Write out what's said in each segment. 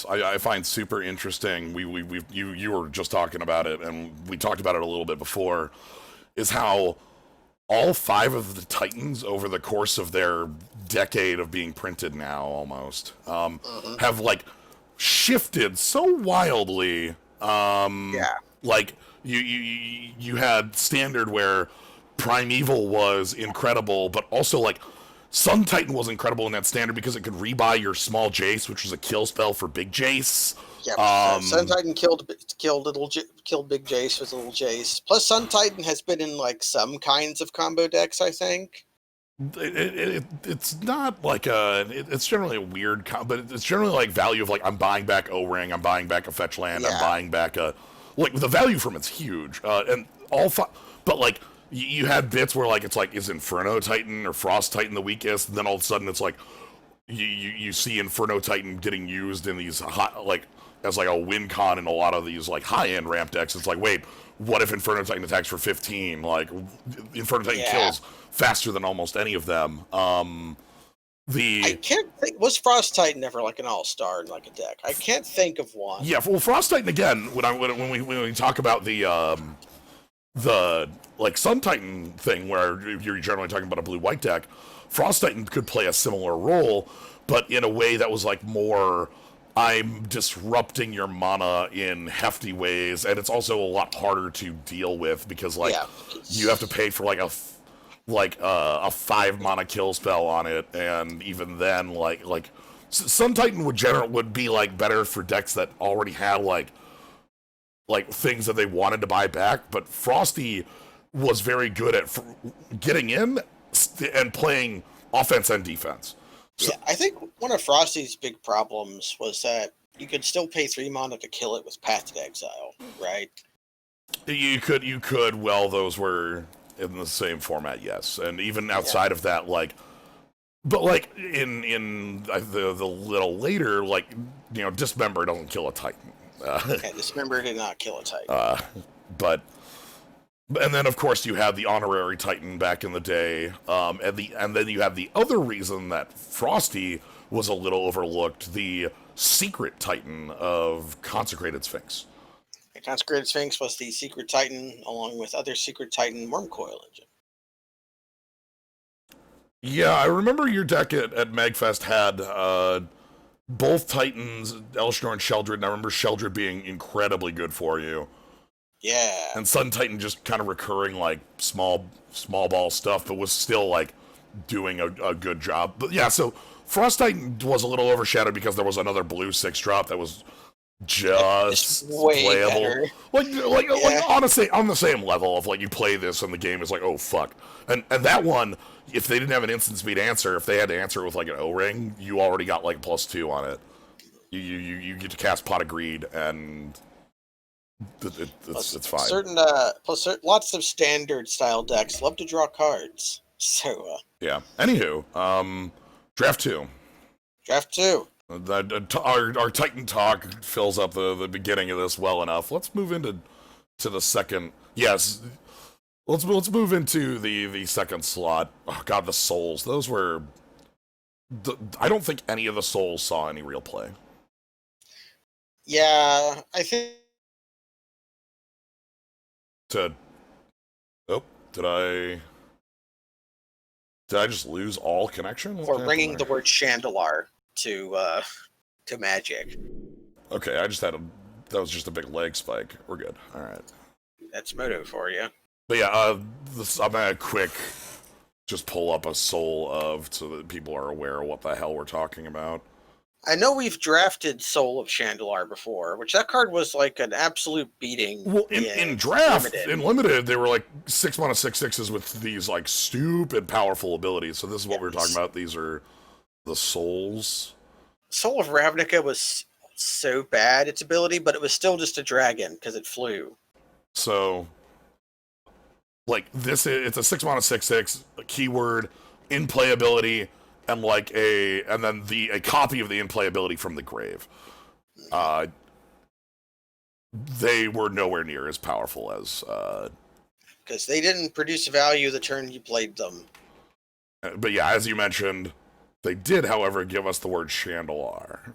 I find super interesting. You were just talking about it, and we talked about it a little bit before. Is how all five of the Titans over the course of their decade of being printed now, almost, Mm-hmm. have like shifted so wildly. Yeah. Like you had Standard where Primeval was incredible, but also like Sun Titan was incredible in that Standard because it could rebuy your small Jace, which was a kill spell for big Jace. Yep. Sun Titan killed Big Jace with little Jace. Plus, Sun Titan has been in like some kinds of combo decks, I think. It's not like it's generally a weird but it's generally like value of like I'm buying back O-Ring, I'm buying back a fetch land, I'm Yeah. buying back a like the value from it's huge, and all but like you had bits where like it's like is Inferno Titan or Frost Titan the weakest, and then all of a sudden it's like you see Inferno Titan getting used in these hot like as like a win con in a lot of these like high end ramp decks. It's like wait, what if Inferno Titan attacks for 15? Like Inferno Titan Yeah. kills faster than almost any of them. I The can't think. Was Frost Titan ever like an all-star in like a deck? I can't think of one. Yeah, well, Frost Titan again. When we talk about the like Sun Titan thing, where you're generally talking about a blue white deck, Frost Titan could play a similar role, but in a way that was like more. I'm disrupting your mana in hefty ways, and it's also a lot harder to deal with because like Yeah. you have to pay for like a 5 mana kill spell on it, and even then like Sun Titan would be like better for decks that already had like things that they wanted to buy back, but Frosty was very good at getting in and playing offense and defense. So, Yeah, I think one of Frosty's big problems was that you could still pay 3 mana to kill it with Path to Exile, right? you could well those were in the same format, yes, and even Yeah. outside of that, like, but like in the little later, like Dismember doesn't kill a Titan. Okay, Dismember did not kill a Titan. But and then of course you had the honorary Titan back in the day, and then you have the other reason that Frosty was a little overlooked, the secret Titan of Consecrated Sphinx. The Consecrated Sphinx was the secret Titan, along with other secret Titan Wormcoil engine. Yeah, I remember your deck at Magfest had both Titans, Elsinore and Sheldred, and I remember Sheldred being incredibly good for you. Yeah. And Sun Titan just kind of recurring like small ball stuff, but was still like doing a good job. But yeah, so Frost Titan was a little overshadowed because there was another blue 6-drop that was just way playable. better. Like Yeah. honestly on the same level of like you play this and the game is like, oh fuck. And that one, if they didn't have an instant speed answer, if they had to answer it with like an O-ring, you already got like +2 on it. You get to cast Pot of Greed, and it's fine. Lots of standard style decks love to draw cards. So Yeah. Anywho, draft 2. draft 2. Our Titan talk fills up the beginning of this well enough. Let's move into the second. Yes, let's move into the second slot. Oh god, the souls. Those were. I don't think any of the souls saw any real play. Yeah, I think. Oh, did I just lose all connection? For bringing the word Chandelar to Magic. Okay, that was just a big leg spike. We're good. All right. That's Moto for you. But yeah, I'm gonna just pull up a soul of so that people are aware of what the hell we're talking about. I know we've drafted Soul of Chandelar before, which that card was like an absolute beating. Well, in draft, in limited, they were like 6 mana 6/6s with these like stupid powerful abilities. So this is what we were talking about. These are the souls. Soul of Ravnica was so bad, its ability, but it was still just a dragon because it flew. So, like this, it's a 6 mana 6/6 keyword in play ability, and like a copy of the in play ability from the grave. They were nowhere near as powerful as because they didn't produce value the turn you played them. But yeah, as you mentioned, they did, however, give us the word Chandelar.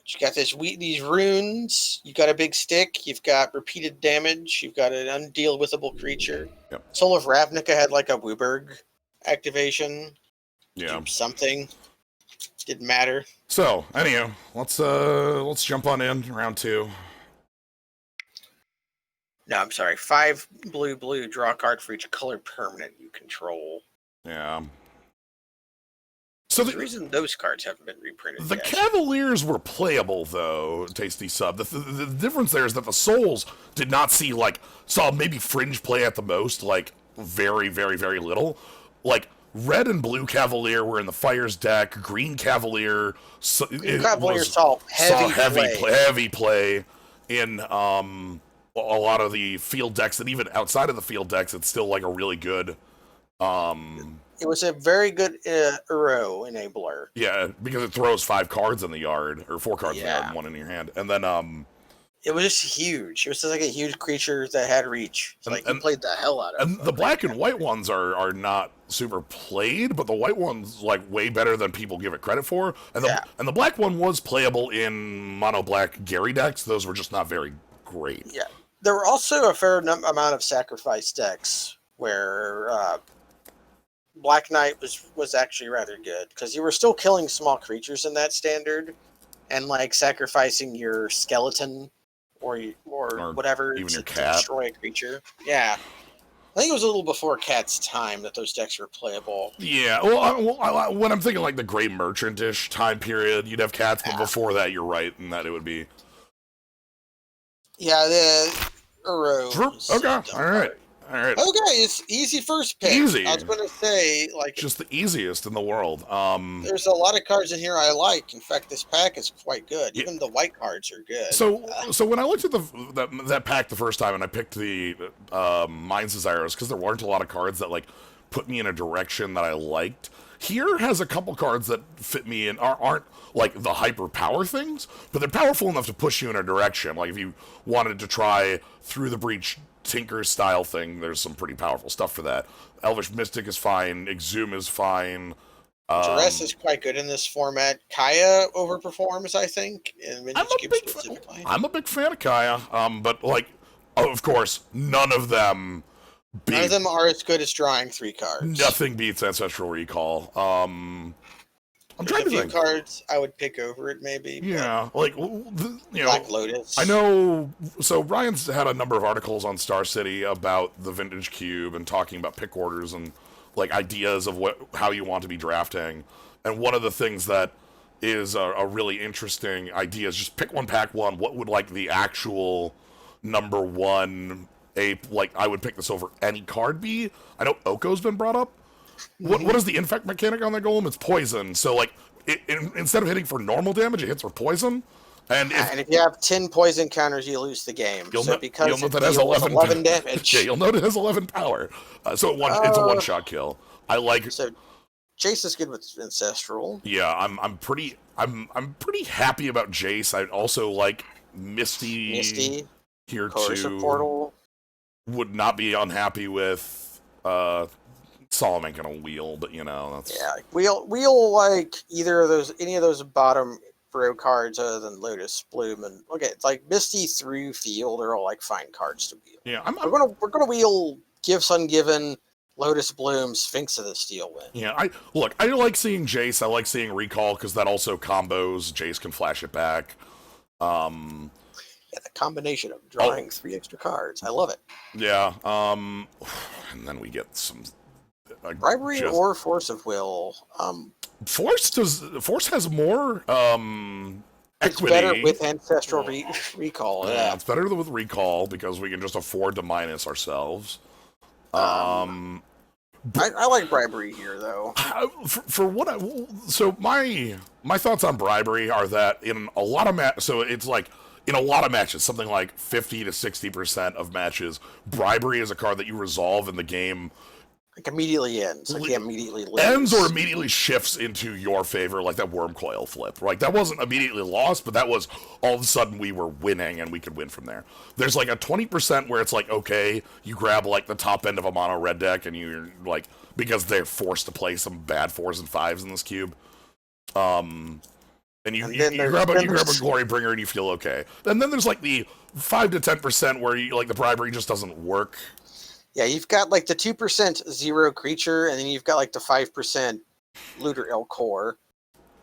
You got these runes. You got a big stick. You've got repeated damage. You've got an undeal-withable creature. Yep. Soul of Ravnica had like a Wooburg activation. Yeah. Do something. Didn't matter. So, anyhow, let's jump on in round 2. No, I'm sorry. 5 blue. Draw a card for each color permanent you control. Yeah. So the reason those cards haven't been reprinted the yet. Cavaliers were playable, though, Tasty Sub. The difference there is that the Souls did not saw maybe fringe play at the most, like, very, very, very little. Like, red and blue Cavalier were in the Fires deck. Green Cavalier Cavalier saw heavy play in a lot of the field decks, and even outside of the field decks, it's still, like, a really good... It was a very good Uro enabler. Yeah, because it throws 5 cards in the yard, or 4 cards in the yard and 1 in your hand. And then, it was just huge. It was just like a huge creature that had reach. You played the hell out of it. And the black and white ones are not super played, but the white one's, like, way better than people give it credit for. And the black one was playable in mono-black Gary decks. Those were just not very great. Yeah. There were also a fair amount of sacrifice decks where... Black Knight was actually rather good because you were still killing small creatures in that standard, and like sacrificing your skeleton or whatever even to your cat. Destroy a creature. Yeah, I think it was a little before Cat's time that those decks were playable. Yeah, well, when I'm thinking like the Grey Merchant-ish time period, you'd have cats, but before that, you're right, and that it would be. Yeah, the Uro. Okay, all right. All right. Okay, it's easy first pick. Easy. I was going to say, like... Just the easiest in the world. There's a lot of cards in here I like. In fact, this pack is quite good. Even the white cards are good. So when I looked at that pack the first time and I picked the Mind's Desires, because there weren't a lot of cards that, like, put me in a direction that I liked, here has a couple cards that fit me and aren't, like, the hyper power things, but they're powerful enough to push you in a direction. Like, if you wanted to try Through the Breach Tinker style thing, there's some pretty powerful stuff for that. Elvish Mystic is fine. Exhume is fine. Duress is quite good in this format. Kaya overperforms, I think, in Vintage Cube specifically. I'm a big fan of Kaya, but, like, of course, none of them are as good as drawing 3 cards. Nothing beats Ancestral Recall. I'm trying to think. Cards I would pick over it, maybe. Yeah, like, Black Lotus. I know. So Ryan's had a number of articles on Star City about the Vintage Cube and talking about pick orders and, like, ideas of how you want to be drafting. And one of the things that is a really interesting idea is just pick one, pack one. What would, like, the actual number one like, I would pick this over any card be? I know Oko's been brought up. What is the infect mechanic on that golem? It's poison. So, like, instead of hitting for normal damage, it hits for poison. And if you have 10 poison counters, you lose the game. You'll note that has 11 damage. Yeah, you'll note it has 11 power. So it's a one-shot kill. I like. So Jace is good with Ancestral. Yeah, I'm pretty happy about Jace. I also like Misty here too. Portal. Would not be unhappy with Solomon gonna wheel, but that's wheel like any of those bottom row cards other than Lotus Bloom and it's like Misty through Field are all like fine cards to wheel. Yeah, we're gonna wheel Gifts Ungiven, Lotus Bloom, Sphinx of the Steel Wind. Yeah, I like seeing Jace. I like seeing Recall because that also combos. Jace can flash it back. Yeah, the combination of drawing 3 extra cards. I love it. Yeah. And then we get some Bribery or Force of Will. Force has more equity. It's better with Ancestral Recall. Yeah, it's better with Recall because we can just afford to minus ourselves. I like Bribery here, though. So my thoughts on Bribery are that in a lot of in a lot of matches, something like 50 to 60% of matches, Bribery is a card that you resolve in the game. Like immediately ends. Like you immediately lose. Ends or immediately shifts into your favor, like that Worm Coil flip. Like that wasn't immediately lost, but that was all of a sudden we were winning and we could win from there. There's like a 20% where it's like, okay, you grab like the top end of a mono red deck and you're like, because they're forced to play some bad 4s and 5s in this cube. And you then grab a glory bringer and you feel okay. And then there's like the 5 to 10% where you like the bribery just doesn't work. Yeah, you've got like the 2% zero creature, and then you've got like the 5% looter el core.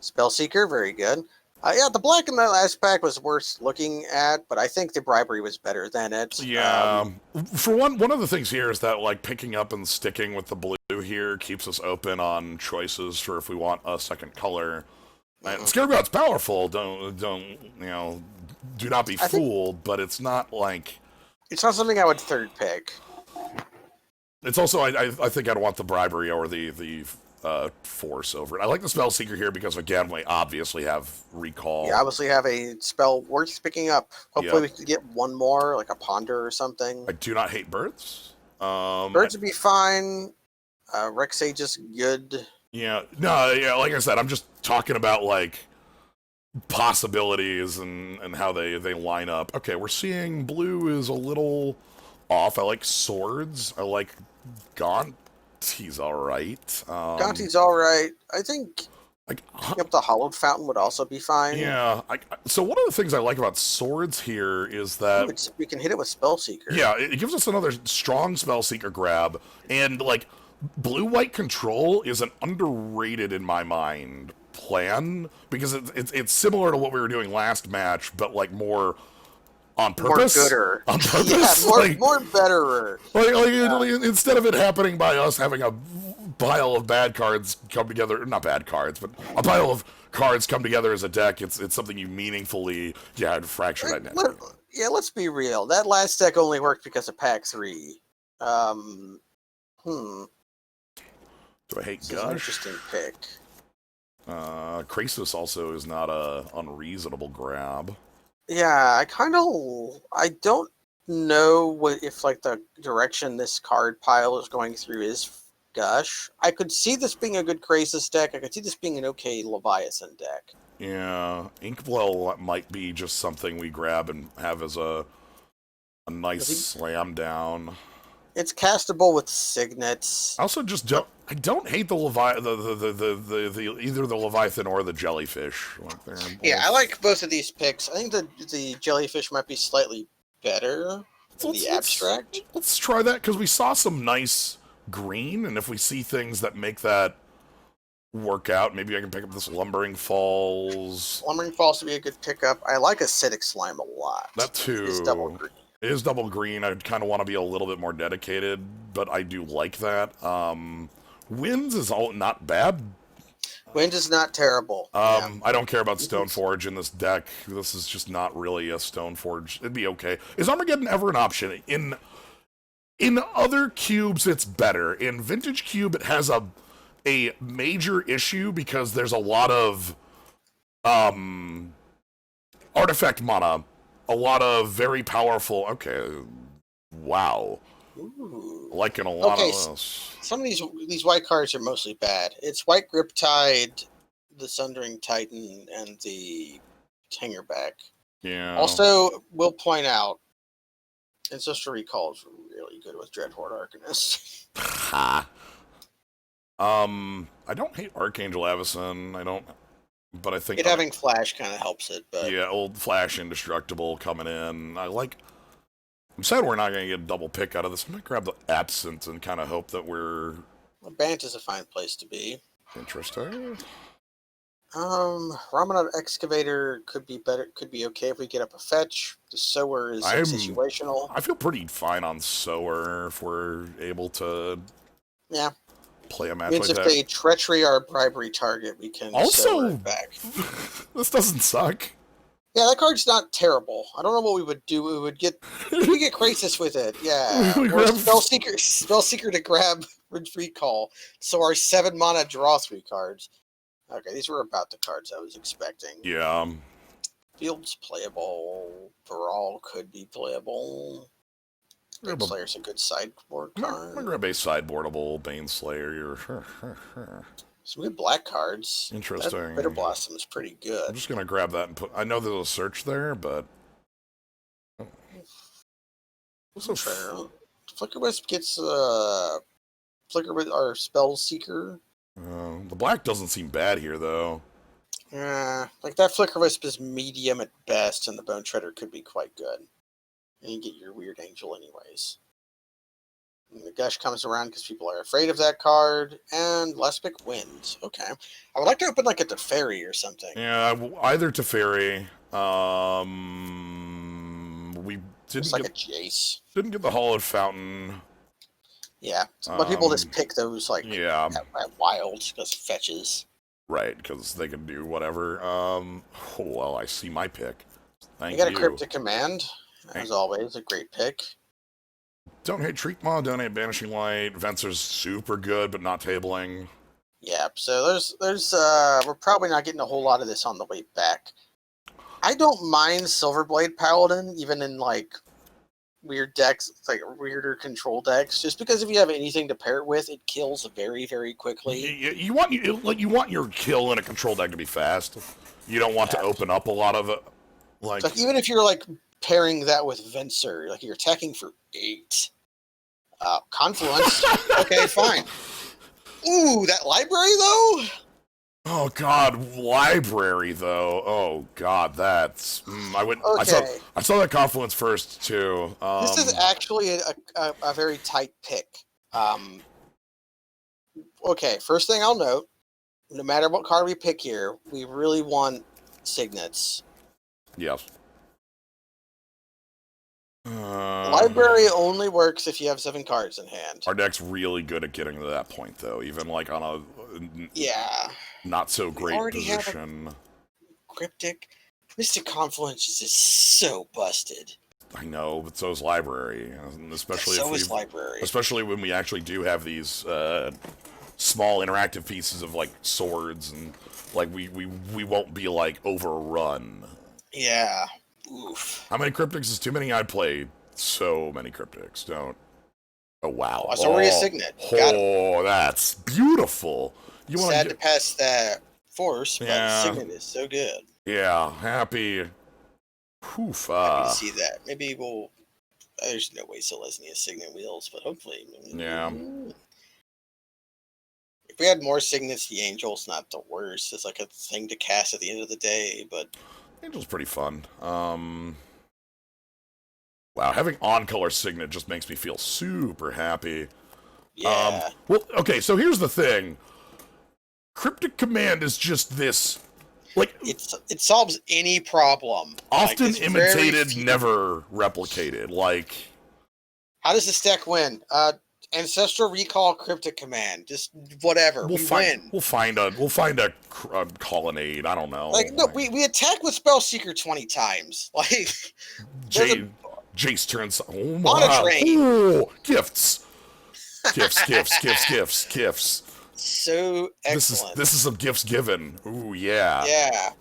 Spellseeker, very good. Yeah, the black in that last pack was worth looking at, but I think the bribery was better than it. Yeah. For one of the things here is that like picking up and sticking with the blue here keeps us open on choices for if we want a second color. And Scareground's powerful. Don't do not be fooled. But it's not like it's not something I would third pick. It's also I think I'd want the bribery or the force over it. I like the Spellseeker here because again we obviously have recall. Yeah, obviously have a spell worth picking up. Hopefully we could get one more, like a ponder or something. I do not hate birds. Birds would be fine. Rex Sage is good. Yeah, no, yeah. Like I said, I'm just talking about like possibilities and how they line up. Okay, we're seeing blue is a little off. I like swords. I like Gaunt. He's all right. Gonti's all right. I think picking up the Hollowed Fountain would also be fine. Yeah. So one of the things I like about swords here is that we can hit it with Spellseeker. Yeah, it gives us another strong Spellseeker grab, and like blue-white control is an underrated in my mind plan because it's similar to what we were doing last match, but like more on purpose. More gooder. On purpose. Yeah, more betterer. Instead of it happening by us having a pile of bad cards come together, not bad cards, but a pile of cards come together as a deck, it's something you meaningfully, fracture that net. Let's be real. That last deck only worked because of pack 3. Do I hate Gush? Gush? An interesting pick. Krasis also is not a unreasonable grab. Yeah, I don't know if like the direction this card pile is going through is Gush. I could see this being a good Krasis deck. I could see this being an okay Leviathan deck. Yeah, Inkwell might be just something we grab and have as a nice slam down. It's castable with signets. I also just don't. I don't hate the either the Leviathan or the Jellyfish. I like both of these picks. I think the Jellyfish might be slightly better than the Abstract. Let's try that because we saw some nice green, and if we see things that make that work out, maybe I can pick up this Lumbering Falls. Lumbering Falls would be a good pickup. I like Acidic Slime a lot. That too. It's double green. It is double green. I kind of want to be a little bit more dedicated, but I do like that. Winds is not bad. Wind is not terrible. I don't care about Stoneforge in this deck. This is just not really a Stoneforge. It'd be okay. Is Armageddon ever an option? In other cubes, it's better. In Vintage Cube, it has a major issue because there's a lot of artifact mana. A lot of very powerful. Okay, wow. Ooh. Liking a lot of this. Some of these white cards are mostly bad. It's White Griptide, the Sundering Titan, and the Hangerback. Yeah. Also, we'll point out, Ancestral Recall is really good with Dreadhorde Arcanist. Ha. I don't hate Archangel Avacyn. I don't. But I think having Flash kind of helps it. But yeah, old Flash Indestructible coming in. I'm sad we're not going to get a double pick out of this. I'm going to grab the Absent and kind of hope that we're... Bant is a fine place to be. Interesting. Ramanat Excavator could be better. Could be okay if we get up a fetch. The Sower is situational. I feel pretty fine on Sower if we're able to... Yeah. Play a match means like if that. they treachery our bribery target, we can also it back. This doesn't suck. Yeah, that card's not terrible. I don't know what we would do. We get Krasis with it. Yeah, or Spellseeker to grab recall. So our 7 mana draw 3 cards. Okay, these were about the cards I was expecting. Yeah. Field's playable. Brawl could be playable. Baneslayer's a good sideboard card. I'm gonna grab a sideboardable Baneslayer. Some good black cards. Interesting. That Bitter Blossom is pretty good. I'm just gonna grab that and put. I know there's a search there, but. Flickerwisp gets Flickerwisp or Spellseeker. The black doesn't seem bad here, though. Like that Flicker Wisp is medium at best, and the Bone Shredder could be quite good. And you get your Weird Angel anyways. And the Gush comes around because people are afraid of that card, and Lespik wins. Okay. I would like to open like a Teferi or something. Yeah, either Teferi. We Just like a Jace. didn't get the Hollowed Fountain. Yeah. But people just pick those like Yeah. at wild because fetches. Right, because they can do whatever. Oh, well, I see my pick. Thank You you. got a Cryptic Command, as always, a great pick. Don't hate Treatmaw, don't hate Banishing Light. Venser's super good, but not tabling. Yeah, so there's we're probably not getting a whole lot of this on the way back. I don't mind Silverblade Paladin, even in like weird decks, like weirder control decks, just because if you have anything to pair it with, it kills very, very quickly. You want your kill in a control deck to be fast. You don't want to open up a lot of it. Like even if you're like pairing that with Venser, like you're attacking for 8. Confluence. Okay, fine. Ooh, that library though? oh god, library though. Oh god, that's I went. Okay. I saw that Confluence first too. This is actually a very tight pick. Okay, first thing I'll note, no matter what card we pick here, we really want signets. Yes. Library only works if you have 7 cards in hand. Our deck's really good at getting to that point, though. Even like on a not so great position. Cryptic, Mystic Confluence is just so busted. I know, but so is Library, and especially Library. Especially when we actually do have these small interactive pieces of like swords, and like we won't be like overrun. Yeah. Oof. How many Cryptics is too many? I'd play so many Cryptics. Don't. Oh wow. It's already a Signet. Oh, that's beautiful. You want sad to pass that Force, but Signet is so good. Yeah, happy. Poof. Happy to see that. Maybe we'll. There's no way Selesnya has Signet wheels, but hopefully. Yeah. If we had more Signets, the Angel's not the worst. It's like a thing to cast at the end of the day, but. Angel's pretty fun. Wow, having on-color Signet just makes me feel super happy. Yeah. Well, okay, so here's the thing. Cryptic Command is just this, like... It solves any problem. Often imitated, never replicated, like... How does this deck win? Ancestral Recall, Cryptic Command, just whatever. We'll find a colonnade. I don't know. Like no, we attack with Spellseeker 20 times. Like Jace turns. Oh my! On a train. Oh, gifts. So excellent. This is some gifts given. Ooh yeah.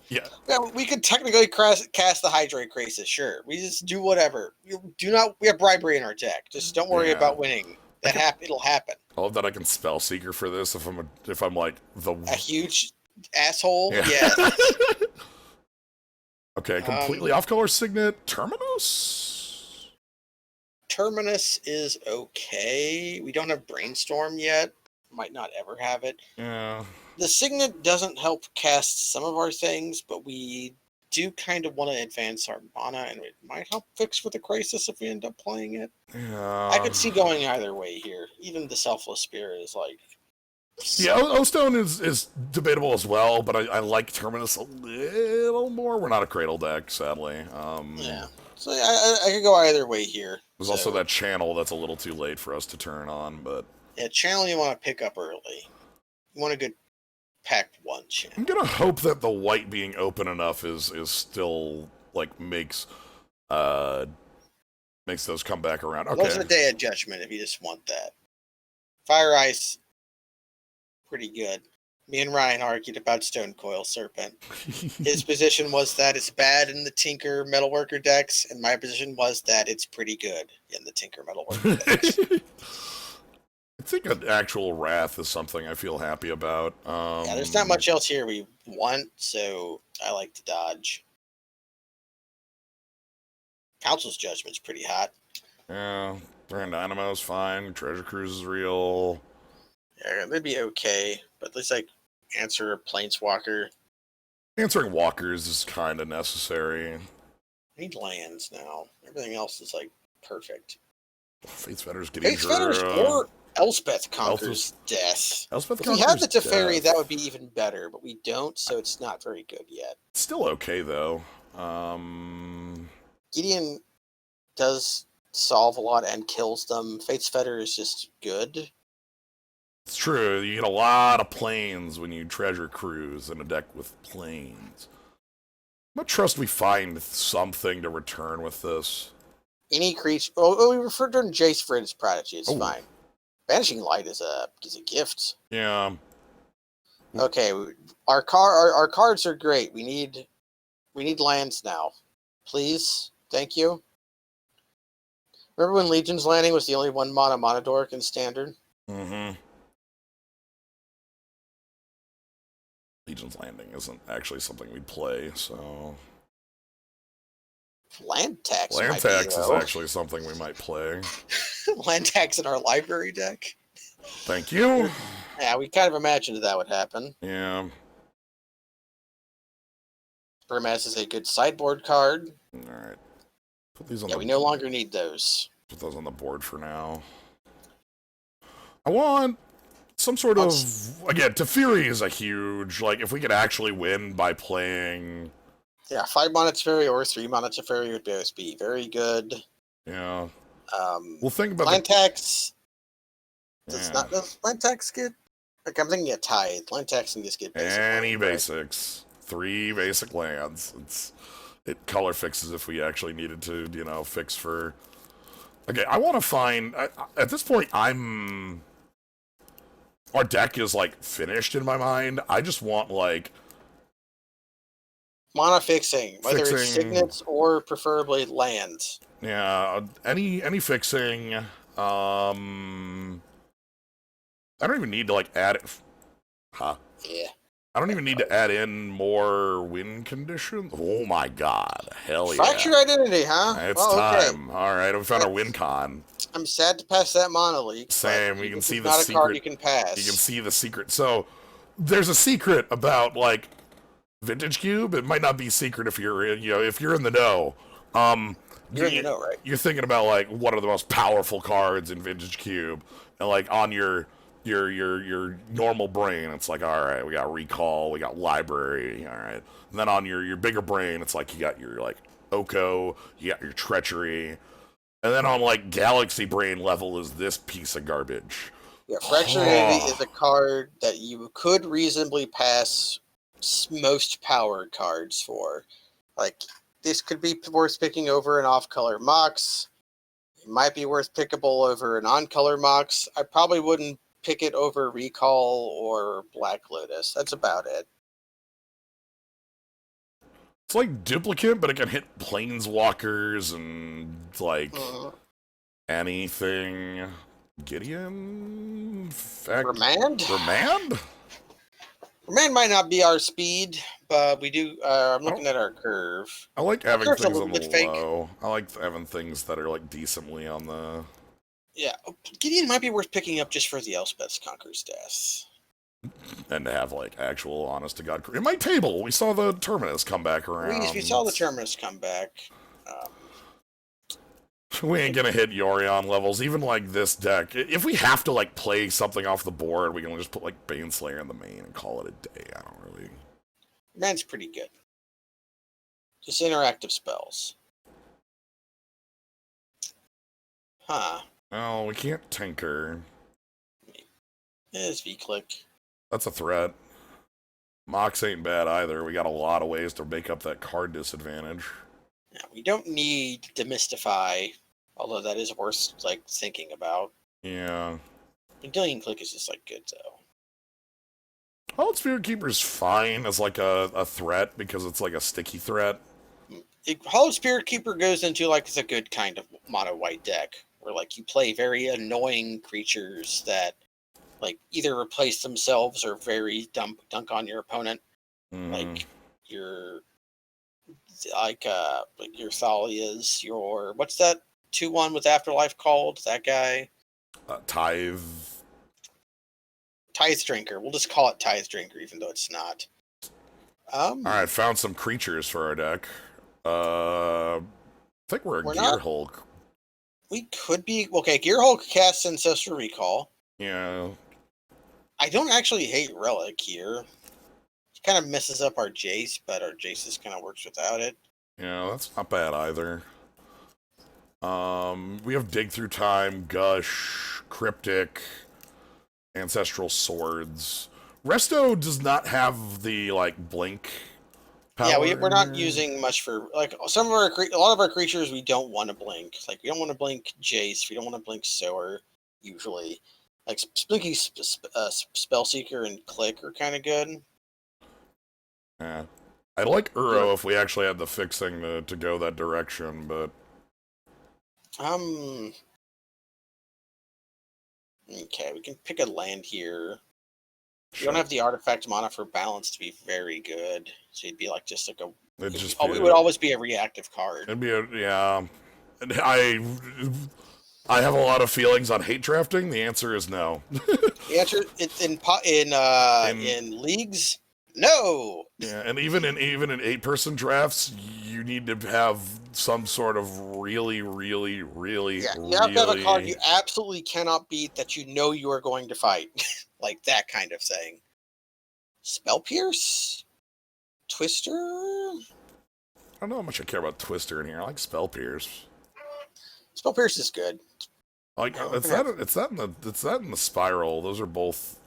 Yeah. We could technically cast the Hydroid Crisis. Sure, we just do whatever. We have bribery in our deck. Just don't worry about winning. It'll happen. I love that I can spell seeker for this if I'm like a huge asshole. Yeah. Okay, completely off-color Signet. Terminus is okay. We don't have Brainstorm yet. Might not ever have it. Yeah. The Signet doesn't help cast some of our things, but we do kind of want to advance our mana, and it might help fix with the Crisis if we end up playing it. Yeah. I could see going either way here. Even the Selfless Spirit is like... Yeah, O-Stone is debatable as well, but I like Terminus a little more. We're not a Cradle deck, sadly. Yeah. So I could go either way here. There's also that Channel that's a little too late for us to turn on, but... Yeah, Channel you want to pick up early. You want a good Pack 1 Channel. I'm gonna hope that the white being open enough is still, like, makes those come back around. Okay. What's the Day of Judgment if you just want that? Fire Ice, pretty good. Me and Ryan argued about Stone Coil Serpent. His position was that it's bad in the Tinker Metalworker decks, and my position was that it's pretty good in the Tinker Metalworker decks. I think an actual Wrath is something I feel happy about. Yeah, there's not much else here we want, so I like to dodge. Council's Judgment's pretty hot. Yeah, Grand Dynamo's fine. Treasure Cruise is real. Yeah, they'd be okay, but let's like answer a Planeswalker. Answering walkers is kind of necessary. I need lands now. Everything else is like perfect. Fate's Fetters getting Fate's Fetters or Elspeth Conquers Death. Elspeth If we had the Conquer's Teferi, Death. that would be even better, but we don't, so it's not very good yet. Still okay though. Gideon does solve a lot and kills them. Fate's Fetter is just good. It's true. You get a lot of planes when you treasure cruise in a deck with planes. I trust we find something to return with this. Any creature. Oh, we referred to Jace for his prodigy. It's Oh. fine. Vanishing Light is a gift. Yeah. Okay, our cards are great. We need lands now, please. Thank you. Remember when Legion's Landing was the only one mana Monodoric in Standard? Mm-hmm. Legion's Landing isn't actually something we'd play, so... Land tax. Land might tax be, is though. actually something we might play. Land tax in our library deck. Thank you. Yeah, we kind of imagined that would happen. Yeah. Burmaz is a good sideboard card. Alright. Put these on Yeah, we no longer need those. Put those on the board for now. I want some sort of... Again, Teferi is a huge... Like, if we could actually win by playing... Yeah, 5 mana Teferi or 3 mana Teferi would both be very good. Yeah. We'll think about land tax. Does Yeah. does land tax get? Like I'm thinking a tithe. Land tax can just get basic. Any land, basics. 3 basic lands. It color fixes if we actually needed to, you know, fix for... Okay, I want to find... at this point, our deck is, like, finished in my mind. I just want, like... Mana fixing, whether it's Fixing. signets or preferably lands. Yeah, any fixing. I don't even need to, like, add it... Huh. Yeah. I don't even need to add in more win conditions. Oh my god. Hell yeah. Fractured Identity, huh? It's well, time. Okay. Alright, we found our win con. I'm sad to pass that Mana Leak. Same, you can see the not secret. A card you can pass. You can see the secret. So, there's a secret about, like, Vintage Cube. It might not be secret if you're in, if you're in the know. You're in the know, right? You're thinking about, like, what are the most powerful cards in Vintage Cube. And, like, on your normal brain, it's like, all right, we got Recall, we got Library, all right. And then on your bigger brain, it's like you got your, like, Oko, you got your Treachery. And then on, like, Galaxy Brain level is this piece of garbage. Yeah, Fractured Identity is a card that you could reasonably pass most powered cards for. Like, this could be worth picking over an off-color Mox. It might be worth pickable over an on-color Mox. I probably wouldn't pick it over Recall or Black Lotus. That's about it. It's like Duplicate, but it can hit Planeswalkers and, like, anything. Gideon? Remand? Remand? Remand might not be our speed, but we do... I'm looking at our curve. I like having things on the fake. low. I like having things that are, like, decently on the... Yeah, Gideon might be worth picking up just for the Elspeth Conquer's Death. And to have, like, actual honest-to-God... In my table, we saw the Terminus come back around. We saw the Terminus come back. We ain't gonna hit Yorion levels, even, like, this deck. If we have to, like, play something off the board, we can just put, like, Baneslayer in the main and call it a day. I don't really... Man's pretty good. Just interactive spells. Huh. Oh, we can't tinker. It's V-click. That's a threat. Mox ain't bad either. We got a lot of ways to make up that card disadvantage. Yeah, we don't need Demystify, although that is worth, like, thinking about. Yeah. Vendilion Click is just, like, good, though. Hallowed Spirit Keeper's fine as, like, a threat, because it's, like, a sticky threat. Hallowed Spirit Keeper goes into, like, the good kind of mono-white deck, where, like, you play very annoying creatures that, like, either replace themselves or very dunk on your opponent. Like, your Thalia's, your... What's that 2-1 with Afterlife called? That guy? Tithe Tithe Drinker. We'll just call it Tithe Drinker, even though it's not. Alright, found some creatures for our deck. I think we're a we're Gear not. Hulk. We could be okay. Gear Hulk casts Ancestral Recall. Yeah. I don't actually hate Relic here. It kind of messes up our Jace, but our Jace just kind of works without it. Yeah, that's not bad either. We have Dig Through Time, Gush, Cryptic, Ancestral Swords. Resto does not have the, like, blink power. Yeah, we're not using much for like some of a lot of our creatures we don't want to blink. Like we don't want to blink Jace, we don't want to blink Sower usually. Like Splinky Spellseeker and Click are kind of good. Yeah. I'd like Uro if we actually had the fixing to go that direction, but... Okay, we can pick a land here. Sure. You don't have the artifact mana for balance to be very good, so you'd be like just like a. It would always be a reactive card. It'd be yeah. I have a lot of feelings on hate drafting. The answer is no. The answer it's in leagues. No. Yeah, and even in 8-person drafts, you need to have some sort of really Yeah, you have to have a card you absolutely cannot beat that you know you are going to fight, like that kind of thing. Spell Pierce, Twister. I don't know how much I care about Twister in here. I like Spell Pierce. Spell Pierce is good. Like it's that in the Spiral. Those are both.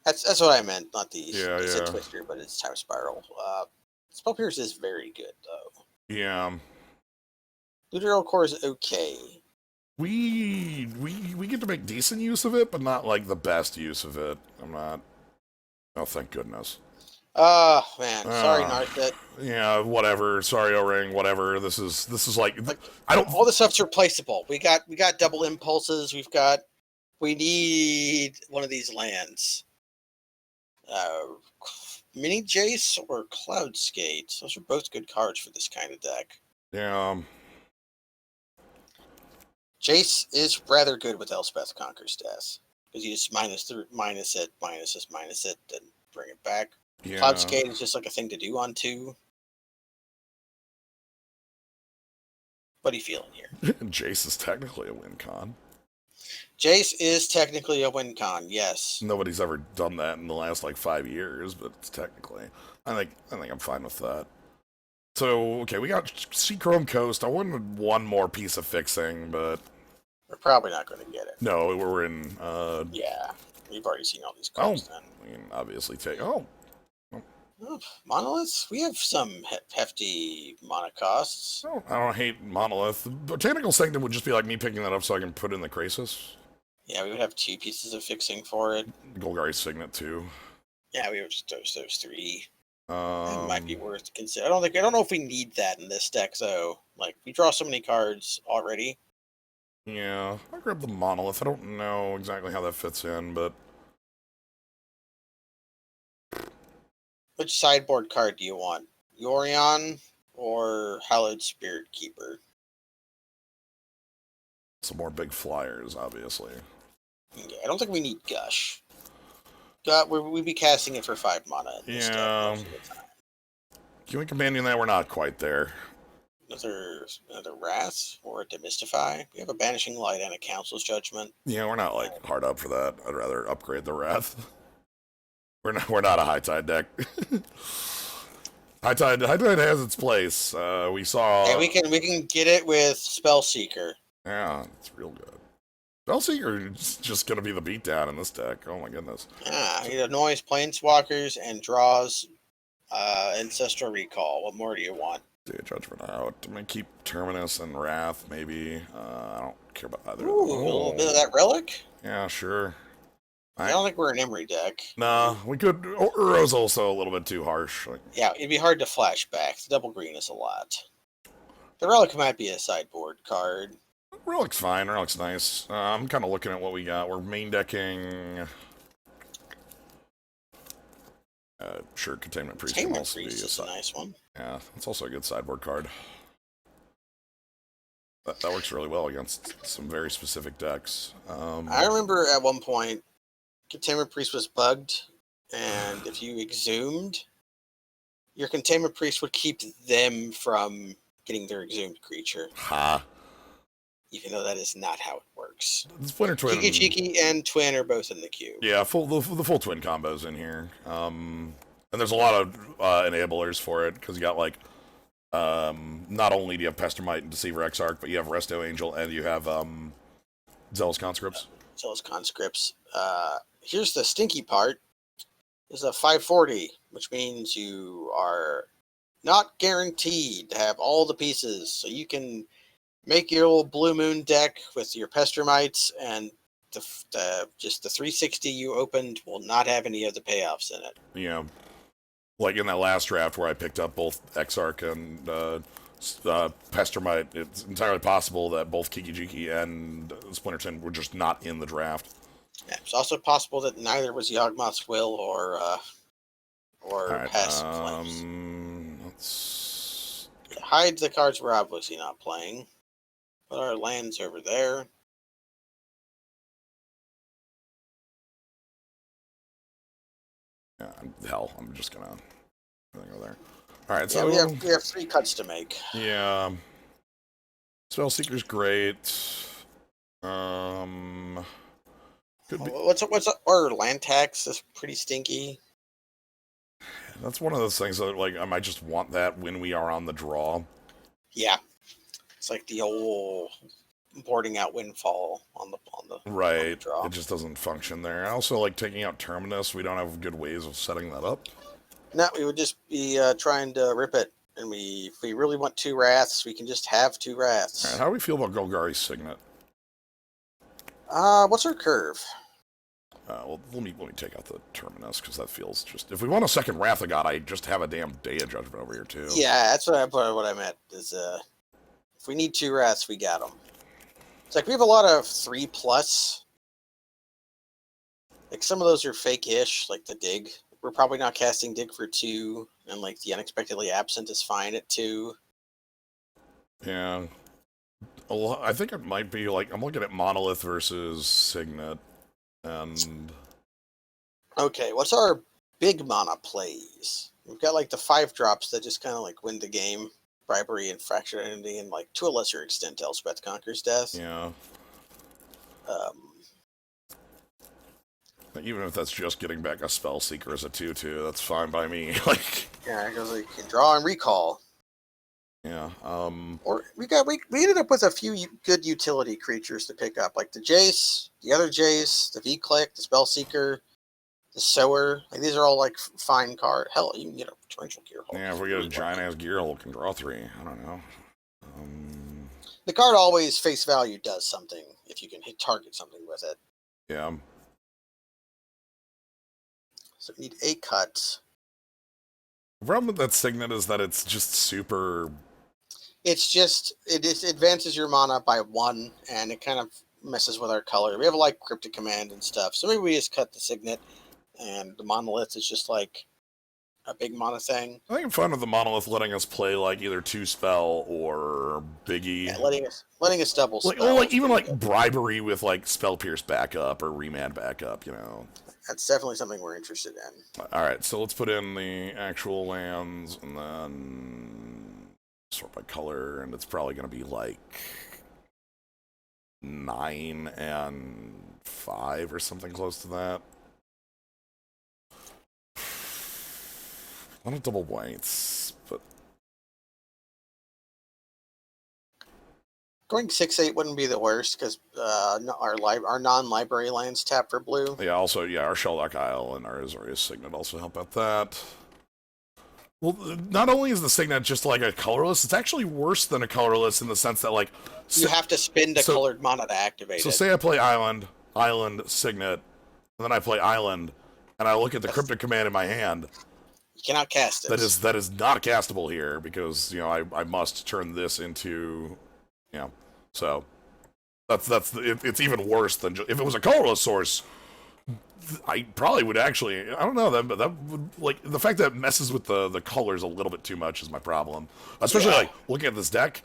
That's what I meant, not the Yeah. said Twister, but it's Time Spiral. Spell Pierce is very good though. Yeah. Looter Core is okay. We get to make decent use of it, but not like the best use of it. I'm not. Oh, thank goodness. Man, sorry, Narset. Yeah, whatever. Sorry, O-Ring. Whatever. This is like I don't. All the stuff's replaceable. We got double impulses. We need one of these lands. Mini Jace or Cloud Skate. Those are both good cards for this kind of deck. Yeah. Jace is rather good with Elspeth Conquers Death because you just minus it, then bring it back. Yeah. Cloud Skate is just like a thing to do on 2. What are you feeling here? Jace is technically a win con. Jace is technically a win con, yes. Nobody's ever done that in the last like 5 years, but it's technically. I think I'm fine with that. So okay, we got Seachrome Coast. I wanted one more piece of fixing, but we're probably not going to get it. No, we're in. Yeah, we've already seen all these cards. Then we can obviously take. Monoliths. We have some hefty mana costs. I don't hate Monolith. Botanical Sanctum would just be like me picking that up so I can put in the Krasis. Yeah, we would have 2 pieces of fixing for it. Golgari's Signet too. Yeah, we have just those 3. It might be worth considering. I don't know if we need that in this deck though. Like we draw so many cards already. Yeah, I grabbed the Monolith. I don't know exactly how that fits in, but which sideboard card do you want? Yorion or Hallowed Spirit Keeper? Some more big flyers, obviously. Yeah, I don't think we need Gush. We'd be casting it for 5 mana. Yeah. Can we companion that? We're not quite there. Another Wrath or a Demystify. We have a Banishing Light and a Council's Judgment. Yeah, we're not like hard up for that. I'd rather upgrade the Wrath. We're not a High Tide deck. High Tide has its place. We saw. Yeah, we can get it with Spellseeker. Yeah, it's real good. Spellseeker is just gonna be the beatdown in this deck. Oh my goodness. Yeah, it annoys Planeswalkers and draws Ancestral Recall. What more do you want? Day of Judgment out. I'm gonna keep Terminus and Wrath, maybe. I don't care about either. Ooh, a little bit of that Relic? Yeah, sure. I don't think we're an Emery deck. Nah, we could. Uro's also a little bit too harsh. Yeah, it'd be hard to flash back. The double green is a lot. The Relic might be a sideboard card. Relic's fine. Relic's nice. I'm kind of looking at what we got. We're main decking. Sure, Containment Priest can also be a nice one. Yeah, it's also a good sideboard card. That works really well against some very specific decks. I remember at one point, Containment Priest was bugged, and if you exhumed, Your Containment Priest would keep them from getting their exhumed creature. Ha. Even though that is not how it works. Splinter Twin. Kiki Chiki and Twin are both in the queue. Yeah, the full Twin combo's in here. And there's a lot of enablers for it, because you got, like, not only do you have Pestermite and Deceiver Exarch, but you have Resto Angel, and you have Zealous Conscripts. Zealous Conscripts. Here's the stinky part. Is a 540, which means you are not guaranteed to have all the pieces. So you can make your little Blue Moon deck with your Pestermites, and just the 360 you opened will not have any of the payoffs in it. Yeah. Like in that last draft where I picked up both Exarch and Pestermite, it's entirely possible that both Kiki Jiki and Splinter Twin were just not in the draft. Yeah, it's also possible that neither was Yawgmoth's Will or Right, Past Flames. Let's... Hide the cards we're obviously not playing. Put our lands over there. Yeah, hell, I'm just gonna go there. All right, Yeah, so we have 3 cuts to make. Yeah, Spellseeker's great. Could be. What's our land tax is pretty stinky. That's one of those things that, like, I might just want that when we are on the draw. Yeah, it's like the old boarding out Windfall on the Right. on the draw. It just doesn't function there. I also like taking out Terminus. We don't have good ways of setting that up. No, we would just be trying to rip it, and if we really want 2 Wraths, we can just have 2 Wraths. All right, how do we feel about Golgari's Signet? What's our curve? Well, let me take out the Terminus, because that feels just... If we want a second Wrath of God, I just have a damn Day of Judgment over here, too. Yeah, that's what I meant. Is if we need 2 Wraths, we got them. It's like we have a lot of 3+. Like some of those are fake-ish, like the Dig. We're probably not casting Dig for 2, and like the Unexpectedly Absent is fine at 2. Yeah. I think it might be, like, I'm looking at Monolith versus Signet, and... Okay, what's our big mana plays? We've got like the 5 drops that just kind of like win the game. Bribery and Fractured Entity, and like to a lesser extent Elspeth Conquers Death. Yeah. Even if that's just getting back a Spellseeker as a 2/2, that's fine by me. Like, yeah, because we can draw and recall. Yeah. Or we ended up with a few good utility creatures to pick up, like the Jace, the other Jace, the V-Click, the Spellseeker, the Sower. Like these are all like fine cards. Hell, you can get a Torrential Gearhole. Yeah, if we get a giant ass Gearhole, we can draw 3. I don't know. The card always face value does something if you can target something with it. Yeah. So we need 8 cuts. The problem with that Signet is that it's just super... It advances your mana by 1, and it kind of messes with our color. We have like Cryptic Command and stuff, so maybe we just cut the Signet, and the Monolith is just like a big mana thing. I think I'm fine with the Monolith letting us play like either 2-spell or Biggie. Yeah, letting us double spell. Or like even like Bribery with like Spell Pierce backup or Remand backup, you know. That's definitely something we're interested in. Alright, so let's put in the actual lands and then sort by color, and it's probably going to be like 9 and 5 or something close to that. I don't double whites, but going 6/8 wouldn't be the worst because our non-library lands tap for blue. yeah, also, yeah, our Shellock Isle and our Azorius Signet also help out that. Well, not only is the Signet just like a colorless, it's actually worse than a colorless in the sense that, like... You have to spend a colored mana to activate it. So say I play Island, Signet, and then I play Island, and I look at the Cryptic Command in my hand. You cannot cast it. That is not castable here, because, you know, I must turn this into... You know, so... It's even worse than... If it was a colorless source... I probably would actually, I don't know, that would, like, the fact that it messes with the colors a little bit too much is my problem. Especially, like, looking at this deck,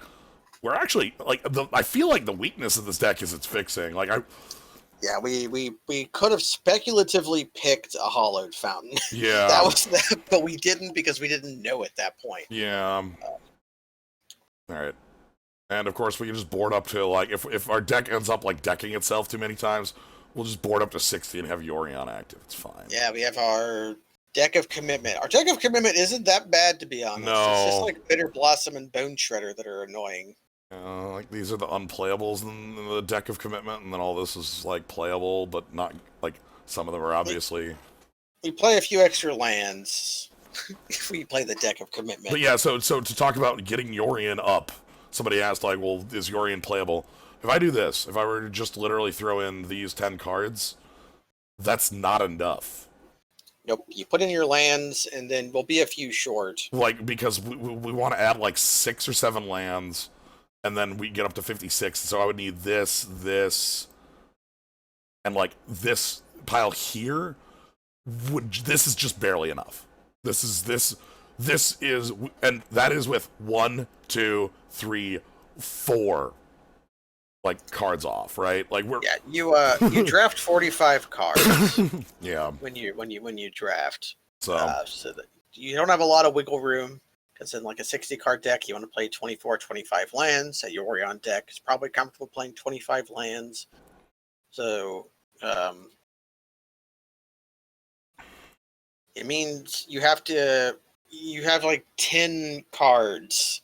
we're actually, like, I feel like the weakness of this deck is its fixing. Like, Yeah, we could have speculatively picked a hollowed fountain. Yeah. That was that, but we didn't because we didn't know at that point. Yeah. Alright. And of course we can just board up to, like, if our deck ends up, like, decking itself too many times, we'll just board up to 60 and have Yorion active. It's fine. Yeah, we have our deck of commitment. Our deck of commitment isn't that bad, to be honest. No. It's just like Bitter Blossom and Bone Shredder that are annoying. Like, these are the unplayables in the deck of commitment, and then all this is, like, playable, but not, like, some of them are obviously... We play a few extra lands if we play the deck of commitment. But yeah, so to talk about getting Yorion up, somebody asked, like, well, is Yorion playable? If I do this, if I were to just literally throw in these 10 cards, that's not enough. Nope, you put in your lands, and then we'll be a few short. Like, because we want to add, like, 6 or 7 lands, and then we get up to 56, so I would need this, and, like, this pile here, this is just barely enough. This is, and that is with 1, 2, 3, 4, like, cards off, right? Like, we're... Yeah, you draft 45 cards. Yeah. When you draft. So So that you don't have a lot of wiggle room. Because in like a 60-card deck, you want to play 24, 25 lands. At your Orion deck, it's probably comfortable playing 25 lands. So, it means you have like 10 cards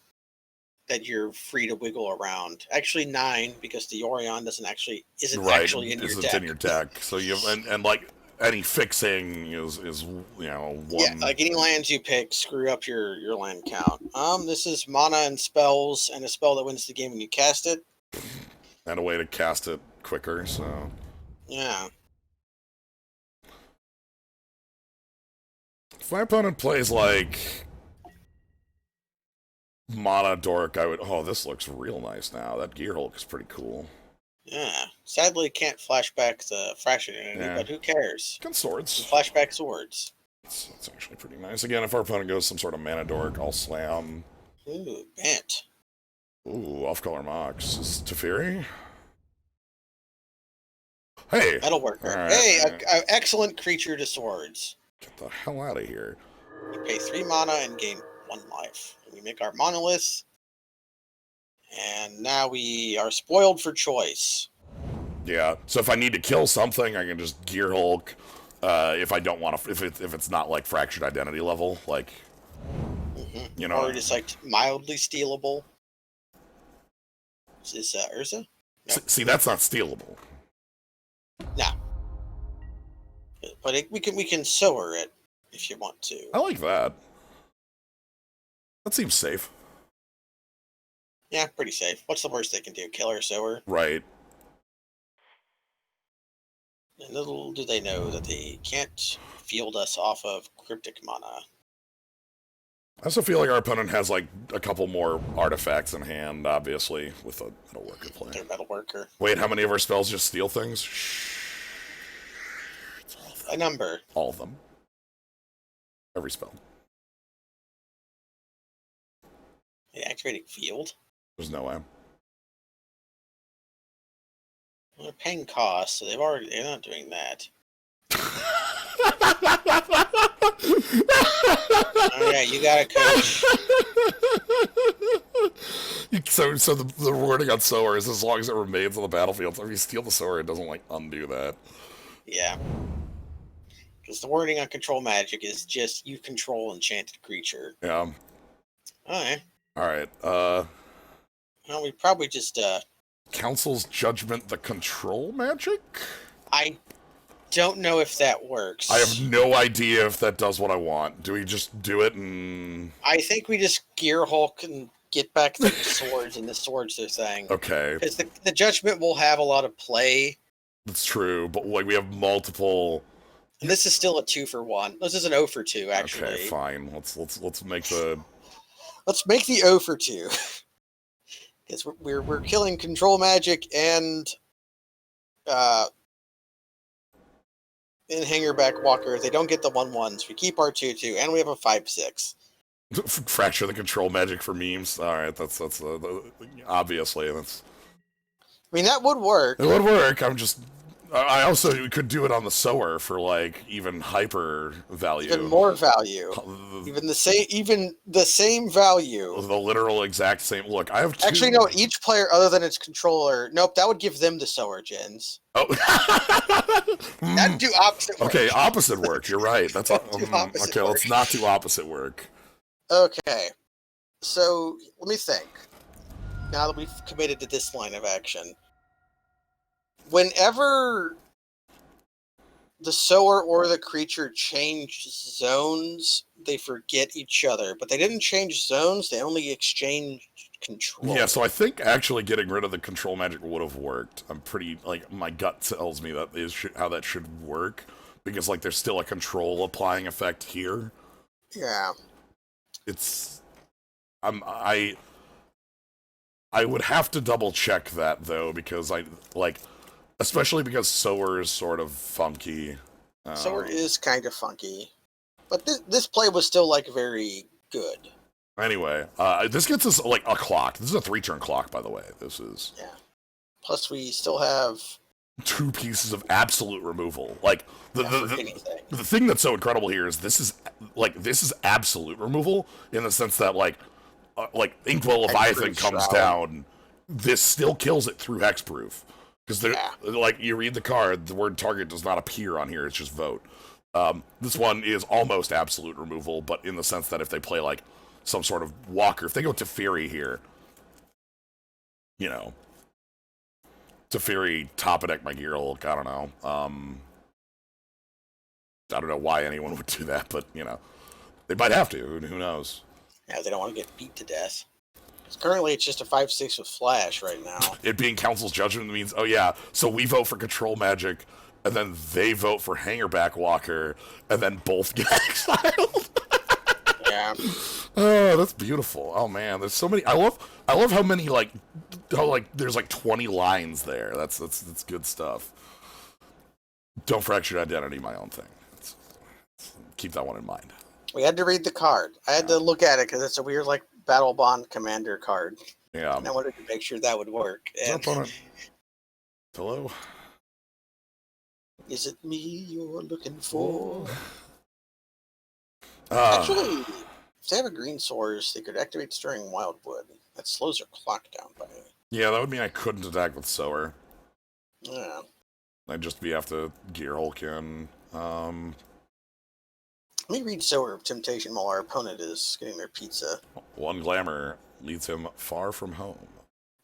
that you're free to wiggle around. Actually 9, because the Orion isn't actually in your deck. So you have, and like any fixing is you know, one. Yeah, like any lands you pick screw up your land count. This is mana and spells, and a spell that wins the game when you cast it. And a way to cast it quicker, so Yeah. If my opponent plays like Mana Dork, I would... Oh, this looks real nice now. That Gear Hulk is pretty cool. Yeah. Sadly, can't flashback the Fraction Entity, but who cares? Can swords. Flashback swords. That's actually pretty nice. Again, if our opponent goes some sort of Mana Dork, I'll slam. Ooh, Bent. Ooh, off-color Mox. Is Teferi? Hey! Metal Worker. Right. Hey, an excellent creature to swords. Get the hell out of here. You pay 3 mana and gain 1 life. We make our monoliths. And now we are spoiled for choice. Yeah, so if I need to kill something, I can just Gear Hulk. If I don't want to, if it's not like Fractured Identity level, like, you know, or just like mildly stealable. Is this Urza? Nope. See, that's not stealable. No, but we can sower it if you want to. I like that. That seems safe. Yeah, pretty safe. What's the worst they can do? Kill or sower? Right. And little do they know that they can't field us off of Cryptic Mana. I also feel like our opponent has like a couple more artifacts in hand, obviously, with a Metal Worker play. Their Metal Worker. Wait, how many of our spells just steal things? A number. All of them. Every spell. Activating field? There's no way. Well, they're paying costs, so they're not doing that. Alright, you got a coach. So the wording on Sower is as long as it remains on the battlefield. So if you steal the Sower, it doesn't like undo that. Yeah. Because the wording on control magic is just you control enchanted creature. Yeah. Alright. Well, we probably just Council's Judgment, the control magic? I don't know if that works. I have no idea if that does what I want. Do we just do it and... I think we just Gear Hulk and get back the swords and the swords they're saying. Okay. Because the Judgment will have a lot of play. That's true, but like we have multiple... And this is still a 2-for-1. This is an 0 for 2, actually. Okay, fine. Let's make the... Let's make the 0 for 2. Because we're killing control magic and Hangerback Walker. They don't get the 1/1s. We keep our 2/2, and we have a 5/6. Fracture the control magic for memes. All right, that's obviously that's. I mean, that would work. It would work. I'm just I also could do it on the sower for like even hyper value. Even more value. Even the same value. The literal exact same. Look, I have two. Actually, no. Each player, other than its controller, nope. That would give them the sower gens. Oh, That'd do opposite work. Okay, opposite work. You're right. That's opposite okay. work. Let's not do opposite work. Okay, so let me think. Now that we've committed to this line of action, whenever the sower or the creature change zones, they forget each other. But they didn't change zones; they only exchanged control. Yeah, so I think actually getting rid of the control magic would have worked. I'm pretty, like, my gut tells me that is how that should work. Because, like, there's still a control applying effect here. Yeah. It's... I would have to double check that, though, because especially because Sower is sort of funky. Sower is kind of funky. But this play was still, like, very good. Anyway, this gets us, like, a clock. This is a 3-turn clock, by the way. This is... Yeah. Plus, we still have... 2 pieces of absolute removal. Like, the thing that's so incredible here is this is absolute removal, in the sense that, like Inkwell Leviathan comes down, this still kills it through hexproof. Because, like, you read the card, the word target does not appear on here, it's just vote. This one is almost absolute removal, but in the sense that if they play, like, some sort of walker. If they go Teferi here, you know, Teferi, top of deck my Gearhulk, I don't know. I don't know why anyone would do that, but, you know, they might have to. Who knows? Yeah, they don't want to get beat to death. Currently, it's just a 5/6 with flash right now. It being Council's Judgment means, oh yeah, so we vote for control magic, and then they vote for Hangerback Walker, and then both get exiled. Yeah. Oh, that's beautiful. Oh man, there's so many. I love how many there's like 20 lines there. That's good stuff. Don't fracture identity, my own thing. Keep that one in mind. We had to read the card. I had to look at it because it's a weird like Battle Bond Commander card. Yeah. And I wanted to make sure that would work. And... Hello. Is it me you're looking for? Actually, if they have a green source, they could activate Stirring Wildwood. That slows their clock down by. Yeah, that would mean I couldn't attack with Sower. Yeah. I'd just have to Gearhulk in. Let me read Sower of Temptation while our opponent is getting their pizza. 1 glamour leads him far from home.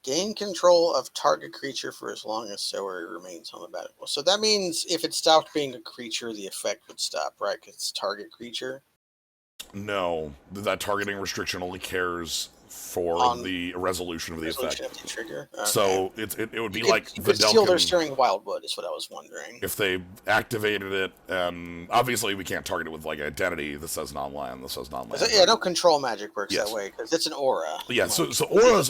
Gain control of target creature for as long as Sower remains on the battlefield. So that means if it stopped being a creature, the effect would stop, right? Because it's target creature. No, that targeting restriction only cares for the resolution of the effect. Of the trigger. Okay. So it would be like you could steal their Stirring Wildwood, is what I was wondering. If they activated it, and obviously we can't target it with like identity. This says non-land. This says non-land. Yeah, no control magic works that way because it's an aura. Yeah, so auras.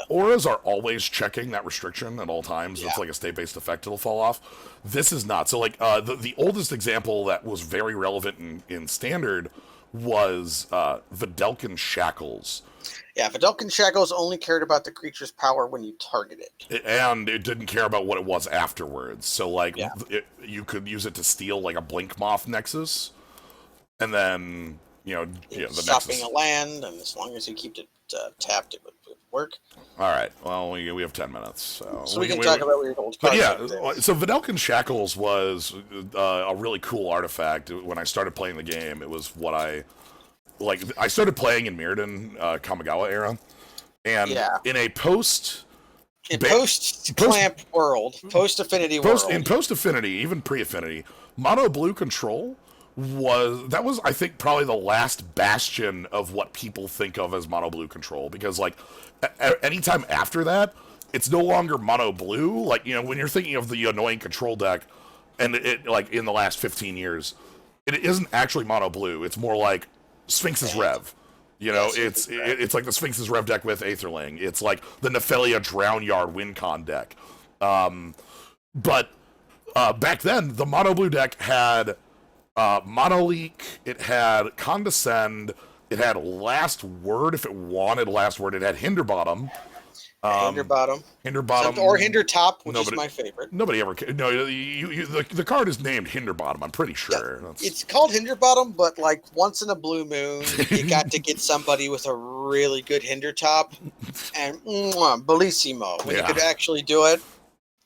Auras are always checking that restriction at all times. Yeah. It's like a state-based effect; it'll fall off. This is not. So like the oldest example that was very relevant in Standard was Videlkin Shackles. Yeah, Videlkin Shackles only cared about the creature's power when you target it. And it didn't care about what it was afterwards. So, like, you could use it to steal, like, a Blink Moth Nexus, and then, the stop Nexus... being a land, and as long as you keep it tapped, it would work. All right, well, we have 10 minutes. So we can talk about weird old cards. But yeah, so Videlkin Shackles was a really cool artifact. When I started playing the game, it was what I started playing in Mirrodin, Kamigawa era, and in a post-clamp world, post-affinity world. In post-affinity, even pre-affinity, mono blue control was I think probably the last bastion of what people think of as mono blue control, because like anytime after that, it's no longer mono blue. Like, when you're thinking of the annoying control deck, and it like in the last 15 years, it isn't actually mono blue. It's more like Sphinx's Rev. It's like the Sphinx's Rev deck with Aetherling. It's like the Nephelia Drownyard WinCon deck. But back then, the mono blue deck had Monoleak, it had Condescend, it had Last Word if it wanted Last Word, it had Hinderbottom. Hinder bottom. Hinder bottom. Or hinder top, which is my favorite. Nobody ever. No, the card is named Hinder bottom. I'm pretty sure. Yeah, it's called hinder bottom, but like once in a blue moon, you got to get somebody with a really good hinder top, and bellissimo when you could actually do it.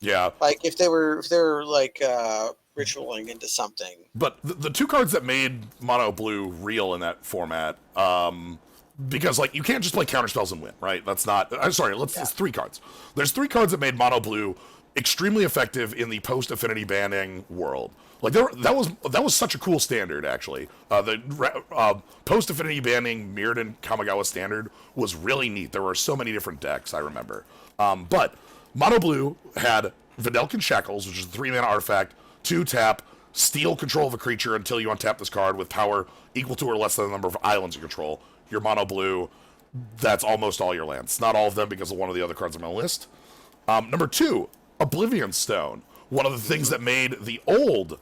Yeah. Like if they were like ritualing into something. But the two cards that made mono blue real in that format, because like you can't just play counterspells and win, right? That's not. I'm sorry. It's 3 cards. There's 3 cards that made mono blue extremely effective in the post affinity banning world. Like that was such a cool standard actually. The post affinity banning Mirrodin Kamigawa standard was really neat. There were so many different decks I remember. But mono blue had Videlkin Shackles, which is a 3-mana artifact, 2 tap, steal control of a creature until you untap this card with power equal to or less than the number of islands you control. Your mono blue, that's almost all your lands. Not all of them because of one of the other cards on my list. Number 2, Oblivion Stone. One of the things that made the old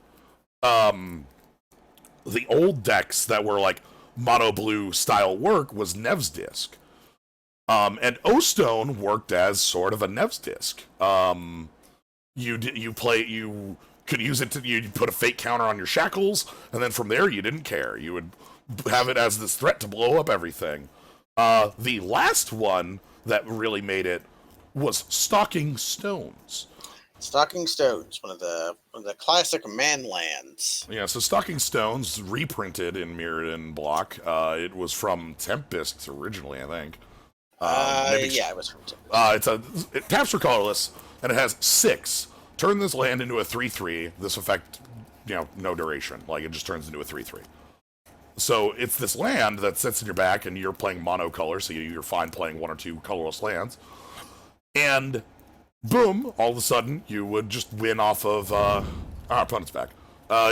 decks that were like mono blue style work was Nev's Disc. And O-Stone worked as sort of a Nev's Disc. You could use it you put a fate counter on your shackles, and then from there you didn't care. You would have it as this threat to blow up everything. The last one that really made it was Stalking Stones. Stalking Stones, one of the classic man lands. Yeah, so Stalking Stones reprinted in Mirrodin block. It was from Tempest originally, I think. Yeah, it was from Tempest. It taps for colorless, and it has 6. Turn this land into a 3/3. This effect, no duration. Like, it just turns into a 3/3. So it's this land that sits in your back, and you're playing monocolor, so you're fine playing 1 or 2 colorless lands. And boom, all of a sudden, you would just win off of our opponent's back.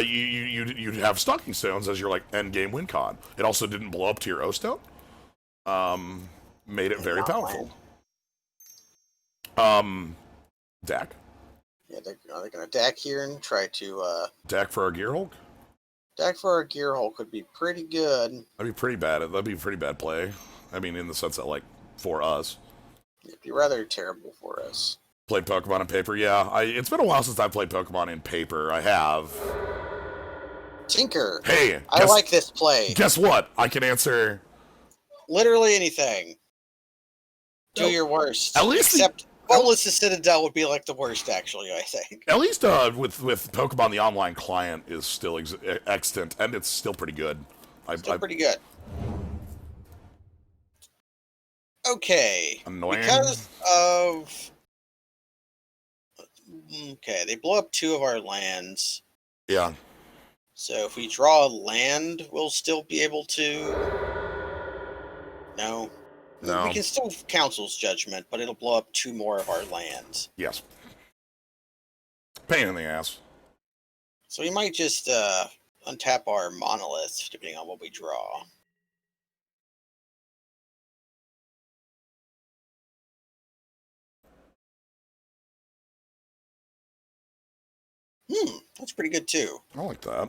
You'd have Stalking Stones as your like end game win con. It also didn't blow up to your O-Stone. Made it very powerful. Dak. Yeah, they're gonna Dak here and try to Dak for our Gearhulk? Dak for our Gearhulk would be pretty good. That'd be pretty bad. That'd be a pretty bad play. I mean, in the sense that, like, for us. It'd be rather terrible for us. Played Pokemon in paper? Yeah. It's been a while since I've played Pokemon in paper. I have. Tinker. Hey! I like this play. Guess what? I can answer literally anything. Do your worst. At least except Bolus the Citadel would be like the worst, actually, I think. At least with Pokemon, the online client is still extant, and it's still pretty good. Still pretty good. Okay. Annoying. Because of... Okay, they blow up 2 of our lands. Yeah. So if we draw a land, we'll still be able to... No. No. We can still Council's Judgment, but it'll blow up 2 more of our lands. Yes. Pain in the ass. So we might just untap our Monolith, depending on what we draw. That's pretty good too. I like that.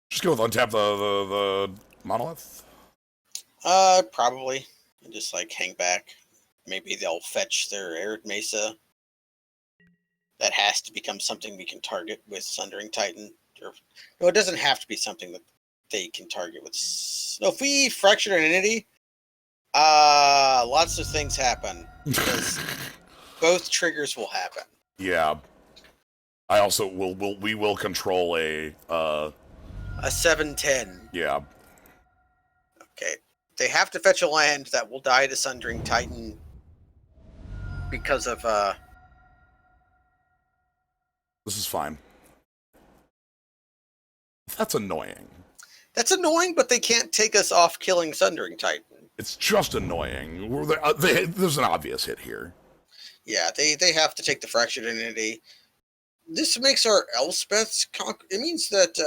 Just go with untap the Monolith. Probably. And just like hang back. Maybe they'll fetch their Arid Mesa. That has to become something we can target with Sundering Titan. Or no, it doesn't have to be something that they can target with. No, if we Fractured Identity, lots of things happen. Because both triggers will happen. Yeah. I also we will control a 7/10. Yeah. Okay. They have to fetch a land that will die to Sundering Titan because of This is fine. That's annoying. That's annoying, but they can't take us off killing Sundering Titan. It's just annoying. There's an obvious hit here. Yeah, they have to take the Fractured Identity. This makes our Elspeth's it means that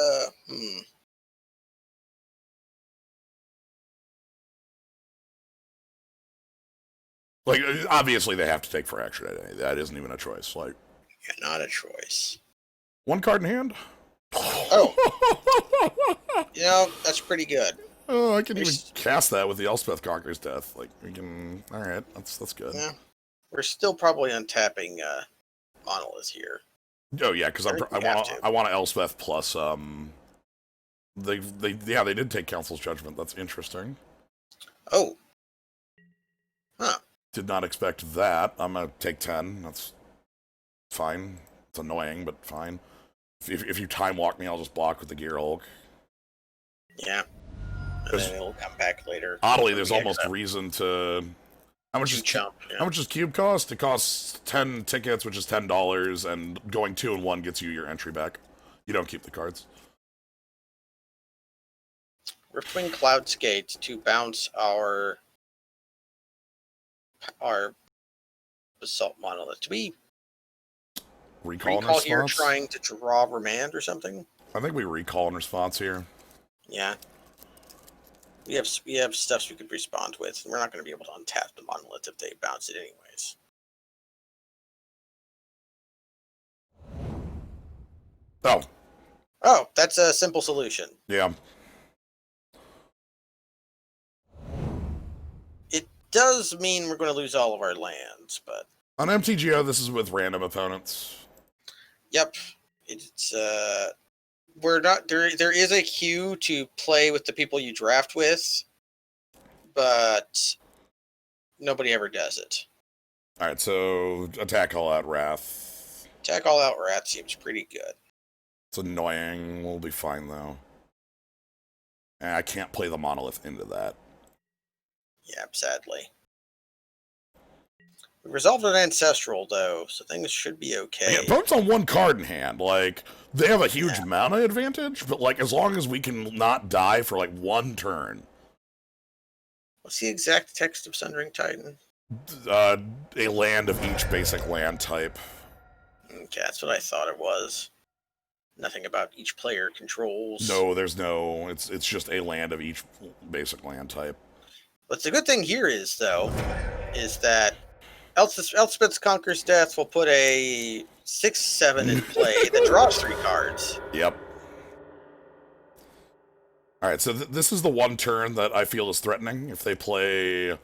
Like, obviously they have to take Fractured Identity. That isn't even a choice. Like, yeah, not a choice. 1 card in hand? Oh. That's pretty good. Oh, I can even We're cast that with the Elspeth Conqueror's Death. Like, we can... Alright, that's good. Yeah, we're still probably untapping Monolith here. Oh, yeah, because I think we have to. I want Elspeth plus, they did take Council's Judgment. That's interesting. Oh. Huh. Did not expect that. I'm gonna take 10. That's fine. It's annoying, but fine. If you time walk me, I'll just block with the Gear Hulk. Yeah. And then it'll come back later. Oddly, there's almost reason to... How much does Cube cost? It costs 10 tickets, which is $10, and going 2 and 1 gets you your entry back. You don't keep the cards. Rippling Cloud Skate to bounce our Basalt Monolith. Do we recall here trying to draw Remand or something? I think we recall in response here. Yeah. We have stuffs we could respond with. We're not going to be able to untap the Monolith if they bounce it anyways. Oh. Oh, that's a simple solution. Yeah. It does mean we're going to lose all of our lands, but... On MTGO, this is with random opponents. Yep. It's, we're not... There is a queue to play with the people you draft with, but nobody ever does it. Alright, so attack all out Wrath. Attack all out Wrath seems pretty good. It's annoying. We'll be fine, though. And I can't play the Monolith into that. Yeah, sadly. We resolved an Ancestral, though, so things should be okay. Yeah, opponents on 1 card in hand. Like, they have a huge mana advantage, but, like, as long as we can not die for, like, 1 turn. What's the exact text of Sundering Titan? A land of each basic land type. Okay, that's what I thought it was. Nothing about each player controls. No, there's no... It's just a land of each basic land type. But the good thing here is, though, is that Elspeth's Conqueror's Death will put a 6/7 in play that draws 3 cards. Yep. Alright, so this is the 1 turn that I feel is threatening. If they play...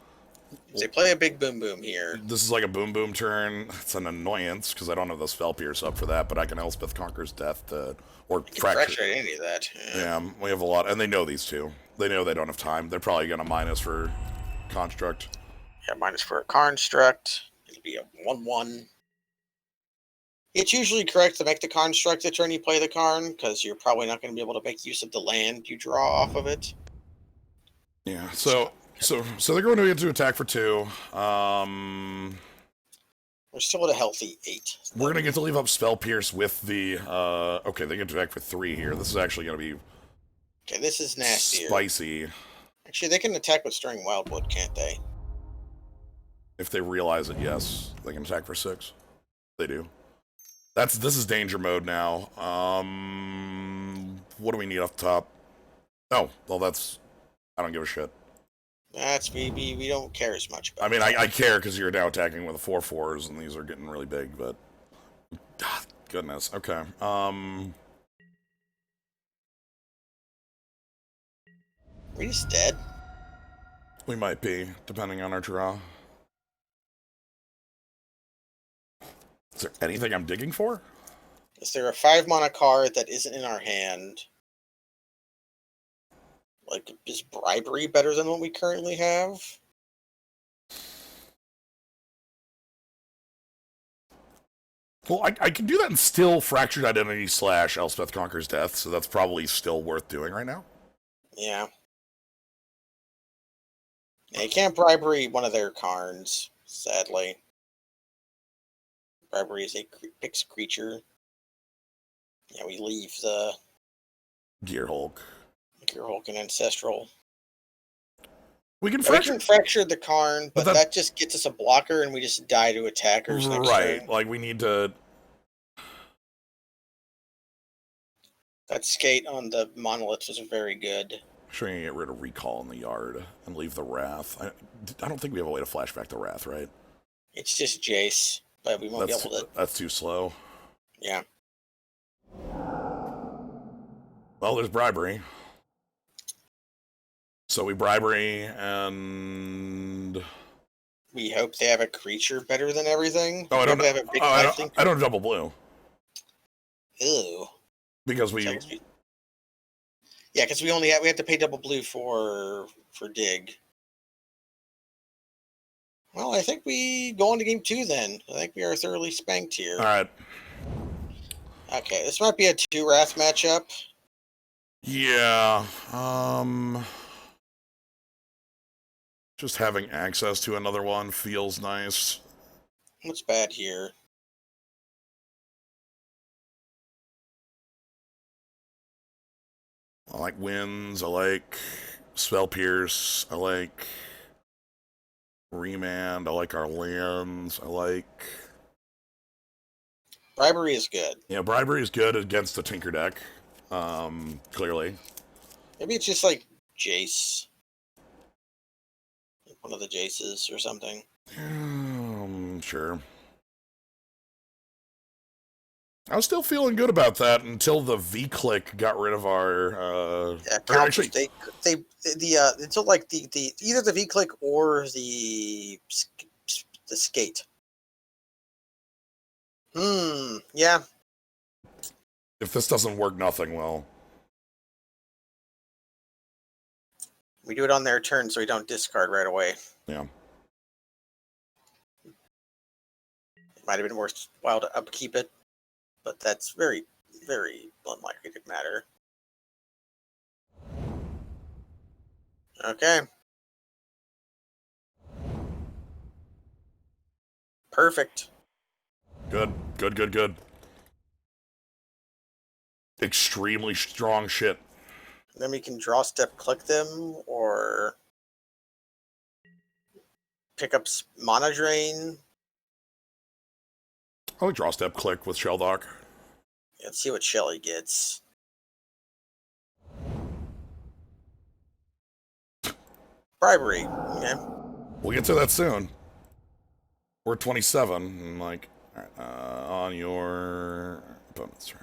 If they play a big boom boom here. This is like a boom boom turn. It's an annoyance, because I don't have the Spell Pierce up for that, but I can Elspeth Conqueror's Death to... Or fracture any of that. Yeah, we have a lot, and they know these two. They know they don't have time. They're probably going to minus for Construct. Yeah, minus for a Construct. It'll be a 1/1. It's usually correct to make the Construct the turn you play the Karn, because you're probably not going to be able to make use of the land you draw off of it. Yeah, so they're going to get to attack for 2. We're still at a healthy 8. We're going to get to leave up Spell Pierce with the... okay, they get to attack for 3 here. This is actually going to be... Okay, this is nastier. Spicy. Actually, they can attack with Stirring Wildwood, can't they? If they realize it, yes. They can attack for 6. They do. This is danger mode now. What do we need off the top? Oh, well that's... I don't give a shit. That's maybe we don't care as much about. I mean, I care because you're now attacking with the 4/4s, and these are getting really big, but... God, goodness. Okay. We're just dead? We might be, depending on our draw. Is there anything I'm digging for? Is there a 5-mana card that isn't in our hand? Like, is Bribery better than what we currently have? Well, I can do that and still Fractured Identity / Elspeth Conqueror's Death, so that's probably still worth doing right now. Yeah. You can't Bribery one of their Karns, sadly. Bribery is a fixed creature. Yeah, we leave the Gear Hulk. Gear Hulk and Ancestral. We can fracture the Karn, but that just gets us a blocker, and we just die to attackers next turn. Right, like we need to... That skate on the Monolith was very good. Sure, you can get rid of Recall in the yard and leave the Wrath. I don't think we have a way to flashback the Wrath, right? It's just Jace, but we won't be able to... That's too slow. Yeah. Well, there's Bribery. So we bribery and We hope they have a creature better than everything. oh, I We don't hope know. they have a big I lifelink. don't have double blue Ew. because we. So yeah, because we have to pay double blue for dig. Well, I think we go on to game 2 then. I think we are thoroughly spanked here. All right. Okay, this might be a 2 Wrath matchup. Yeah. Just having access to another one feels nice. What's bad here? I like winds. I like spell pierce. I like remand. I like our lands. I like. Bribery is good. Yeah, bribery is good against the Tinker deck. Clearly. Maybe it's just like Jace. Like one of the Jaces or something. Sure. I was still feeling good about that until the V-click got rid of our. Yeah, Actually, until like the either the V click or the skate. Yeah. if this doesn't work, nothing will. We do it on their turn so we don't discard right away. Yeah. It might have been worthwhile to upkeep it, but that's very, very unlikely to matter. Okay. Perfect. Good. Good, good, good. Extremely strong shit. Then we can draw step click them or pick up mana drain. I like draw step click with Shelldock. Let's see what Shelly gets. Bribery. Okay. We'll get to that soon. We're 27, and like, all right, on your opponent's turn.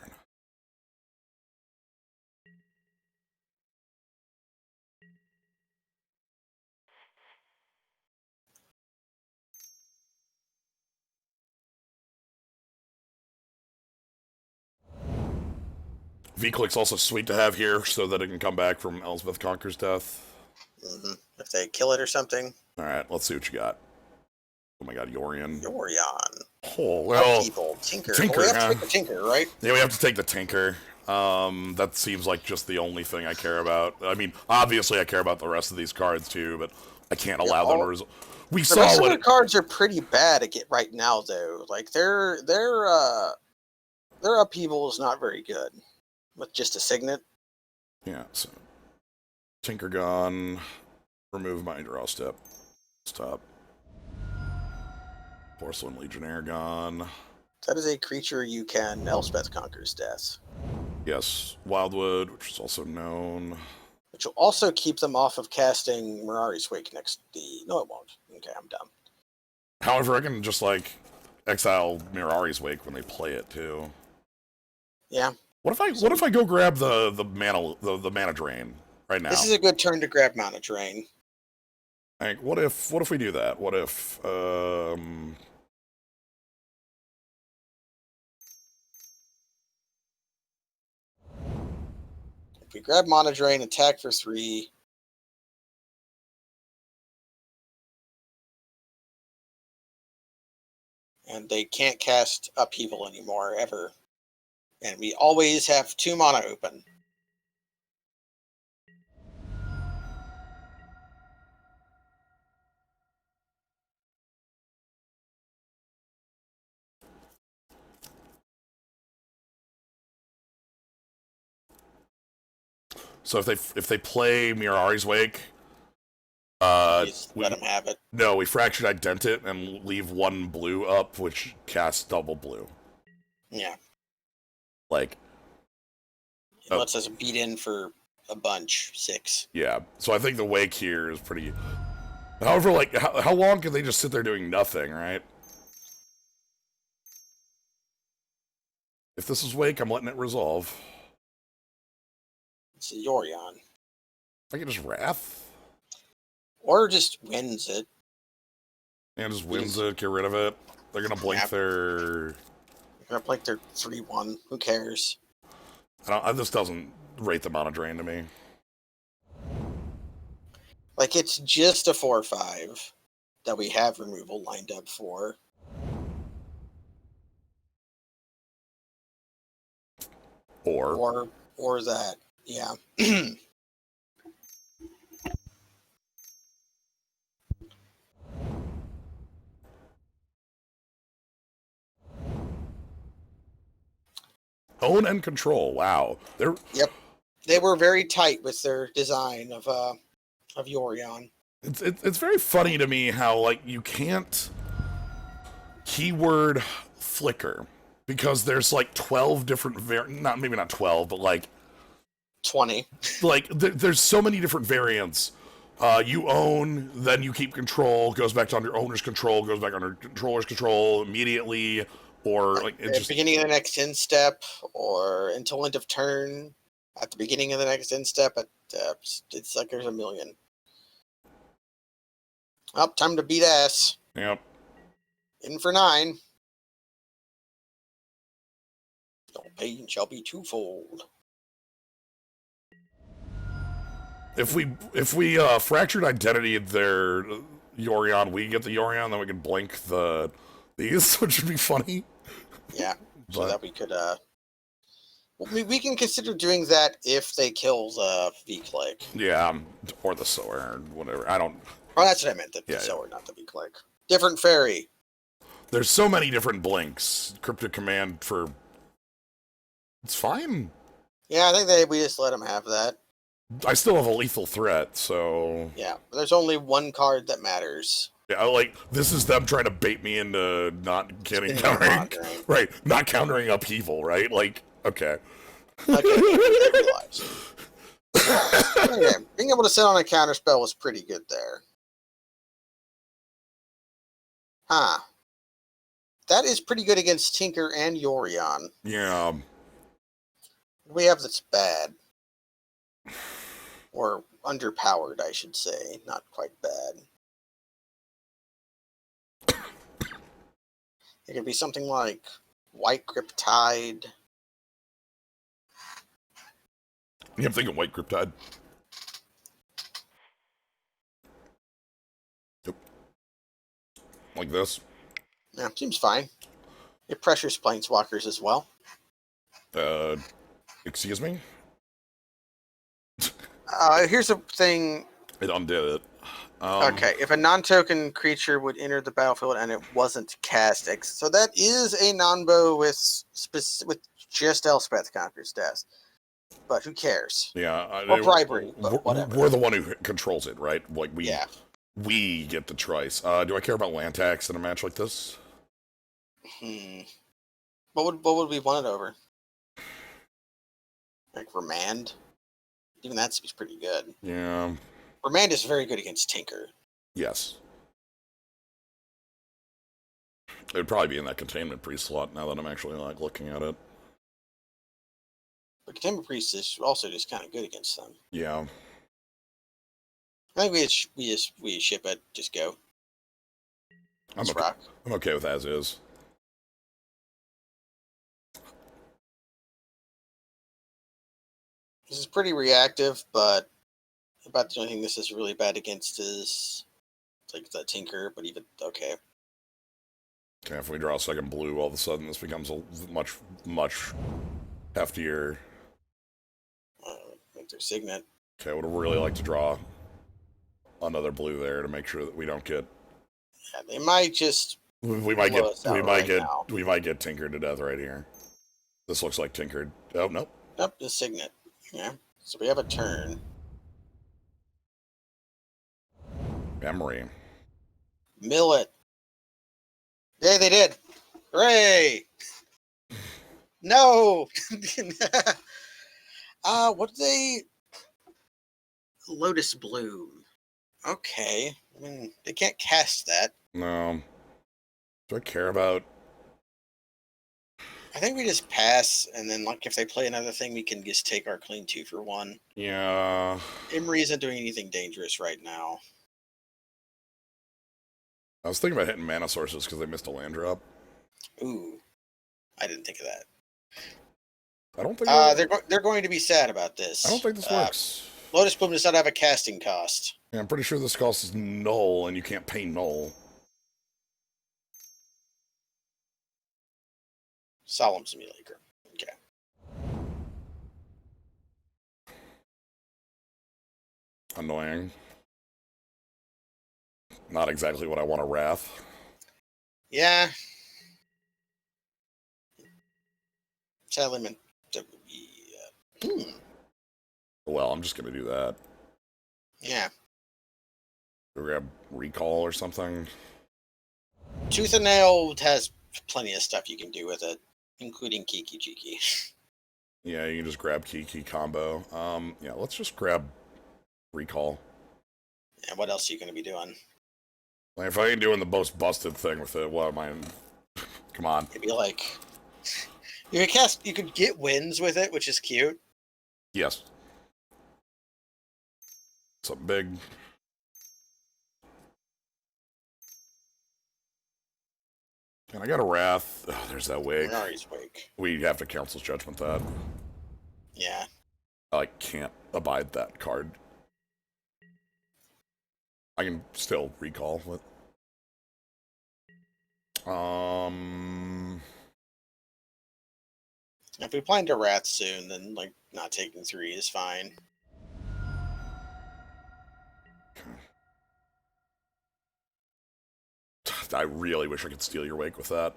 V-click's also sweet to have here so that it can come back from Elspeth Conquer's death. If they kill it or something. All right, let's see what you got. Oh my god, Yorion. Yorion. Oh, well. People. Tinker. Tinker, We have to huh? take the Tinker, right? Yeah, we have to take the Tinker. That seems like just the only thing I care about. I mean, obviously I care about the rest of these cards too, but I can't allow them to result. We The saw rest of what their cards are pretty bad right now, though. Like their upheaval is not very good. With just a signet. Yeah, so Tinker gone. Remove my draw step. Stop. Porcelain Legionnaire gone. That is a creature you can Elspeth Conquer's death. Yes, Wildwood, which is also known. Which will also keep them off of casting Mirari's Wake next No, it won't. Okay, I'm dumb. However, I can just like exile Mirari's Wake when they play it too. Yeah. What if I go grab the mana drain right now? This is a good turn to grab mana drain. Like, what if we do that? What if If we grab mana drain, attack for 3. And they can't cast Upheaval anymore, ever. And we always have 2 mana open. so if they play Mirari's Wake, Just let them have it. no, we fractured ident it and leave 1 blue up, which casts double blue. Yeah. Like, It lets us beat in for a bunch. 6. yeah. So I think the Wake here is pretty. However, like, how long can they just sit there doing nothing, right? If this is Wake, I'm letting it resolve. It's a Yorion. I can just Wrath. Or just wins it. And just wins it, get rid of it. They're gonna blink their... They're gonna blink their 3-1. Who cares? This doesn't rate the mana drain to me. Like, it's just a 4/5 that we have removal lined up for. Or that, yeah. Own and control. Wow. Yep. They were very tight with their design of Yorion. It's very funny to me how, like, you can't keyword flicker because there's like 12 different maybe not 12, but like 20. Like there's so many different variants. You own, then you keep control, goes back to under owner's control, goes back under controller's control immediately, or like at the beginning of the next end step, or until end of turn. At the beginning of the next end step, it's like there's a million. Up, time to beat ass. Yep. In for 9. Your pain shall be twofold. If we fractured identity their Yorion, we get the Yorion, then we can blink these, which would be funny. Yeah, so that we could we can consider doing that if they kill the V-Click. Yeah, or the Sower, or whatever. I don't... Oh, that's what I meant, the Sower, not the V-Click. Different fairy. There's so many different blinks. Cryptic Command for... It's fine. Yeah, I think we just let them have that. I still have a lethal threat, so... Yeah, there's only one card that matters. Yeah, like, this is them trying to bait me into not getting countering... Right, not countering upheaval, right? Like, okay. Okay, I realized. Okay, being able to sit on a counterspell was pretty good there. Huh. That is pretty good against Tinker and Yorion. Yeah. We have that's bad. Or underpowered, I should say. Not quite bad. It could be something like White Cryptide. Yeah, I'm thinking White Cryptide. Yep. Like this. Yeah, seems fine. It pressures Planeswalkers as well. Excuse me? Here's the thing. It undid it. Okay, if a non-token creature would enter the battlefield and it wasn't cast, so that is a non-bow with just Elspeth Conqueror's Death. But who cares? Yeah. Or bribery, but whatever. We're the one who controls it, right? Like, we get the choice. Do I care about land tax in a match like this? What would we want it over? Like Remand? Even that seems pretty good. Yeah. Remand is very good against Tinker. Yes. It would probably be in that Containment Priest slot now that I'm actually like looking at it. But Containment Priest is also just kind of good against them. Yeah. I think we ship it. Just go. Let's rock. I'm okay with as is. This is pretty reactive, but about the only thing this is really bad against is like the Tinker, but even okay. Okay, if we draw a second blue, all of a sudden this becomes a much heftier. Make their Signet. Okay, I would really like to draw another blue there to make sure that we don't get. Yeah, they might just. We might get tinkered to death right here. This looks like tinkered. Oh nope. Nope, the Signet. Yeah. So we have a turn. Memory. Mill it. Yeah, they did. Hooray! No! What did they... Lotus Bloom. Okay. I mean, they can't cast that. No. Do I care about... I think we just pass, and then, like, if they play another thing, we can just take our clean 2 for 1. Yeah. Imri isn't doing anything dangerous right now. I was thinking about hitting mana sources because they missed a land drop. Ooh, I didn't think of that. I don't think They're going to be sad about this. I don't think this works. Lotus Bloom does not have a casting cost. Yeah, I'm pretty sure this costs null, and you can't pay null. Solemn Simulator. Okay. Annoying. Not exactly what I want to wrath. Yeah. Sadly meant to be. Well, I'm just gonna do that. Yeah. Grab recall or something. Tooth and Nail has plenty of stuff you can do with it, including Kiki Jiki. Yeah, you can just grab Kiki combo. Yeah, let's just grab recall. And what else are you going to be doing? Like, if I ain't doing the most busted thing with it, what am I? Come on. It'd be like you could get wins with it, which is cute. Yes. Something big. And I got a wrath. Oh, there's that wake. Minari's Wake. We have to Council's Judgment that. Yeah. I can't abide that card. I can still recall it. If we plan to Wrath soon, then like not taking 3 is fine. I really wish I could steal your wake with that.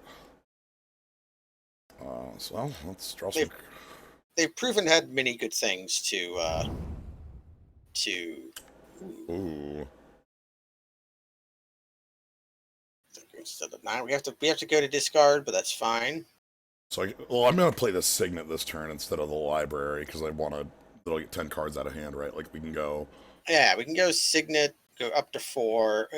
So well, let's draw some. They've proven had many good things to. Ooh. Instead of 9, we have to go to discard, but that's fine. So I'm gonna play the Signet this turn instead of the library because I want to. It'll get 10 cards out of hand, right? Like we can go. Yeah, we can go Signet, go up to 4,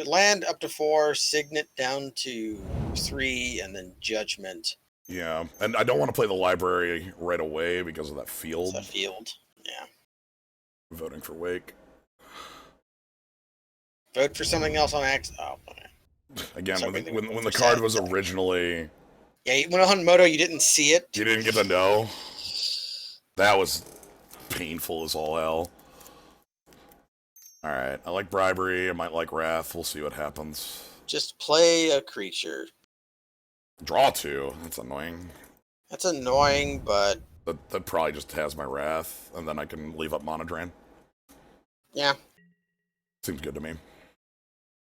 land up to 4, Signet down to 3, and then Judgment. Yeah, and I don't want to play the library right away because of that field. It's a field, yeah. Voting for Wake. Vote for something else on X. Oh, again, when the card was originally. Yeah, when on Moto, you didn't see it. You didn't get to know. That was painful as all hell. All right, I like bribery. I might like wrath. We'll see what happens. Just play a creature. Draw 2. That's annoying. That's annoying, but that probably just has my wrath, and then I can leave up mana drain. Yeah, seems good to me.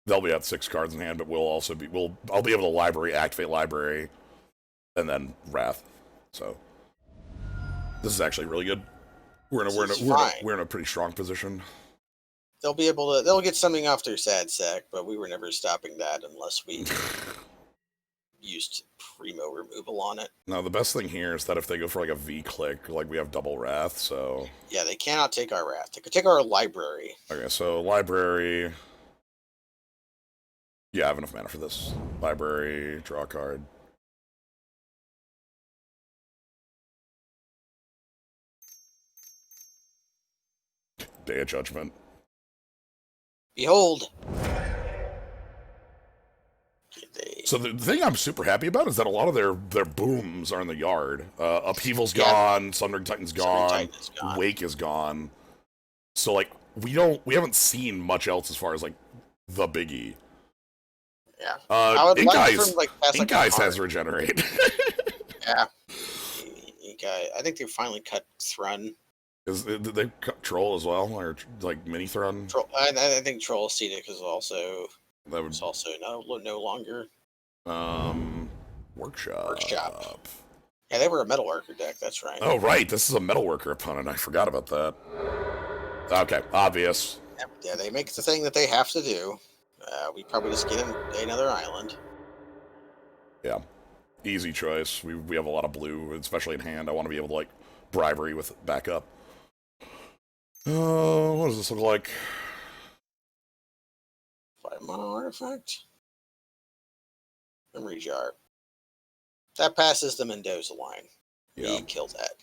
They'll be at 6 cards in hand, but I'll be able to activate library, and then wrath. So this is actually really good. We're in a pretty strong position. They'll get something off their sad sack, but we were never stopping that unless we used primo removal on it. Now the best thing here is that if they go for like a V click, like we have double wrath, so yeah, they cannot take our wrath. They could take our library. Okay, so library. Yeah, I have enough mana for this. Library, draw a card. Day of Judgment. Behold. So the thing I'm super happy about is that a lot of their booms are in the yard. Upheaval's gone, Sundering Titan's gone, Wake is gone. So like we haven't seen much else as far as like the biggie. Yeah. Ink Eyes has regenerate. Yeah. I think they finally cut Thrun. Did they cut Troll as well, or like mini Thrun? I think Troll Scenic is also no longer. Workshop. Yeah, they were a Metalworker deck. That's right. Oh right, this is a Metalworker opponent. I forgot about that. Okay, obvious. Yeah, they make the thing that they have to do. We probably just get another island. Yeah, easy choice. We have a lot of blue, especially in hand. I want to be able to like bribery with backup. What does this look like? 5 mana artifact. Memory jar. That passes the Mendoza line. Yeah. We kill that.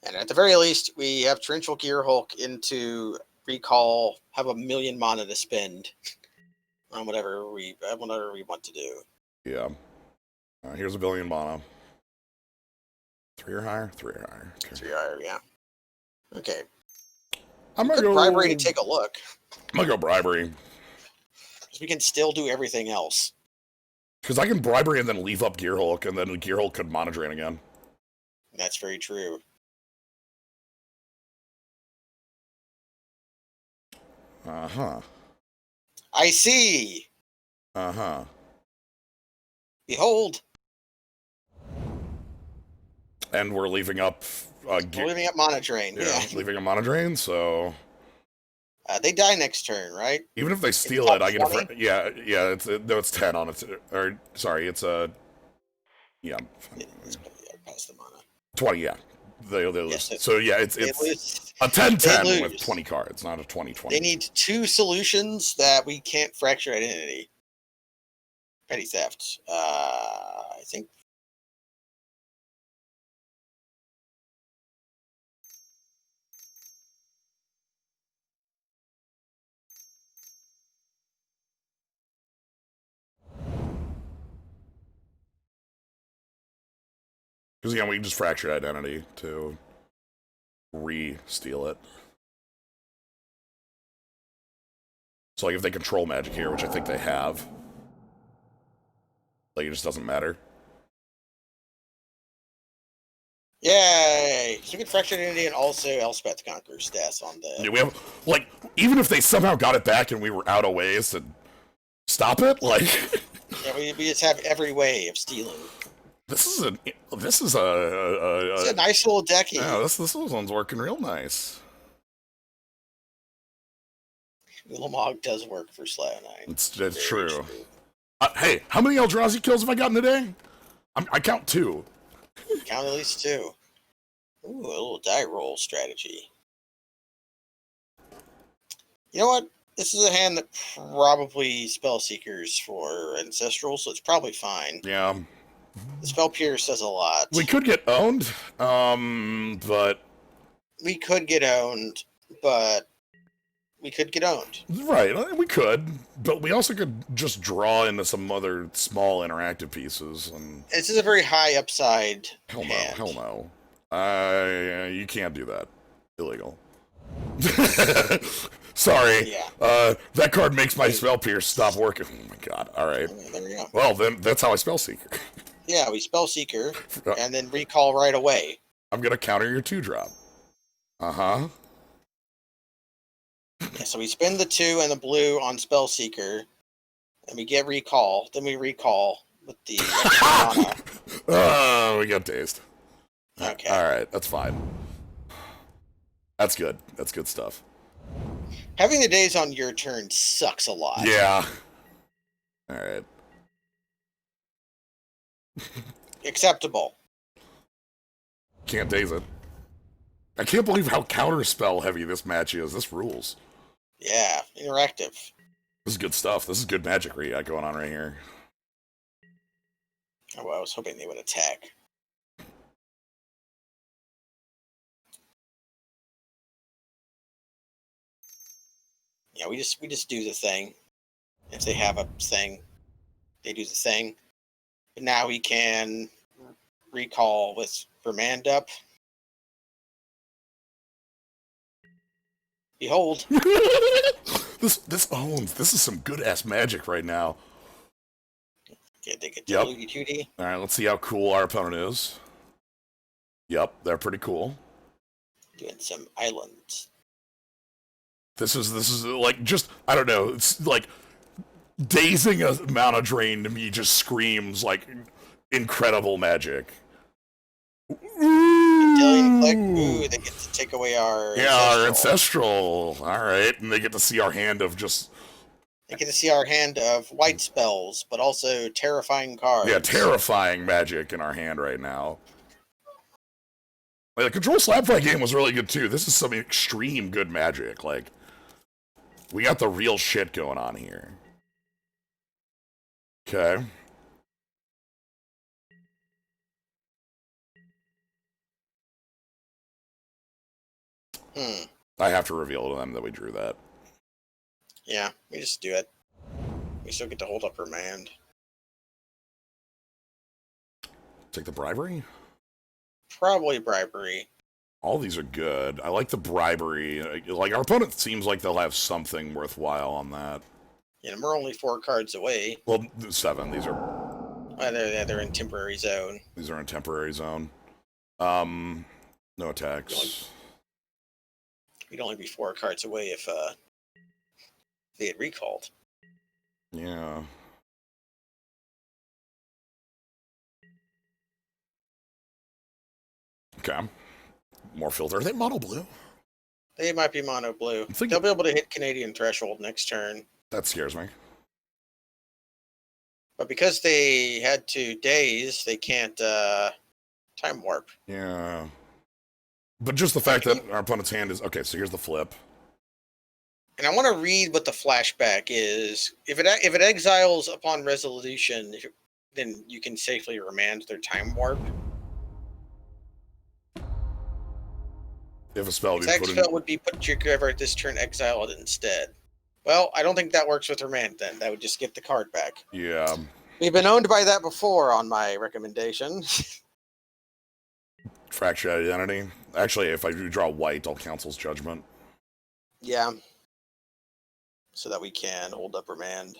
And at the very least, we have Torrential Gear Hulk into recall, have 1,000,000 mana to spend, on whatever we want to do. Yeah. Here's a billion mana. 3 or higher? 3 or higher. Okay. 3 higher, yeah. Okay. I'm Good gonna go bribery to take a look. I'm gonna go bribery. Because we can still do everything else. Because I can bribery and then leave up Gearhulk, and then Gearhulk could mana drain again. That's very true. Uh-huh. I see! Uh-huh. Behold! And we're leaving up... We're leaving up mana drain. Yeah. Leaving a mana drain, so... They die next turn, right? Even if they steal it, I get a... Yeah, it's 10 on it. Or, sorry, it's a... Yeah. Pass the mana. 20, yeah. They lose. Yes, so, yeah, it's a 10-10 with 20 cards, not a 20-20. They need 2 solutions that we can't fracture identity. Petty theft. I think. Because, again, we can just fracture identity to re-steal it. So, like, if they control magic here, which I think they have, like, it just doesn't matter. Yay! So we can fracture identity and also Elspeth Conqueror's stats on the... Yeah, we have, like, even if they somehow got it back and we were out of ways to stop it, like... Yeah, we just have every way of stealing. This is a It's a nice little decky. Yeah, this one's working real nice. Ulamog does work for Slow 9. It's true. Hey, how many Eldrazi kills have I gotten today? I count 2. Count at least 2. Ooh, a little die roll strategy. You know what? This is a hand that probably spell seekers for ancestral, so it's probably fine. Yeah. The spell pierce does a lot. We could get owned, but we could get owned, but we could get owned. Right, we could, but we also could just draw into some other small interactive pieces. And this is a very high upside hell no, hand. hell no. You can't do that. Illegal. Sorry. Yeah. That card makes my spell pierce stop working. Oh my god. All right. There we go. Well, then that's how I spell seeker. Yeah, we spell seeker and then recall right away. I'm gonna counter your 2-drop. Uh-huh. Yeah, so we spend the 2 and the blue on spell seeker, and we get recall. Then we recall with the mana. Oh, we got dazed. Okay. All right, that's fine. That's good. That's good stuff. Having the days on your turn sucks a lot. Yeah. All right. Acceptable. Can't daze it. I can't believe how counterspell heavy this match is. This rules. Yeah, interactive. This is good stuff. This is good magic going on right here. Oh, well, I was hoping they would attack. Yeah, we just do the thing. If they have a thing, they do the thing. But now we can recall with Vermand up. Behold. This owns. This is some good ass magic right now. Get they get Yep. Looty Tooty. All right, let's see how cool our opponent is. Yep, they're pretty cool. Doing some islands. This is like just I don't know. It's like dazing a mana drain to me just screams like incredible magic. Dillion Click. Ooh, they get to take away our our ancestral. All right, and they get to see our hand of just. They get to see our hand of white spells, but also terrifying cards. Yeah, terrifying magic in our hand right now. Like, the Control Slabfight game was really good too. This is some extreme good magic. Like, we got the real shit going on here. Okay. I have to reveal to them that we drew that. Yeah, we just do it. We still get to hold up Remand. Take the bribery? Probably bribery. All these are good. I like the bribery. Like, our opponent seems like they'll have something worthwhile on that. Yeah, we're only 4 cards away. Well, 7. They're in temporary zone. These are in temporary zone. No attacks. We'd only be 4 cards away if they had recalled. Yeah. Okay. More filter. Are they mono blue? They might be mono blue. They'll be able to hit Canadian threshold next turn. That scares me. But because they had to daze, they can't time warp. Yeah. But just the fact that our opponent's hand is... Okay, so here's the flip. And I want to read what the flashback is. If it exiles upon resolution, then you can safely remand their time warp. If a spell would be put to your graveyard this turn, exile it instead. Well, I don't think that works with remand then. That would just get the card back. Yeah. We've been owned by that before on my recommendation. Fractured identity. Actually, if I do draw white, I'll Council's Judgment. Yeah. So that we can hold up remand.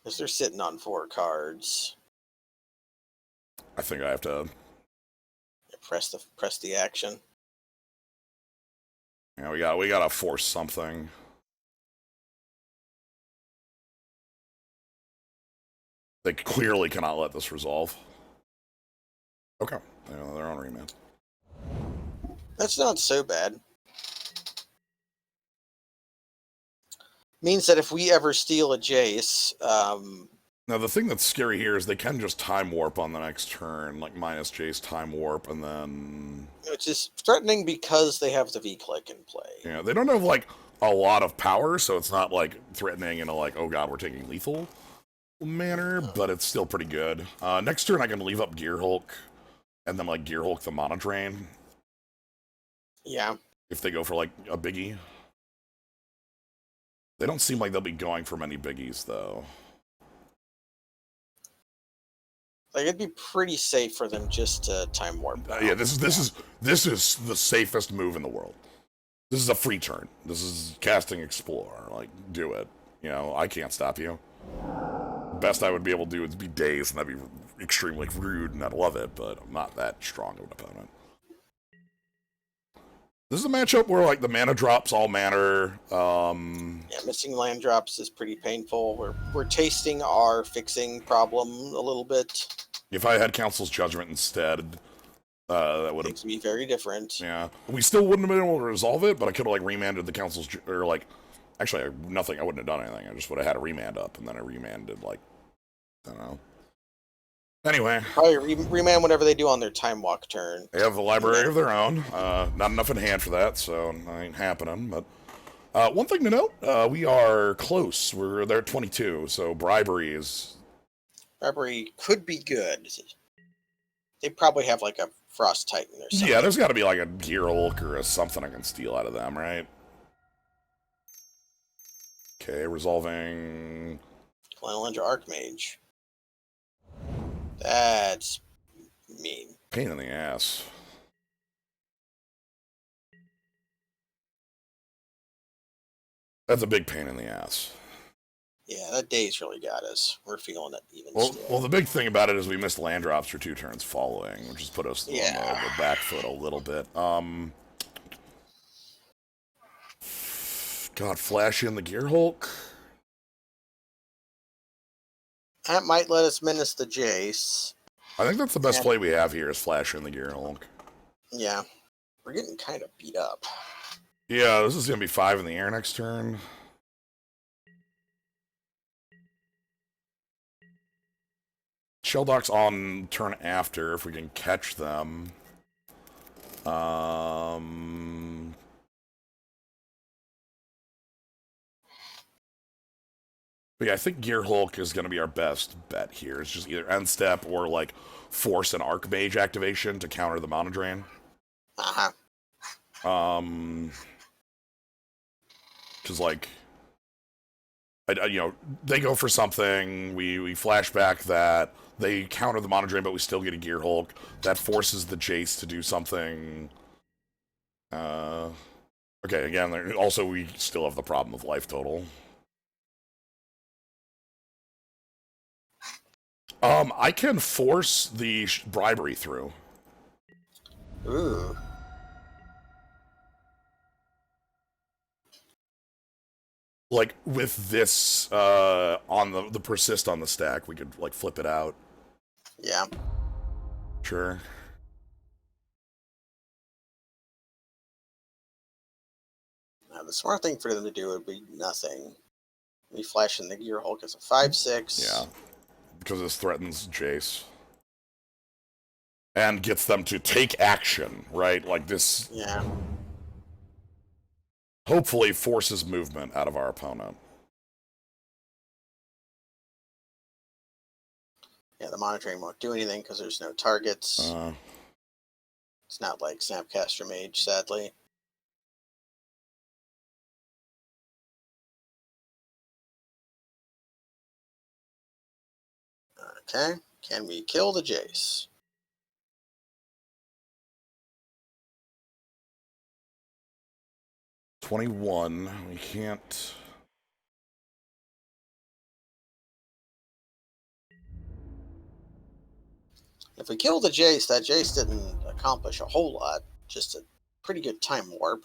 Because they're sitting on 4 cards. I think I have to press the action. Yeah, we gotta force something. They clearly cannot let this resolve. Okay, they're on remand. That's not so bad. Means that if we ever steal a Jace, now the thing that's scary here is they can just time warp on the next turn, like minus Jace time warp, and then... Which is threatening because they have the V-click in play. Yeah, they don't have, like, a lot of power, so it's not, like, threatening in a, like, oh god, we're taking lethal manner, but it's still pretty good. Next turn I can leave up Gear Hulk, and then, like, Gear Hulk the Mana Drain. Yeah. If they go for, like, a biggie. They don't seem like they'll be going for many biggies, though. Like, it'd be pretty safe for them just to time warp. Yeah, this is the safest move in the world. This is a free turn. This is casting Explore. Like, do it. You know, I can't stop you. Best I would be able to do is be dazed, and that'd be extremely rude, and I'd love it, but I'm not that strong of an opponent. This is a matchup where, like, the mana drops all matter. Yeah, missing land drops is pretty painful. We're tasting our fixing problem a little bit. If I had Council's Judgment instead, that would be very different. Yeah, we still wouldn't have been able to resolve it, but I could have, like, remanded the Council's... Or, like... Actually, nothing. I wouldn't have done anything. I just would have had a remand up, and then I remanded, like... I don't know. Anyway. Probably remand whatever they do on their time walk turn. They have a library of their own. Not enough in hand for that, so it ain't happening. But one thing to note, we are close. They're at 22, so bribery is... Bribery could be good. They probably have, like, a Frost Titan or something. Yeah, there's got to be, like, a Gear Hulk or something I can steal out of them, right? Okay, resolving... Clanalander Archmage. That's mean. Pain in the ass. That's a big pain in the ass. Yeah, that day's really got us. We're feeling it even well, still. Well, the big thing about it is we missed land drops for 2 turns following, which has put us on the back foot a little bit. God, flash in the Gear Hulk. That might let us menace the Jace. I think that's the best play we have here is flash in the Gear Hulk. Yeah. We're getting kind of beat up. Yeah, this is going to be 5 in the air next turn. Shelldocks on turn after, if we can catch them. But yeah, I think Gear Hulk is going to be our best bet here. It's just either end step or, like, force an Archmage activation to counter the Mana Drain. Uh-huh. Because, like, they go for something, we flash back that they counter the Mono Drain, but we still get a Gear Hulk. That forces the Jace to do something. Okay, again, also we still have the problem of life total. I can force the bribery through. Ooh. Like, with this, on the persist on the stack, we could, like, flip it out. Yeah. Sure. Now, the smart thing for them to do would be nothing. We flash in the Gear Hulk as a 5/6. Yeah. Because this threatens Jace. And gets them to take action, right? Like, this... Yeah. hopefully forces movement out of our opponent. Yeah, the Mono Drain won't do anything because there's no targets. It's not like Snapcaster Mage, sadly. Okay, can we kill the Jace? $21. We can't... If we kill the Jace, that Jace didn't accomplish a whole lot. Just a pretty good time warp.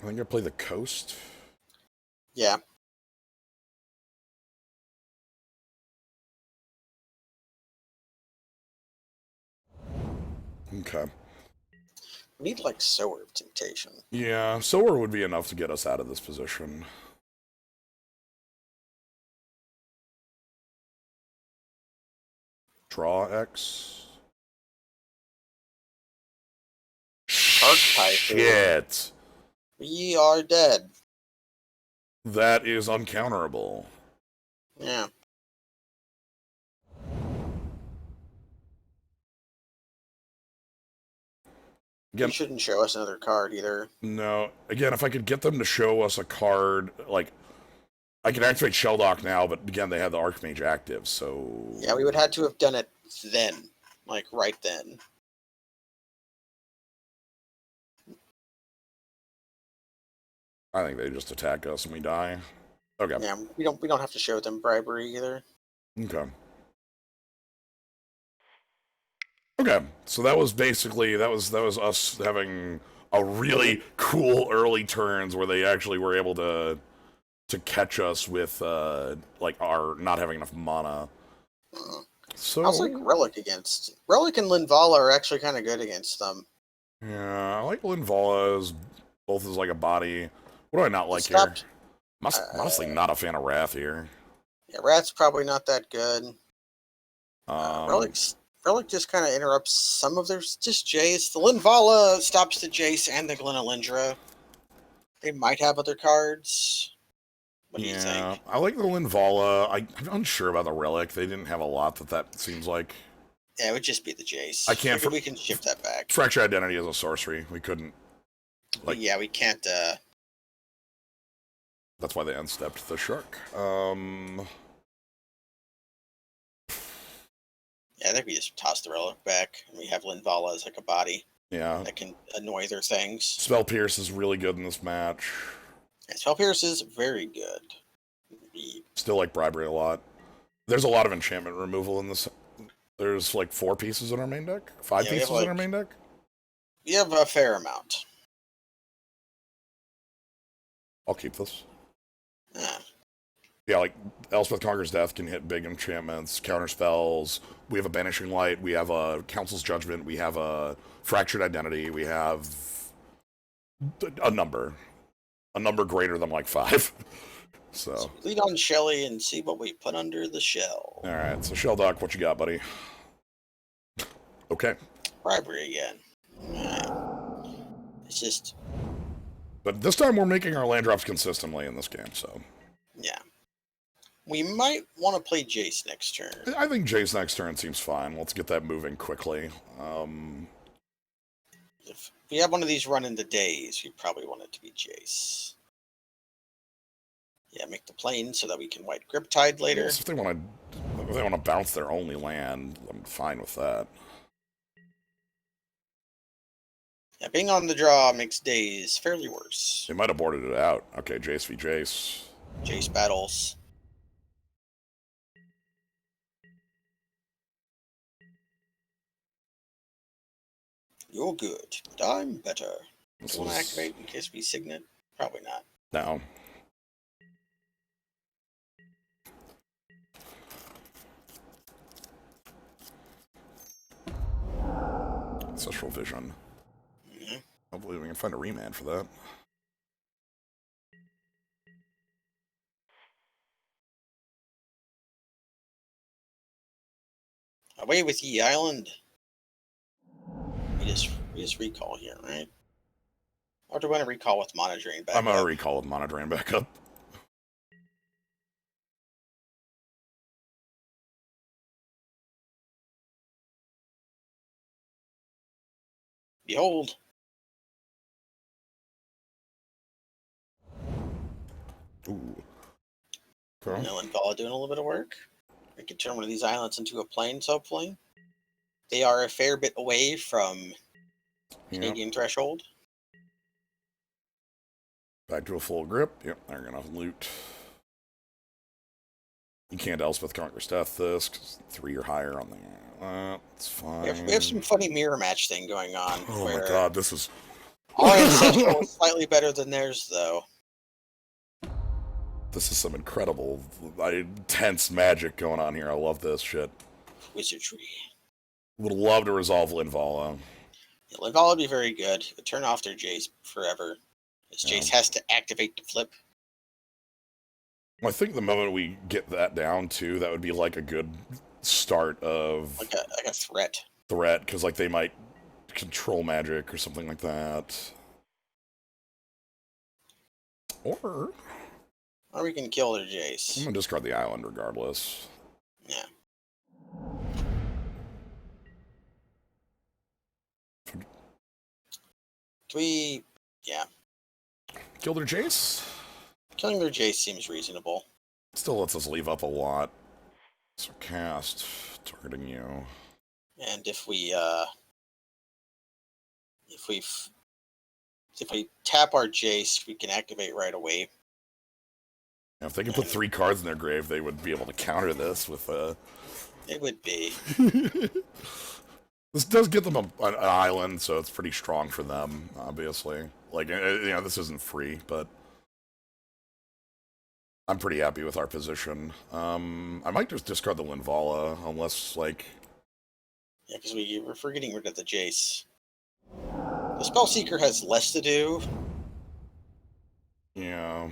I think I play the Coast. Yeah. Okay. We need like Sower of Temptation. Yeah, Sower would be enough to get us out of this position. Draw X. Archetype. Shit. We are dead. That is uncounterable. Yeah. Again, You shouldn't show us another card either. no. Again, if I could get them to show us a card, like, I can activate Shelldock now, but again, they have the Archmage active, so... Yeah, we would have to have done it then. Like, right then. I think they just attack us and we die. Okay. Yeah, we don't have to show them bribery either. Okay. Okay, so that was basically that was us having a really cool early turns where they actually were able to catch us with like our not having enough mana. So I was like Relic and Linvala are actually kind of good against them. yeah, I like Linvala both as like a body. What do I not like here? Honestly, not a fan of Wrath here. Yeah, Rat's probably not that good. Relic just kind of interrupts some of their just Jace. The Linvala stops the Jace and the Glenalindra. They might have other cards. What do you think? I like the Linvala. I'm unsure about the Relic. They didn't have a lot that seems like. Yeah, it would just be the Jace. I can't. We can shift that back. Fracture Identity is a sorcery. We couldn't. Like, yeah, we can't. That's why they unstepped the shark. Yeah, I think we just toss the Relic back, and we have Linvala as like a body. Yeah. That can annoy their things. Spell Pierce is really good in this match. Yeah, Spell Pierce is very good. Still like Bribery a lot. There's a lot of enchantment removal in this. There's like 4 pieces in our main deck? 5 pieces in our main deck? We have a fair amount. I'll keep this. Yeah. Yeah, like Elspeth Conquers Death can hit big enchantments, counter spells. We have a Banishing Light. We have a Council's Judgment. We have a Fractured Identity. We have a number greater than like 5. So lead on Shelly and see what we put under the shell. All right, so Shelldock, what you got, buddy? Okay. Bribery again. It's just. But this time we're making our land drops consistently in this game, so. Yeah. We might want to play Jace next turn. I think Jace next turn seems fine. Let's get that moving quickly. If we have one of these run into days, we probably want it to be Jace. Yeah, make the plane so that we can white Griptide later. If they want to bounce their only land, I'm fine with that. Yeah, being on the draw makes days fairly worse. They might have boarded it out. Okay, Jace v. Jace. Jace battles. You're good, but I'm better. Do you want to activate in case we signet? Probably not. No. Ancestral Vision. Yeah. Hopefully we can find a remand for that. Away with ye, Island. We just recall here, right? Or do we want to recall with Mana Drain back I'm gonna up? recall with Mana Drain back up. Behold. Ooh. Okay. No, and Vala doing a little bit of work. We can turn one of these islands into a plains, hopefully. They are a fair bit away from Canadian threshold. Back to a full grip. Yep, they're gonna loot. You can't Elspeth Conquer's Death this, because 3 or higher on the... That's fine. We have some funny mirror match thing going on. Oh my god, this is... Our Ancestral is slightly better than theirs, though. This is some incredible, intense magic going on here. I love this shit. Wizardry. Would love to resolve Linvala. Yeah, Linvala would be very good. It would turn off their Jace forever. Because Jace has to activate the flip. I think the moment we get that down, too, that would be like a good start of... Like a threat. Threat, because like they might control magic or something like that. Or we can kill their Jace. I'm gonna discard the island regardless. Yeah. Yeah. Kill their Jace? Killing their Jace seems reasonable. Still lets us leave up a lot. So cast, targeting you. And if we tap our Jace, we can activate right away. Now, if they can put 3 cards in their grave, they would be able to counter this with It would be. This does get them an island, so it's pretty strong for them, obviously. Like, this isn't free, but I'm pretty happy with our position. I might just discard the Linvala, unless, like... Yeah, because we're getting rid of the Jace. The Spellseeker has less to do. Yeah.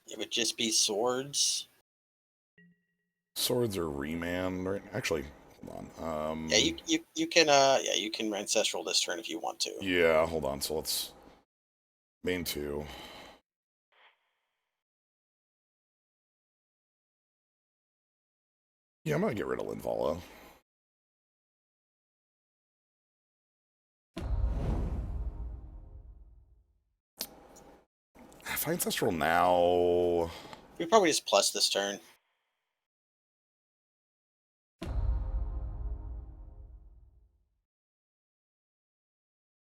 It would just be swords. Swords or remand, right? Actually, hold on. Yeah, you can you can Ancestral this turn if you want to. Yeah, hold on. So let's main 2. Yeah, I'm gonna get rid of Linvala. If I Ancestral now... We probably just plus this turn.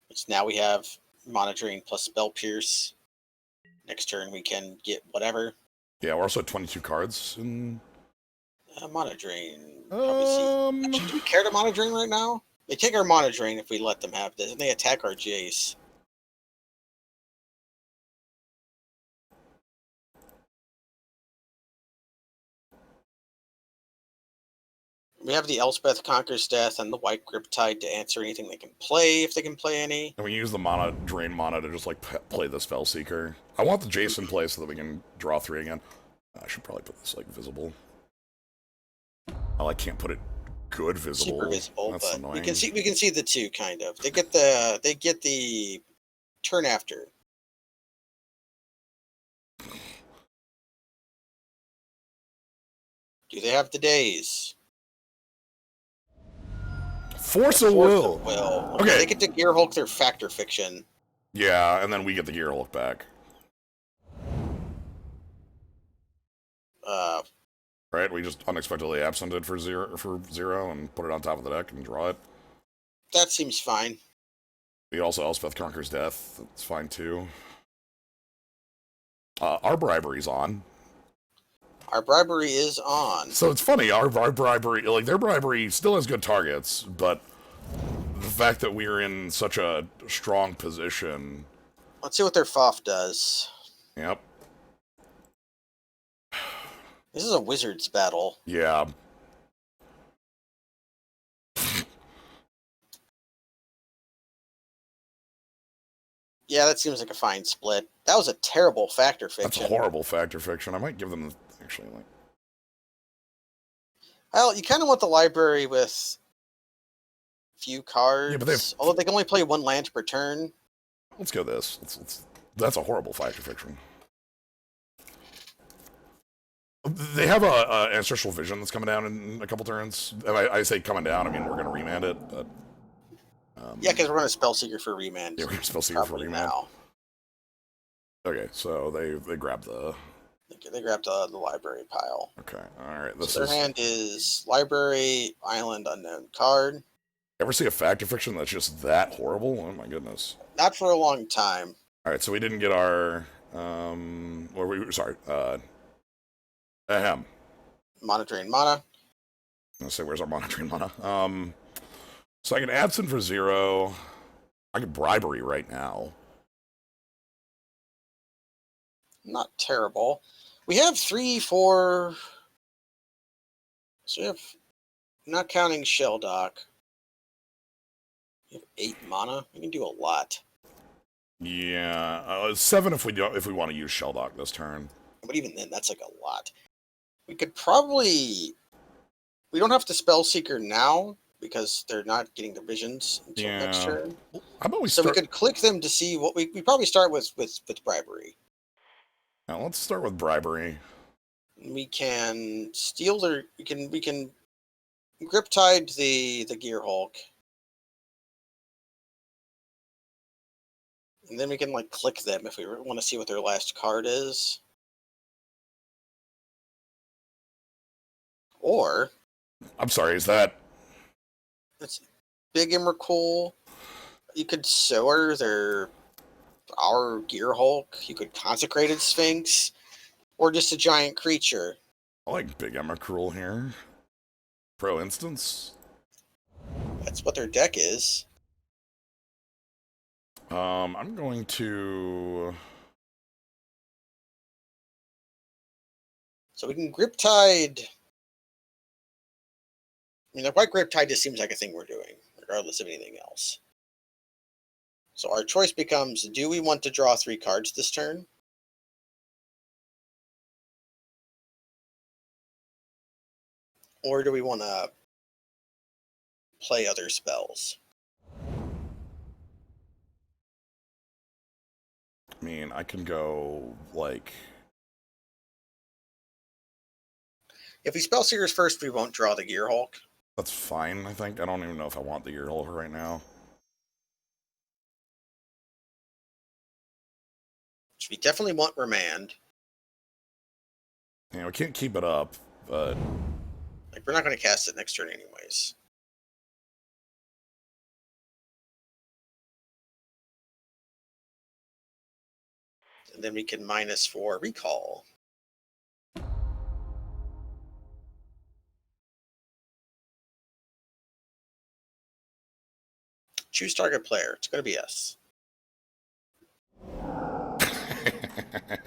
Which now we have Mana Drain plus Spell Pierce. Next turn we can get whatever. Yeah, we're also at 22 cards. And... Mana Drain. Actually, do we care to Mana Drain right now? They take our Mana Drain if we let them have this, and they attack our Jace. We have the Elspeth Conquers Death and the White Griptide to answer anything they can play, if they can play any. And we use the mana, drain mana to just, like, play the Spellseeker. I want the Jason play so that we can draw 3 again. I should probably put this, like, visible. Oh, I can't put it good visible. Super visible, That's but annoying. we can see the 2, kind of. They get the turn after. Do they have the days? Force of Force will. of will. Okay. They get to Gear Hulk their Factor Fiction. Yeah, and then we get the Gear Hulk back. Right? We just unexpectedly absented for zero and put it on top of the deck and draw it. That seems fine. We also Elspeth Conquers Death. That's fine too. Our bribery's on. Our bribery is on. So it's funny, our bribery, like their bribery still has good targets, but the fact that we're in such a strong position. Let's see what their FOF does. Yep. This is a wizard's battle. Yeah. Yeah, that seems like a fine split. That was a terrible Factor Fiction. That's a horrible Factor Fiction. I might give them, actually, like... Well, you kind of want the library with few cards. Yeah, but although they can only play one land per turn. Let's go this. That's a horrible Factor Fiction. They have a Ancestral Vision that's coming down in a couple turns. And I say coming down, I mean we're going to remand it, but... yeah, because we're going to Spellseeker for remand. Yeah, we're going to Spellseeker for remand. Now. Okay, so they grab the... They grabbed the library pile. Okay, alright. So their hand is library, island, unknown card. Ever see a Factor Fiction that's just that horrible? Oh my goodness. Not for a long time. Alright, so we didn't get our... Ahem. Mana drain mana. Let's say, where's our mana drain mana? So I can absent for 0. I can bribery right now. Not terrible. We have 3, 4. So we have, not counting Shell Dock. We have 8 mana. We can do a lot. Yeah, 7 if we want to use Shell Dock this turn. But even then, that's like a lot. We could probably... We don't have to Spellseeker now, because they're not getting the visions until next turn. How about we so we could click them to see what... We probably start with bribery. Now let's start with bribery. We can steal their... We can grip tide the Gear Hulk. And then we can like click them if we want to see what their last card is. Or... I'm sorry, is that... That's Big Emrakul. You could Sower our Gear Hulk. You could Consecrated Sphinx. Or just a giant creature. I like Big Emrakul here. Pro instance. That's what their deck is. I'm going to... So we can Grip Tide... I mean, the White Grip Tide just seems like a thing we're doing, regardless of anything else. So our choice becomes, do we want to draw 3 cards this turn? Or do we want to play other spells? I mean, I can go, like... If we Spellseekers first, we won't draw the Gear Hulk. That's fine, I think. I don't even know if I want the Gear Hulk right now. Which we definitely want Remand. Yeah, we can't keep it up, but... Like, we're not going to cast it next turn anyways. And then we can -4 recall. Choose target player. It's going to be us.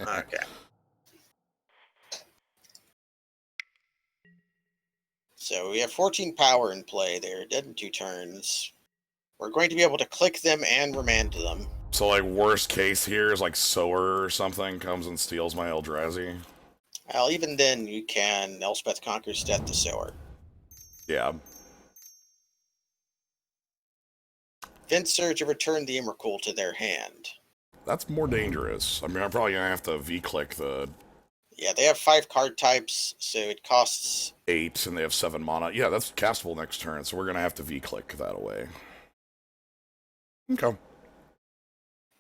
Okay. So we have 14 power in play. They're dead in 2 turns. We're going to be able to click them and remand them. So, like, worst case here is, like, Sower or something comes and steals my Eldrazi. Well, even then, you can Elspeth Conquers Death to Sower. Yeah. Venser to return the Emrakul to their hand. That's more dangerous. I mean, I'm probably going to have to V-click the... Yeah, they have 5 card types, so it costs 8, and they have 7 mana. Yeah, that's castable next turn, so we're gonna have to V-click that away. Okay.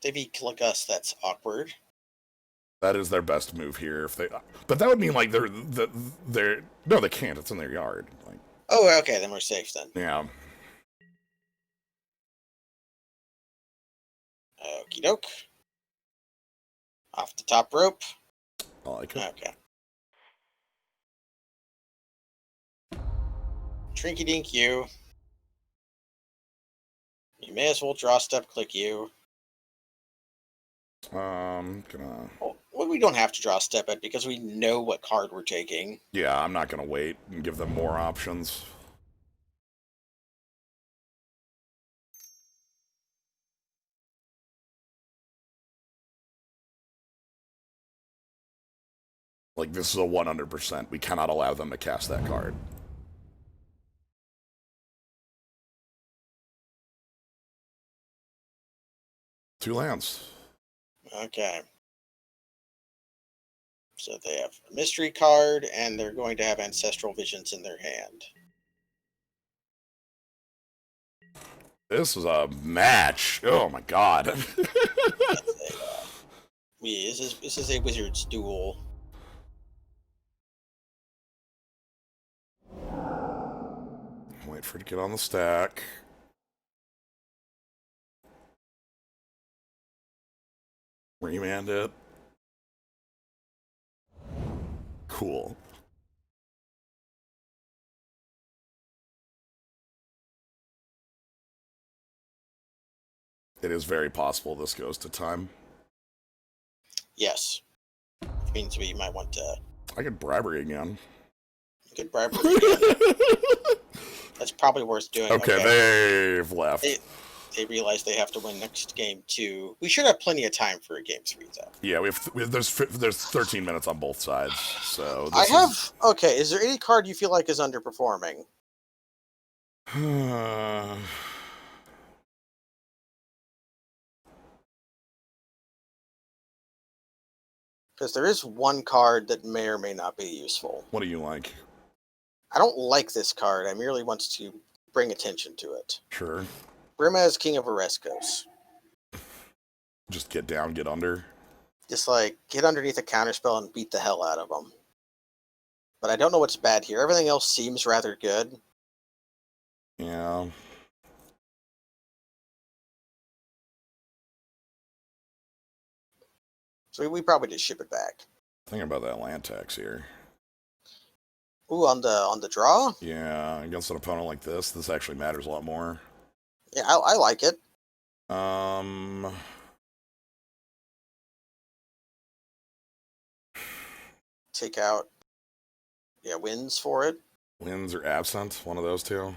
They V-click us. That's awkward. That is their best move here. If they, but that would mean like they're no, they can't. It's in their yard. Like, Oh, okay, then we're safe then. yeah. Okie doke. Off the top rope. I like it. Okay. Trinky dink you. You may as well draw step click you. Gonna. Well, we don't have to draw step it because we know what card we're taking. Yeah, I'm not gonna wait and give them more options. Like, this is a 100%. We cannot allow them to cast that card. Two lands. Okay. So they have a mystery card, and they're going to have Ancestral Visions in their hand. This is a match. Oh my god. This is a Wizard's Duel. Wait for it to get on the stack. Remand it. Cool. It is very possible this goes to time. Yes. Which means we might want to... I could bribery again. Good bribery again. That's probably worth doing. Okay, they've left. They realize they have to win next game too. We should have plenty of time for a game 3 though. Yeah, there's 13 minutes on both sides. So okay, is there any card you feel like is underperforming? Because there is one card that may or may not be useful. What do you like? I don't like this card. I merely want to bring attention to it. Sure. Brimaz, King of Oreskos. Just get down, get under. Just like get underneath a counterspell and beat the hell out of them. But I don't know what's bad here. Everything else seems rather good. Yeah. So we probably just ship it back. Think about that land tax here. Ooh, on the draw? Yeah, against an opponent like this actually matters a lot more. Yeah, I like it. Take out, wins for it. Wins or absent, one of those two.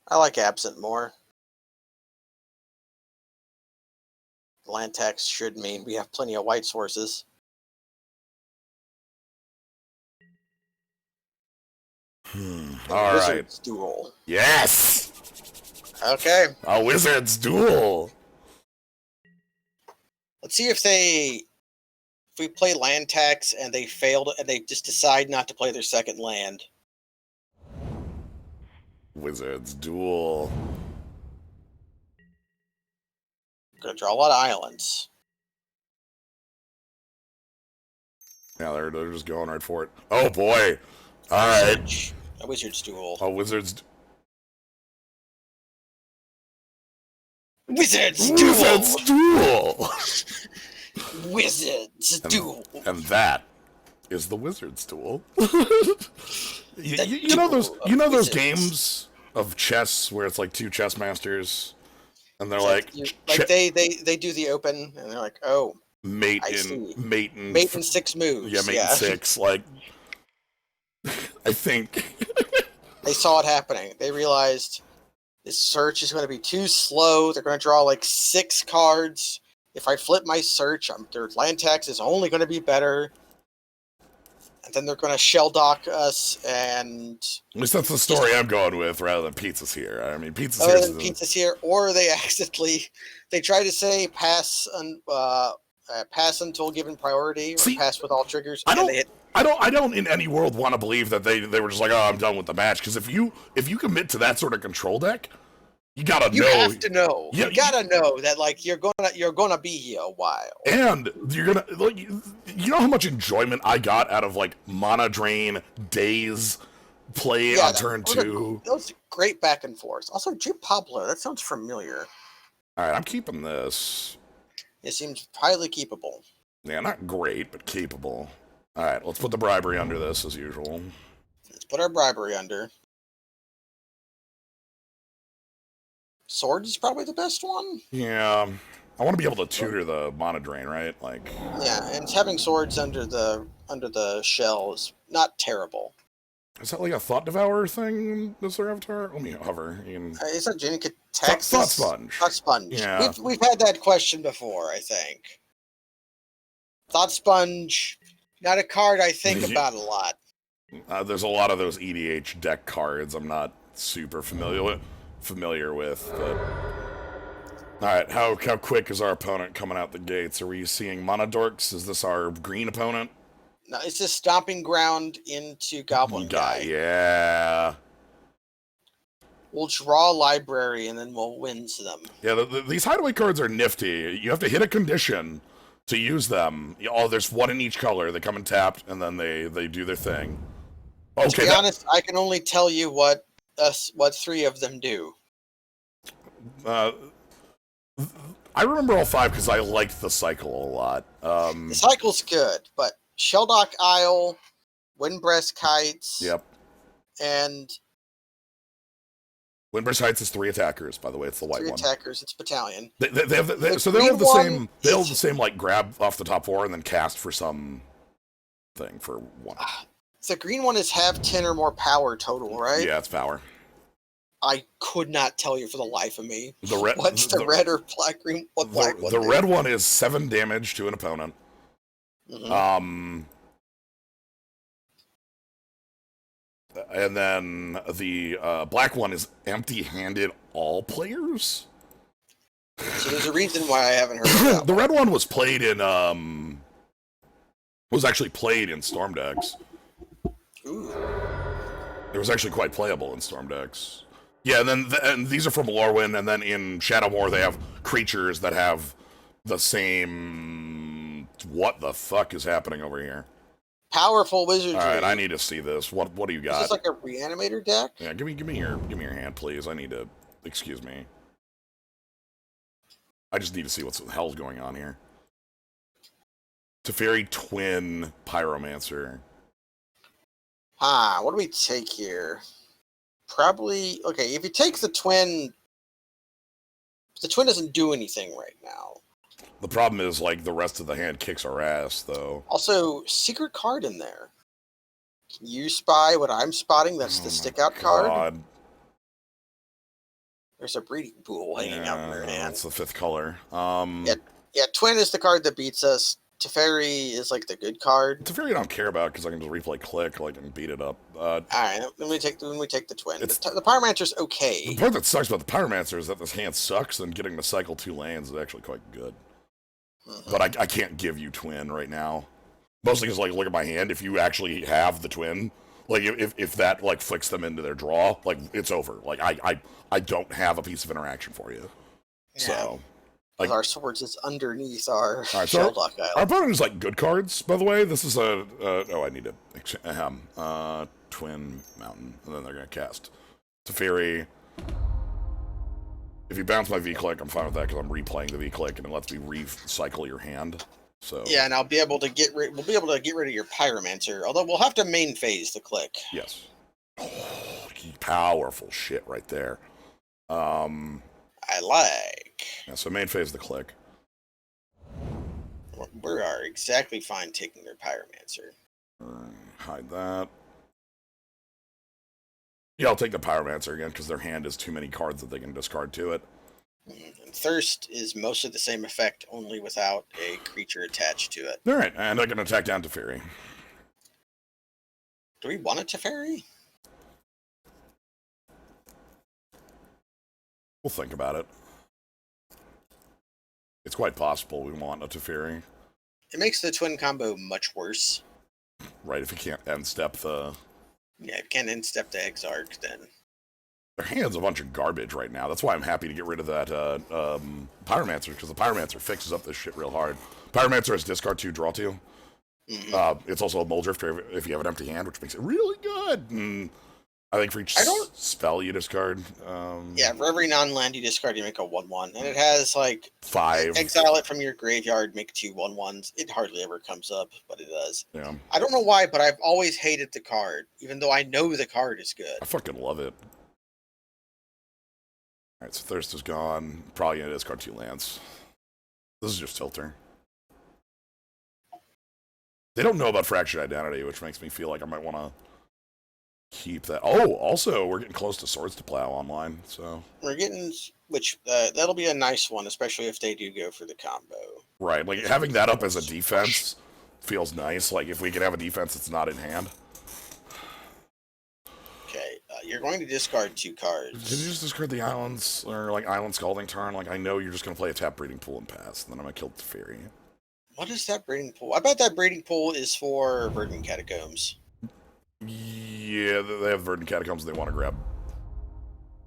I like absent more. Land tax should mean we have plenty of white sources. All Wizard's right. Duel. Yes. Okay. A Wizard's Duel. Let's see if we play land tax and they failed and they just decide not to play their second land. Wizard's Duel. Gonna draw a lot of islands. Yeah, they're just going right for it. Oh boy. All right. A Wizard's Duel. A Wizard's Wizard's Duel. Wizard's Duel. Wizard's Duel. And that is the Wizard's Duel. you know those games of chess where it's like two chess masters, and they're they do the open, and they're like, oh, mate in 6 moves. Yeah, mate in 6. Like, I think they saw it happening. They realized this search is going to be too slow. They're going to draw like 6 cards. If I flip my search, their land tax is only going to be better. And then they're going to shell dock us, and at least that's the story I'm going with, rather than Pizza's Here. I mean, Pizza's Here, or they accidentally try to say pass pass until given priority, or See, pass with all triggers, I and they don't. hit. I don't in any world want to believe that they were just like, oh, I'm done with the match. Because if you commit to that sort of control deck, you gotta You know. have to know. Yeah, You gotta know that like you're gonna be here a while. and you're gonna like, you know how much enjoyment I got out of like Mana Drain Days play Yeah, on turn those are 2. great back and forth. Also, Jim Pablo, that sounds familiar. All right, I'm keeping this. It seems highly keepable. Yeah, not great, but capable. All right, let's put the bribery under this as usual. Let's put our bribery under. Sword is probably the best one. Yeah, I want to be able to tutor the Mana Drain, right? Like, Yeah, and having swords under the shell is not terrible. is that like a Thought Devourer thing? Is their avatar? Let me hover. You can... Is that Jenny Thought Texas? Sponge. Thought Sponge. Yeah. We've had that question before, I think. Thought Sponge, not a card I think about a lot. There's a lot of those EDH deck cards I'm not super familiar with, but... Alright, how quick is our opponent coming out the gates? Are we seeing Monodorks? Is this our green opponent? No, it's just stomping ground into Goblin Guy. Yeah. We'll draw a library and then we'll wins them. Yeah, these hideaway cards are nifty. You have to hit a condition to use them. Oh, there's one in each color. They come in tapped, and then they do their thing. Okay, to be honest, I can only tell you what 3 of them do. I remember all 5 because I liked the cycle a lot. The cycle's good, but Sheldock Isle, Windbreast Kites, Yep. and Windbreast Heights is 3 attackers, by the way. It's the white 3 one. attackers. It's Battalion. They have The so they all have the green same. one They all is- have the same like grab off the top 4 and then cast for some thing for 1. The green one is have 10 or more power total, right? Yeah, it's power. I could not tell you for the life of me. The red. What's the red or black green? What black one? The red one is 7 damage to an opponent. Mm-hmm. And then the black one is empty-handed all players. So there's a reason why I haven't heard of that. The red one was played in was actually played in Storm decks. Ooh. It was actually quite playable in Storm decks. Yeah, and then and these are from Lorwyn, and then in Shadowmoor they have creatures that have the same. What the fuck is happening over here? Powerful wizardry. All right, I need to see this. What do you got? Is this like a reanimator deck? Yeah, give me your hand, please. I need to. Excuse me. I just need to see what the hell's going on here. Teferi Twin Pyromancer. What do we take here? Probably okay. If you take the twin doesn't do anything right now. The problem is, like, the rest of the hand kicks our ass, though. Also, secret card in there. Can you spy what I'm spotting? That's the stick out card. There's a breeding pool hanging out in your hand. That's the 5th color. Yeah, twin is the card that beats us. Teferi is like the good card. Teferi I don't care about because I can just replay click, like, and beat it up. Alright, then we take the twin. The Pyromancer's okay. The part that sucks about the Pyromancer is that this hand sucks, and getting to cycle 2 lands is actually quite good. But I can't give you twin right now. Mostly because, like, look at my hand. If you actually have the twin, like, if that, like, flicks them into their draw, like, it's over. Like, I don't have a piece of interaction for you. Yeah. So, like, our swords is underneath our right, Sheldock Isle. Our opponent is, like, good cards, by the way. This is a... I need to... Twin Mountain, and then they're going to cast Teferi. If you bounce my V-Click, I'm fine with that because I'm replaying the V-Click, and it lets me recycle your hand. So yeah, and I'll be able to get rid. We'll be able to get rid of your Pyromancer. Although we'll have to main phase the click. Yes. Oh, powerful shit right there. I like. Yeah, so main phase the click. We are exactly fine taking their Pyromancer. Hide that. Yeah, I'll take the Pyromancer again because their hand is too many cards that they can discard to it. And Thirst is mostly the same effect, only without a creature attached to it. All right, and I can attack down Teferi. Do we want a Teferi? We'll think about it. It's quite possible we want a Teferi. It makes the twin combo much worse. Right, if you can't end step the... Yeah, if you can't instep the Exarch, then... Their hand's a bunch of garbage right now. That's why I'm happy to get rid of that Pyromancer, because the Pyromancer fixes up this shit real hard. Pyromancer has discard 2, draw 2. It's also a Mole Drifter if you have an empty hand, which makes it really good. And I think for each spell you discard... yeah, for every non-land you discard, you make a 1/1. And it has, like... 5. Exile it from your graveyard, make 2 1/1s. It hardly ever comes up, but it does. Yeah. I don't know why, but I've always hated the card, even though I know the card is good. I fucking love it. Alright, so Thirst is gone. Probably gonna discard 2 lands. This is just Filter. They don't know about Fractured Identity, which makes me feel like I might want to keep that. Oh, also, we're getting close to Swords to Plow online, so... We're getting... Which, that'll be a nice one, especially if they do go for the combo. Right, like, having that up as a defense feels nice. Like, if we can have a defense that's not in hand. Okay, you're going to discard 2 cards. Can you just discard the islands, or, like, Island Scalding Tarn? Like, I know you're just going to play a tap Breeding Pool and pass, and then I'm going to kill the Fairy. What is that breeding pool? I bet that breeding pool is for Verdant Catacombs. Yeah, they have Verdant Catacombs and they want to grab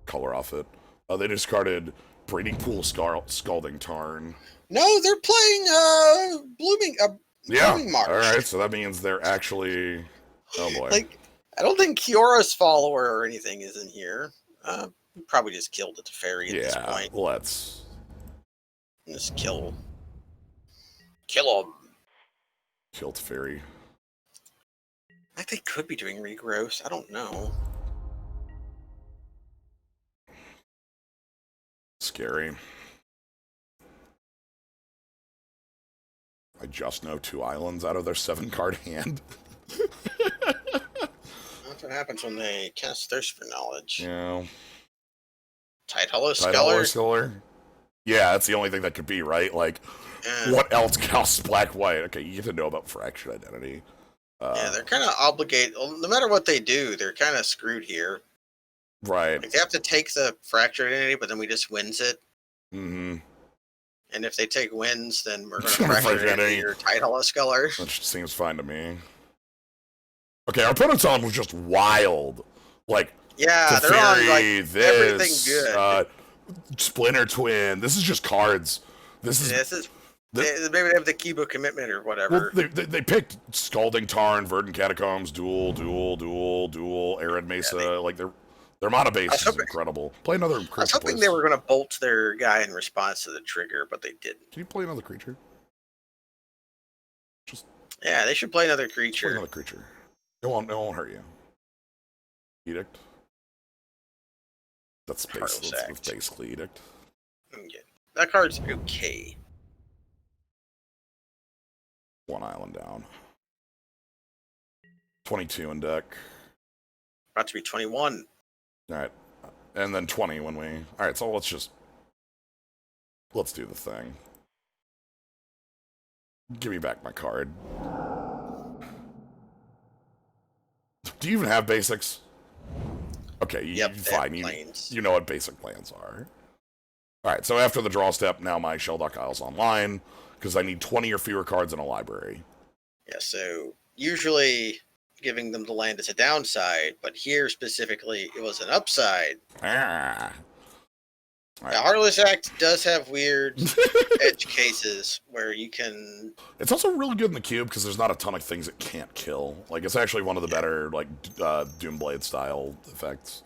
color off it. They discarded Breeding Pool Scalding Tarn. No, they're playing Blooming Marsh. Alright, so that means they're actually... Oh boy. Like, I don't think Kiora's follower or anything is in here. We probably just killed the Teferi at this point. Let's... Just kill him. Kill Teferi. I think they could be doing regrowth. I don't know. Scary. I just know 2 islands out of their 7-card hand. That's what happens when they cast Thirst for Knowledge. Yeah. Tidehollow Sculler? Yeah, that's the only thing that could be, right? Like, what else costs black-white? Okay, you get to know about Fractured Identity. Yeah, they're kind of obligated. No matter what they do, they're kind of screwed here. Right. Like, they have to take the Fractured Identity, but then we just wins it. Mm-hmm. And if they take wins, then we're going to Fractured Identity or Tidehollow Sculler. That seems fine to me. Okay, our opponent's on was just wild. Like, yeah, they're on, like, everything good. Splinter Twin. This is just cards. Maybe they have the Kibo Commitment or whatever. Well, they picked Scalding Tarn, Verdant Catacombs, Duel, Arid Mesa. Like, their mana base is incredible. Play another creature, I was hoping they were going to bolt their guy in response to the trigger, but they didn't. Can you play another creature? Yeah, they should play another creature. Play another creature. It won't hurt you. Edict. That's basically Edict. Yeah. That card's okay. 1 island down. 22 in deck. About to be 21. Alright. And then 20 when we... Alright, so let's do the thing. Give me back my card. Do you even have basics? Okay, fine. You know what basic plans are. Alright, so after the draw step, now my Shelldock Isle's online, because I need 20 or fewer cards in a library. Yeah, so usually giving them the land is a downside, but here specifically it was an upside. Ah. Right. The Heartless Act does have weird edge cases where you can... It's also really good in the cube because there's not a ton of things it can't kill. Like, it's actually one of the better, like, Doomblade style effects.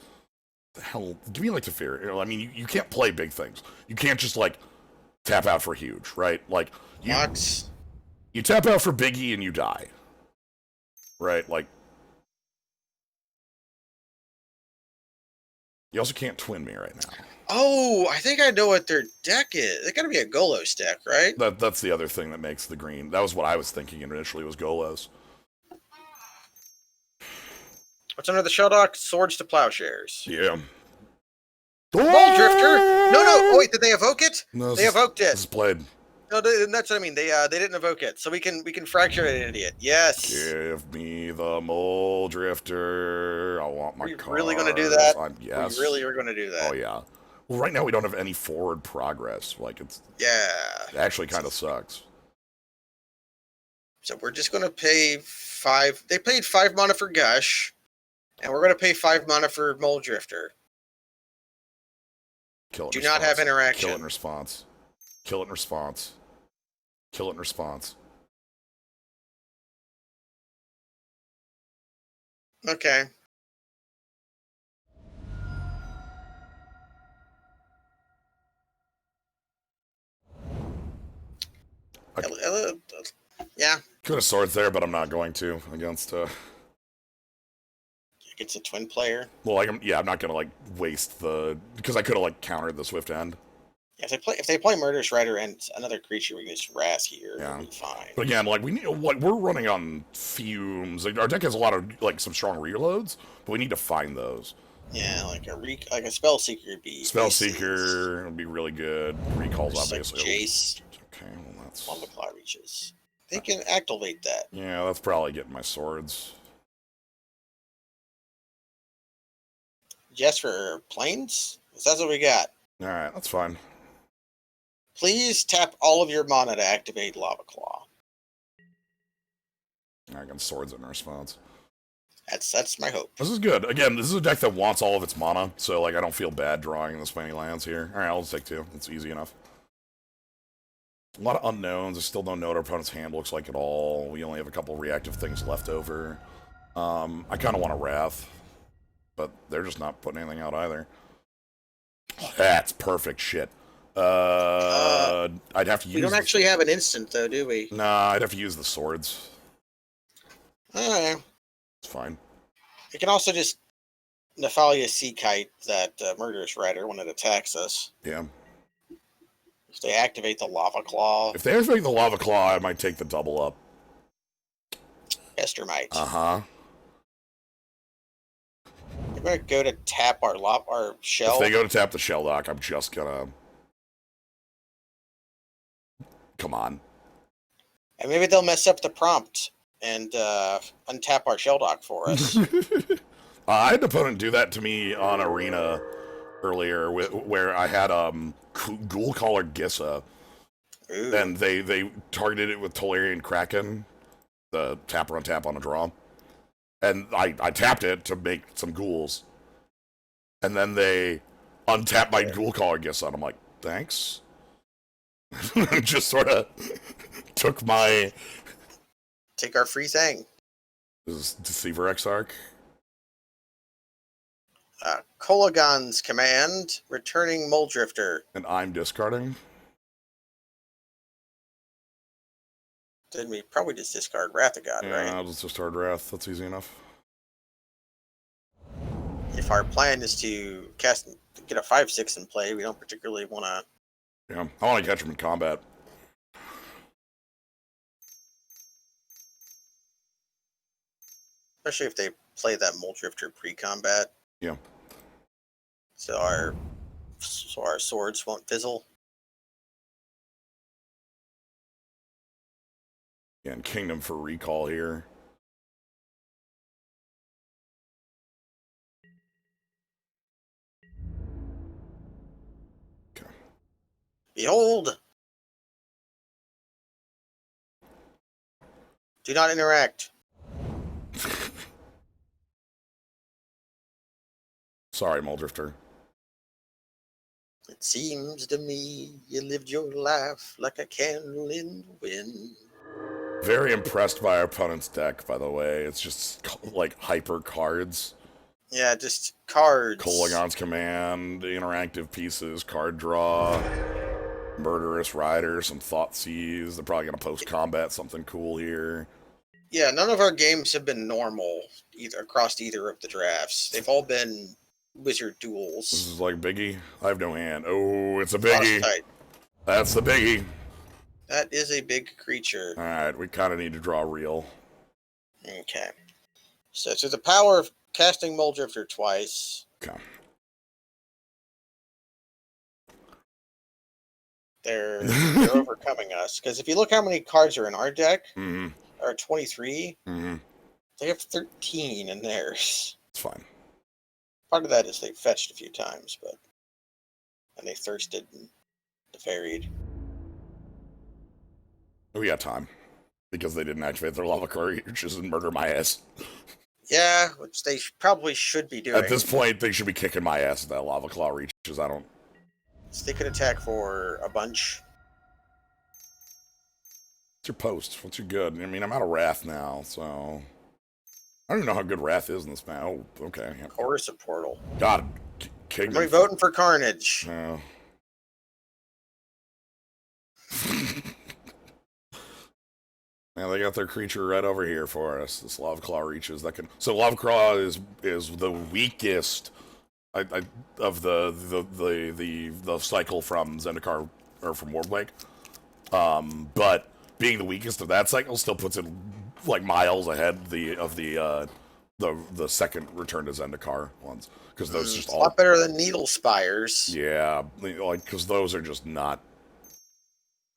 The hell? Give me, like, the fear. I mean, you can't play big things. You can't just, like, tap out for huge, right? Like, you tap out for Biggie and you die. Right? Like... You also can't twin me right now. Oh, I think I know what their deck is. It's got to be a Golos deck, right? That's the other thing that makes the green. That was what I was thinking initially, was Golos. What's under the Shelldock? Swords to Plowshares. Yeah. Ball Drifter? No. Oh, wait, did they evoke it? No, they evoked it. This is played. No, that's what I mean. They didn't evoke it, so we can fracture it, idiot. Yes. Give me the Mole Drifter. I want my cards. Are we really going to do that? Yes. We really are going to do that. Oh yeah. Well, right now we don't have any forward progress. Like, it's... Yeah. It actually kind of sucks. So we're just going to pay 5. They paid 5 mana for Gush, and we're going to pay 5 mana for Mole Drifter. Kill it in Do response. not have interaction. Kill it in response. Kill it in response. Kill it in response. Okay. Yeah. Could have swords there, but I'm not going to against. It's a twin player. Well, I'm not gonna like waste because I could have like countered the swift end. Yeah, if they play Murderous Rider and another creature, we can just Raz here. Yeah. It'll be fine. But again, like we're running on fumes. Like, our deck has a lot of like some strong reloads, but we need to find those. Yeah, like a Spell Seeker would be. Spell Seeker would be really good. Recalls obviously. Like Jace. Okay, well that's. Lava reaches. They can activate that. Yeah, that's probably getting my swords. Just for planes? That's what we got. All right, that's fine. Please tap all of your mana to activate Lava Claw. I got swords in response. That's my hope. This is good. Again, this is a deck that wants all of its mana, so like I don't feel bad drawing this many lands here. All right, I'll just take 2. It's easy enough. A lot of unknowns. I still don't know what our opponent's hand looks like at all. We only have a couple reactive things left over. I kind of want a Wrath, but they're just not putting anything out either. That's perfect shit. I'd have to use. We don't actually have an instant, though, do we? Nah, I'd have to use the swords. Alright. It's fine. We can also just Nephalia Sea Kite that Murderous Rider when it attacks us. Yeah. If they activate the Lava Claw. If they activate the Lava Claw, I might take the double up. Esther might. Uh-huh. We're going to go to tap our shell. If they go to tap the shell dock, I'm just gonna... Come on. And maybe they'll mess up the prompt and untap our shell dock for us. I had an opponent do that to me on Arena earlier, where I had Ghoul Caller Gissa, Ooh. and they targeted it with Tolarian Kraken, the tap on tap on a draw, and I tapped it to make some ghouls, and then they untapped my Ghoul Caller Gissa, and I'm like, thanks. Just sort of took my... Take our free thing. This is Deceiver Exarch. Kolagon's command, returning Mole Drifter. And I'm discarding. Then we probably just discard Wrath of God, Yeah, right? I'll just discard Wrath. That's easy enough. If our plan is to get a 5/6 in play, we don't particularly want to. Yeah, I want to catch him in combat. Especially if they play that Mole Drifter pre-combat. Yeah. So our swords won't fizzle. Yeah, and Kingdom for recall here. Okay. Behold! Do not interact. Sorry, Muldrifter. It seems to me you lived your life like a candle in the wind. Very impressed by our opponent's deck, by the way. It's just like hyper cards. Yeah, just cards. Kolagon's Command, interactive pieces, card draw, Murderous Rider, some Thoughtseize. They're probably going to post-combat something cool here. Yeah, none of our games have been normal across either of the drafts. They've all been wizard duels. This is like Biggie. I have no hand. Oh, it's a Biggie. Frostbite. That's the Biggie. That is a big creature. Alright, we kind of need to draw real. Okay. So the power of casting Mole Drifter twice. Okay. They're overcoming us. Because if you look how many cards are in our deck, Mm-hmm. are 23, Mm-hmm. they have 13 in theirs. It's fine. Part of that is they fetched a few times, and they thirsted and varied. We got time. Because they didn't activate their lava creatures and murder my ass. Yeah, which they probably should be doing. At this point, they should be kicking my ass if that lava claw reaches. I don't... So they could attack for a bunch. What's your post? What's your good? I mean, I'm out of Wrath now, so... I don't even know how good Wrath is in this map. Oh, okay. Yeah. Chorus of Portal. God, King. Somebody voting for Carnage. Yeah, they got their creature right over here for us. This Lava Claw reaches that can. So Lava Claw is the weakest of the cycle from Zendikar or from Warblade. But being the weakest of that cycle still puts it like miles ahead of the second Return to Zendikar ones, because those just a lot better than Needle Spires. Yeah, like because those are just not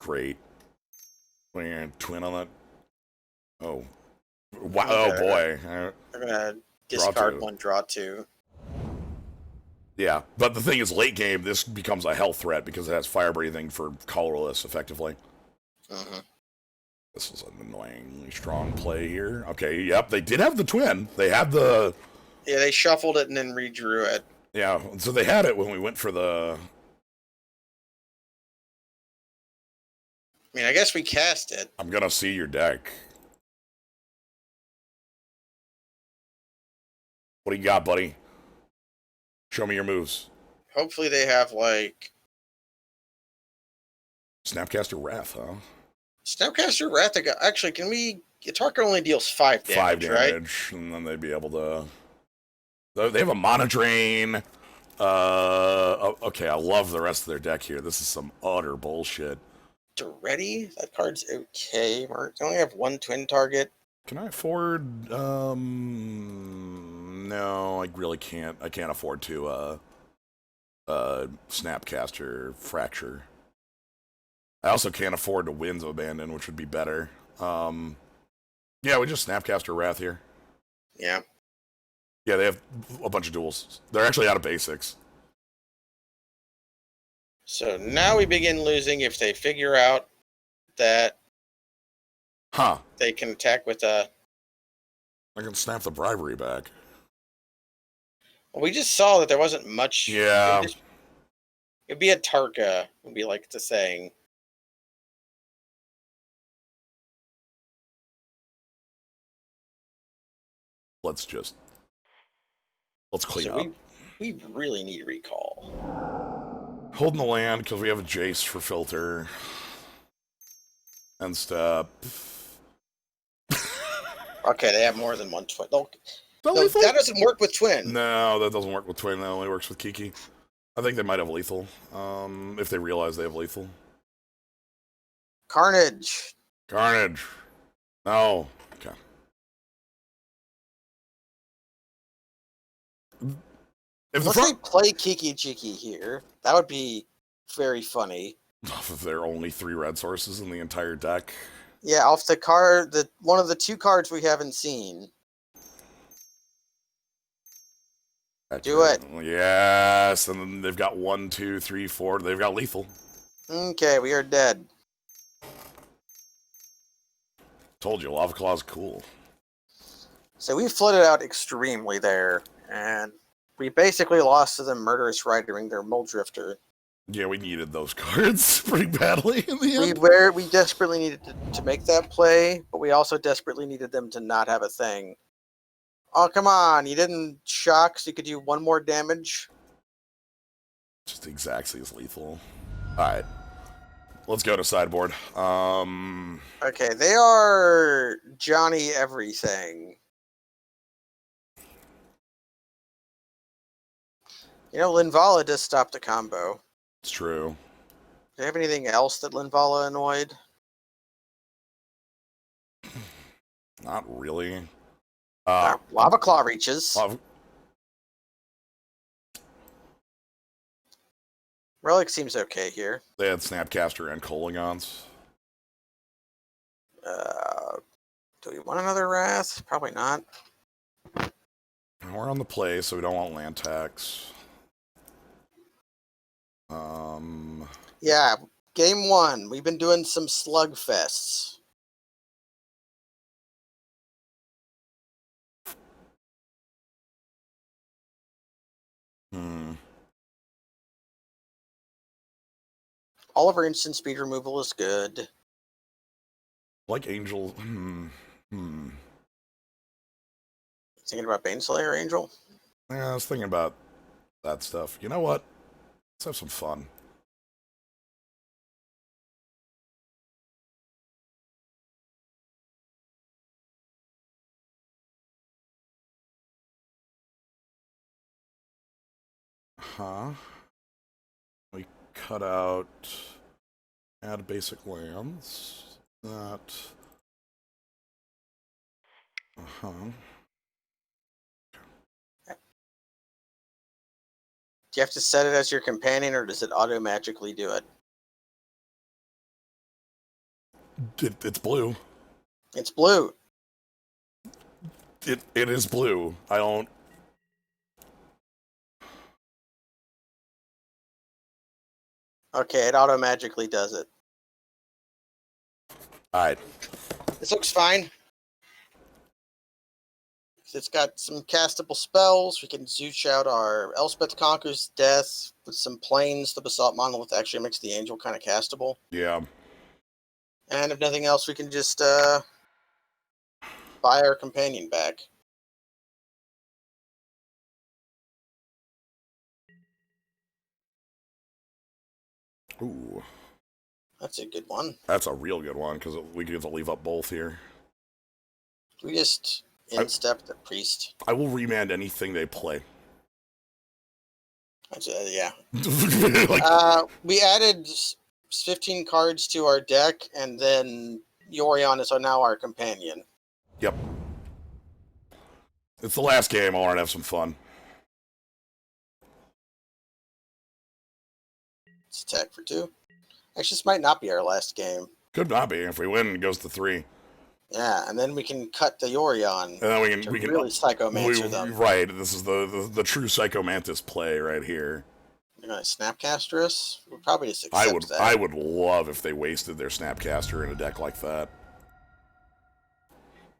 great. When you're twin on that. Oh, wow! Oh boy! They're gonna discard one, draw two. Yeah, but the thing is, late game, this becomes a health threat because it has fire breathing for colorless, effectively. This is an annoyingly strong play here. Okay, yep, they did have the twin. They had the... Yeah, they shuffled it and then redrew it. Yeah, so they had it when we went for the... I mean, I guess we cast it. I'm gonna see your deck. What do you got, buddy? Show me your moves. Hopefully they have, like... Snapcaster Wrath, huh? Snapcaster Wrath, actually, can we... Tarka only deals 5 damage, 5 damage, right? And then they'd be able to... They have a Mana Drain. Okay, I love the rest of their deck here. This is some utter bullshit. Ready? That card's okay. We only have one twin target. Can I afford... No, I really can't. I can't afford to, Snapcaster Fracture. I also can't afford to Winds of Abandon, which would be better. Yeah, we just Snapcaster Wrath here. Yeah. Yeah, they have a bunch of duels. They're actually out of basics. So now we begin losing if they figure out that they can attack with a... I can snap the bribery back. Well, we just saw that there wasn't much... Yeah. It'd be a Tarka, would be like the saying. Let's clean up. We really need recall. Holding the land because we have a Jace for filter. End step. Okay, they have more than one twin. No, that doesn't work with twin. No, that doesn't work with twin. That only works with Kiki. I think they might have lethal. If they realize they have lethal. Carnage. Carnage. No. Okay. If they play Kiki Jiki here, that would be very funny. Off of their only 3 red sources in the entire deck. Yeah, off the card, one of the 2 cards we haven't seen. Do it. Yes, and then they've got 1, 2, 3, 4. They've got lethal. Okay, we are dead. Told you, Lava Claw's cool. So we flooded out extremely there, and we basically lost to the Murderous Riding their Muldrifter. Yeah, we needed those cards pretty badly in the end. We desperately needed to make that play, but we also desperately needed them to not have a thing. Oh, come on. You didn't shock so you could do 1 more damage? Just exactly as lethal. Alright. Let's go to sideboard. Okay, they are Johnny Everything. You know, Linvala does stop the combo. It's true. Do you have anything else that Linvala annoyed? Not really. Lava Claw reaches. Relic seems okay here. They had Snapcaster and Kolagons. Do we want another Wrath? Probably not. We're on the play, so we don't want land tax. Yeah, Game 1. We've been doing some slugfests. All of our instant speed removal is good. Like Angel. Thinking about Baneslayer Angel? Yeah, I was thinking about that stuff. You know what? Let's have some fun. We cut out add basic lands. That. Do you have to set it as your companion, or does it auto-magically do it? It's blue. It's blue. It is blue. I don't. Okay, it auto-magically does it. Alright. This looks fine. It's got some castable spells. We can zooch out our Elspeth Conquers Death with some planes. The Basalt Monolith actually makes the Angel kind of castable. Yeah. And if nothing else, we can just buy our companion back. Ooh. That's a good one. That's a real good one, because we get to leave up both here. We just instep the priest. I will remand anything they play. That's, yeah. Like, we added 15 cards to our deck, and then Yorion is now our companion. Yep. It's the last game. I want to have some fun. It's attack for 2. Actually, this might not be our last game. Could not be. If we win, it goes to 3. Yeah, and then we can cut the Yorion. And then we can really Psychomancer them. Right. This is the true Psychomantis play right here. You're gonna Snapcaster us? We'll probably just accept that. I would love if they wasted their Snapcaster in a deck like that.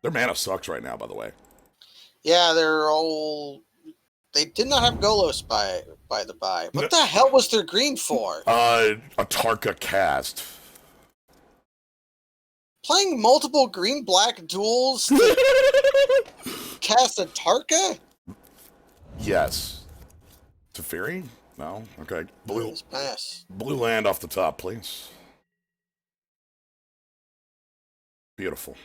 Their mana sucks right now, by the way. Yeah, they're all. They did not have Golos by the by. What the hell was their green for? A Tarka cast. Playing multiple green-black duels to cast a Tarka? Yes. Teferi? No? Okay. Please pass. Blue land off the top, please. Beautiful.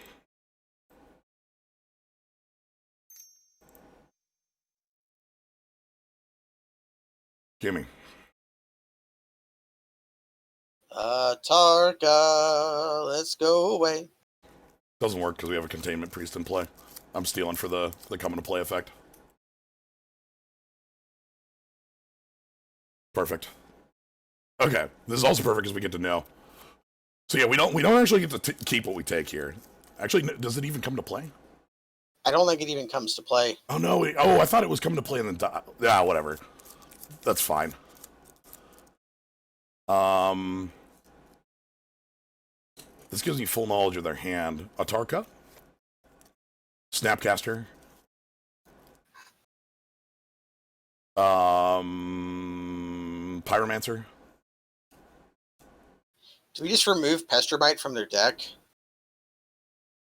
Gimme. Tarka, let's go away. Doesn't work because we have a containment priest in play. I'm stealing for the come into play effect. Perfect. Okay, this is also perfect because we get to know. So yeah, we don't actually get to keep what we take here. Actually, does it even come to play? I don't think it even comes to play. Oh no! I thought it was coming to play and then yeah, whatever. That's fine. This gives me full knowledge of their hand. Atarka? Snapcaster? Pyromancer? Do we just remove Pestrobite from their deck?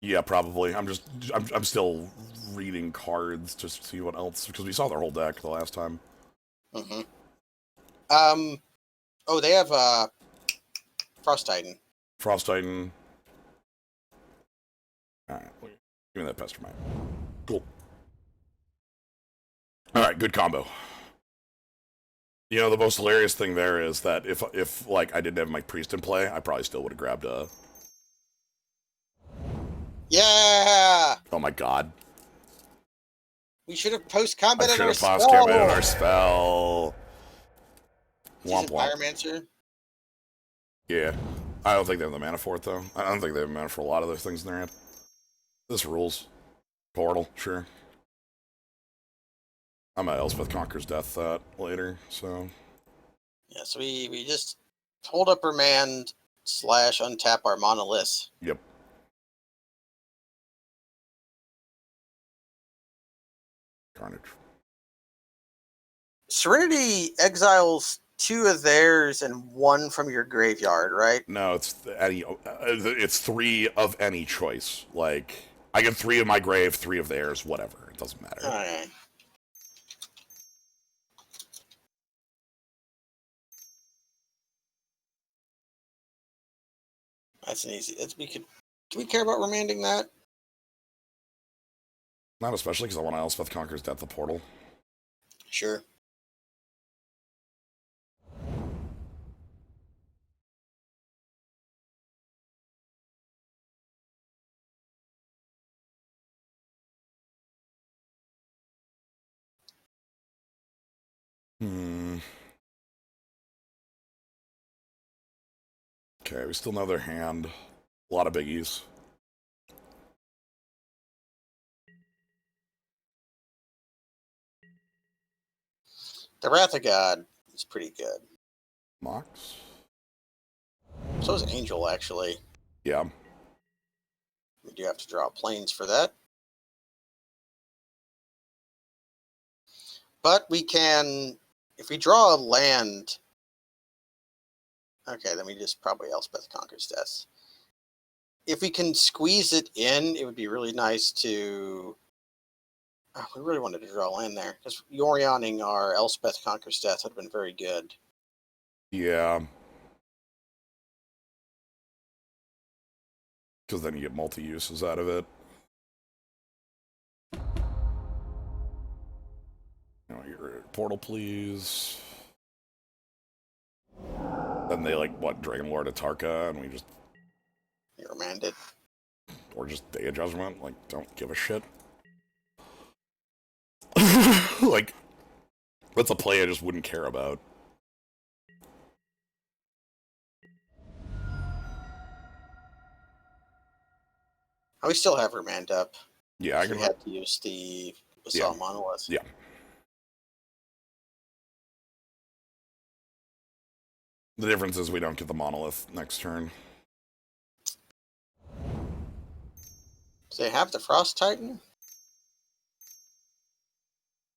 Yeah, probably. I'm still reading cards just to see what else, because we saw their whole deck the last time. Mm-hmm. Oh, they have Frost Titan. Frost Titan. Alright, give me that pester mine. Cool. Alright, good combo. You know, the most hilarious thing there is that if like I didn't have my priest in play, I probably still would have grabbed a. Yeah. Oh my god. We should have post-combated our spell. Post-combated our spell. Womp womp. Pyromancer. Yeah. I don't think they have the mana for it, though. I don't think they have mana for a lot of those things in their hand. This rules. Portal, sure. I'm at Elspeth Conquers Death later, so... Yeah, so we just Hold up remand / untap our monolith. Yep. Carnage. Serenity exiles 2 of theirs and 1 from your graveyard, right? No, it's any. It's 3 of any choice. Like I get 3 of my grave, 3 of theirs, whatever. It doesn't matter. Okay. That's an easy. Do we care about remanding that? Not especially because I want to Elspeth Conquers Death the Portal. Sure. Okay, we still know their hand. A lot of biggies. The Wrath of God is pretty good. Mox? So is Angel, actually. Yeah. We do have to draw planes for that. But we can, if we draw a land. Okay, then we just probably Elspeth Conquers Death. If we can squeeze it in, it would be really nice to. Oh, we really wanted to draw land there because Yorioning our Elspeth Conquers Death would have been very good. Yeah. Because then you get multi-uses out of it. Your portal, please. Then they what, Dragon Lord Atarka, and we just... You're remanded. Or just Day of Judgment, don't give a shit. That's a play I just wouldn't care about. Oh, we still have remand up. Yeah, I We can... had to use the Basalt Monolith. Yeah. The difference is we don't get the Monolith next turn. Do they have the Frost Titan?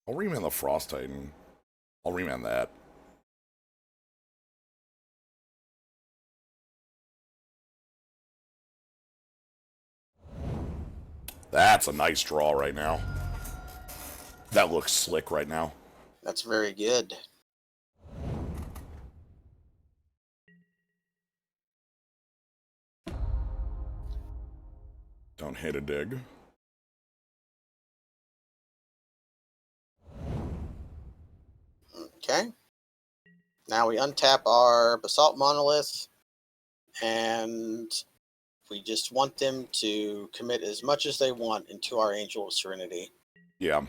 I'll remand the Frost Titan. I'll remand that. That's a nice draw right now. That looks slick right now. That's very good. Don't hit a dig. Okay. Now we untap our Basalt Monolith, and we just want them to commit as much as they want into our Angel of Serenity. Yeah.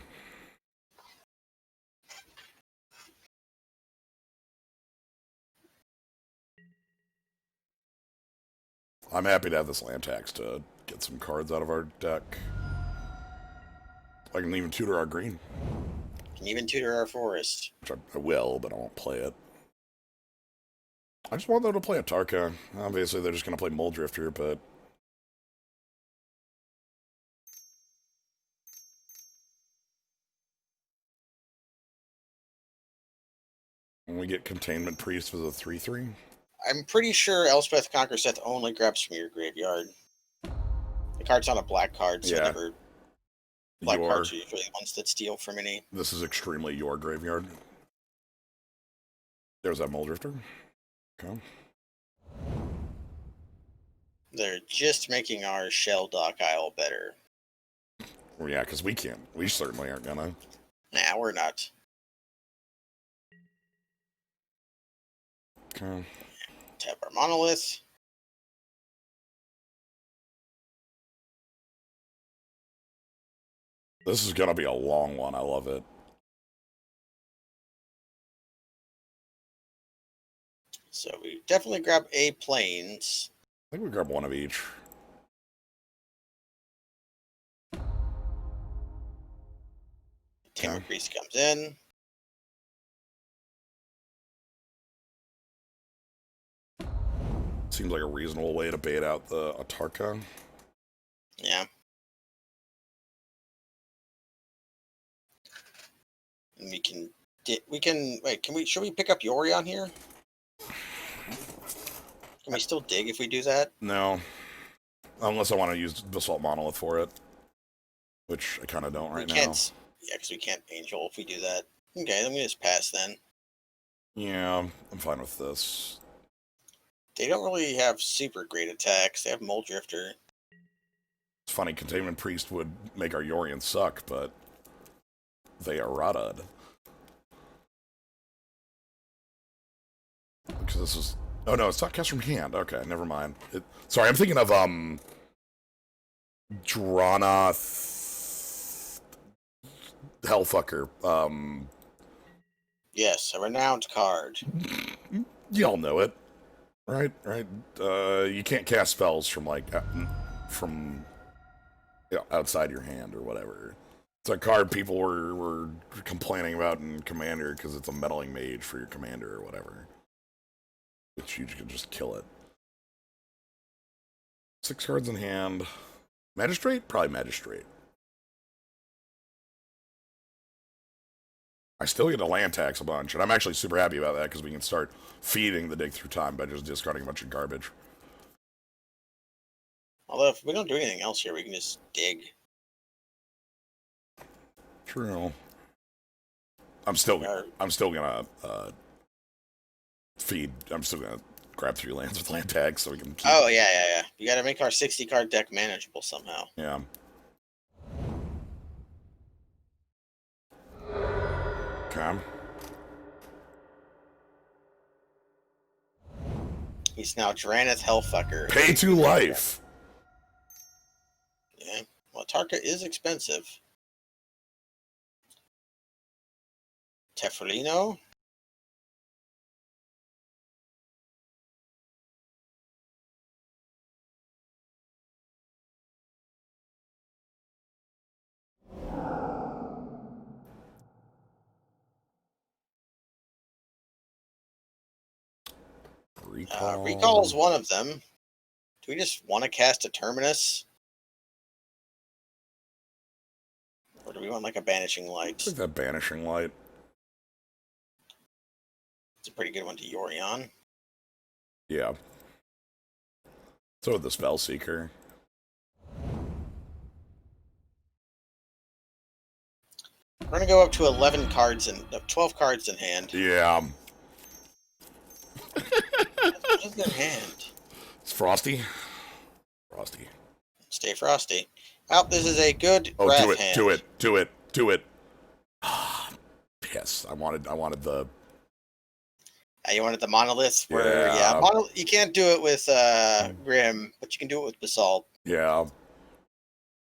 I'm happy to have this land tax to get some cards out of our deck. I can even tutor our green. Can even tutor our forest. Which I will, but I won't play it. I just want them to play a Tarka. Obviously, they're just going to play Muldrifter, but... When we get Containment Priest with a 3/3? I'm pretty sure Elspeth Conquers Death only grabs from your graveyard. The card's not a black card, so Yeah. black cards are usually the ones that steal from any. This is extremely your graveyard. There's that Muldrifter. Okay. They're just making our Shell Dock Isle better. Well, yeah, because we can't. We certainly aren't gonna. Nah, we're not. Okay. Tap our Monolith. This is gonna be a long one. I love it. So we definitely grab a planes. I think we grab one of each. Timber Priest comes in. Seems like a reasonable way to bait out the Atarka. Yeah. And we can wait. Should we pick up Yorion here? Can we still dig if we do that? No. Unless I want to use Basalt Monolith for it. Which I kind of don't right now. Yeah, because we can't Angel if we do that. Okay, then we just pass then. Yeah, I'm fine with this. They don't really have super great attacks. They have Mold Drifter. It's funny, Containment Priest would make our Yorion suck, but they are Radad. Because this is... Oh no, it's not cast from hand. Okay, never mind. Sorry, I'm thinking of, Dronoth... Hellfucker. Yes, a renowned card. Y'all know it. Right? You can't cast spells from, like, outside your hand or whatever. It's a card people were complaining about in Commander because it's a meddling mage for your commander or whatever. Which you can just kill it. 6 cards in hand. Magistrate? Probably Magistrate. I still get a land tax a bunch, and I'm actually super happy about that because we can start feeding the dig through time by just discarding a bunch of garbage. Although if we don't do anything else here, we can just dig. True. I'm still gonna feed. I'm still gonna grab 3 lands with land tags so we can keep... Oh yeah. You got to make our 60-card deck manageable somehow. Yeah. Okay. He's now Draneth Hellfucker. Pay to life. Yeah. Well, Tarka is expensive. Tefrolino. Recall is one of them. Do we just want to cast a Terminus? Or do we want like a Banishing Light? I think that Banishing Light. It's a pretty good one to Yorion. Yeah. So with the Spellseeker. We're going to go up to 11 cards and 12 cards in hand. Yeah. What's in hand? It's Frosty. Frosty. Stay Frosty. Oh, this is a good Wrath hand. Do it. Yes, I wanted the... You wanted the Monolith? Yeah, you can't do it with Grim, but you can do it with Basalt. Yeah.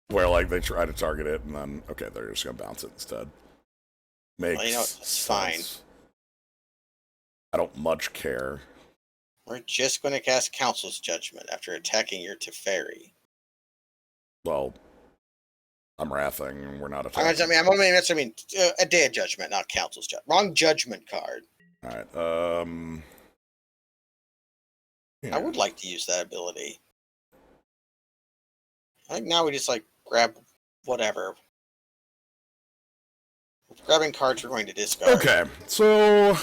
Where, like, they try to target it, and then, okay, they're just gonna bounce it instead. Makes it's fine. I don't much care. We're just going to cast Council's Judgment after attacking your Teferi. Well, I'm wrathing, and we're not attacking. I mean, a Day of Judgment, not Council's Judgment. Wrong Judgment card. Alright, yeah. I would like to use that ability. I think now we just, like, grab whatever. Grabbing cards we're going to discard. Okay, so...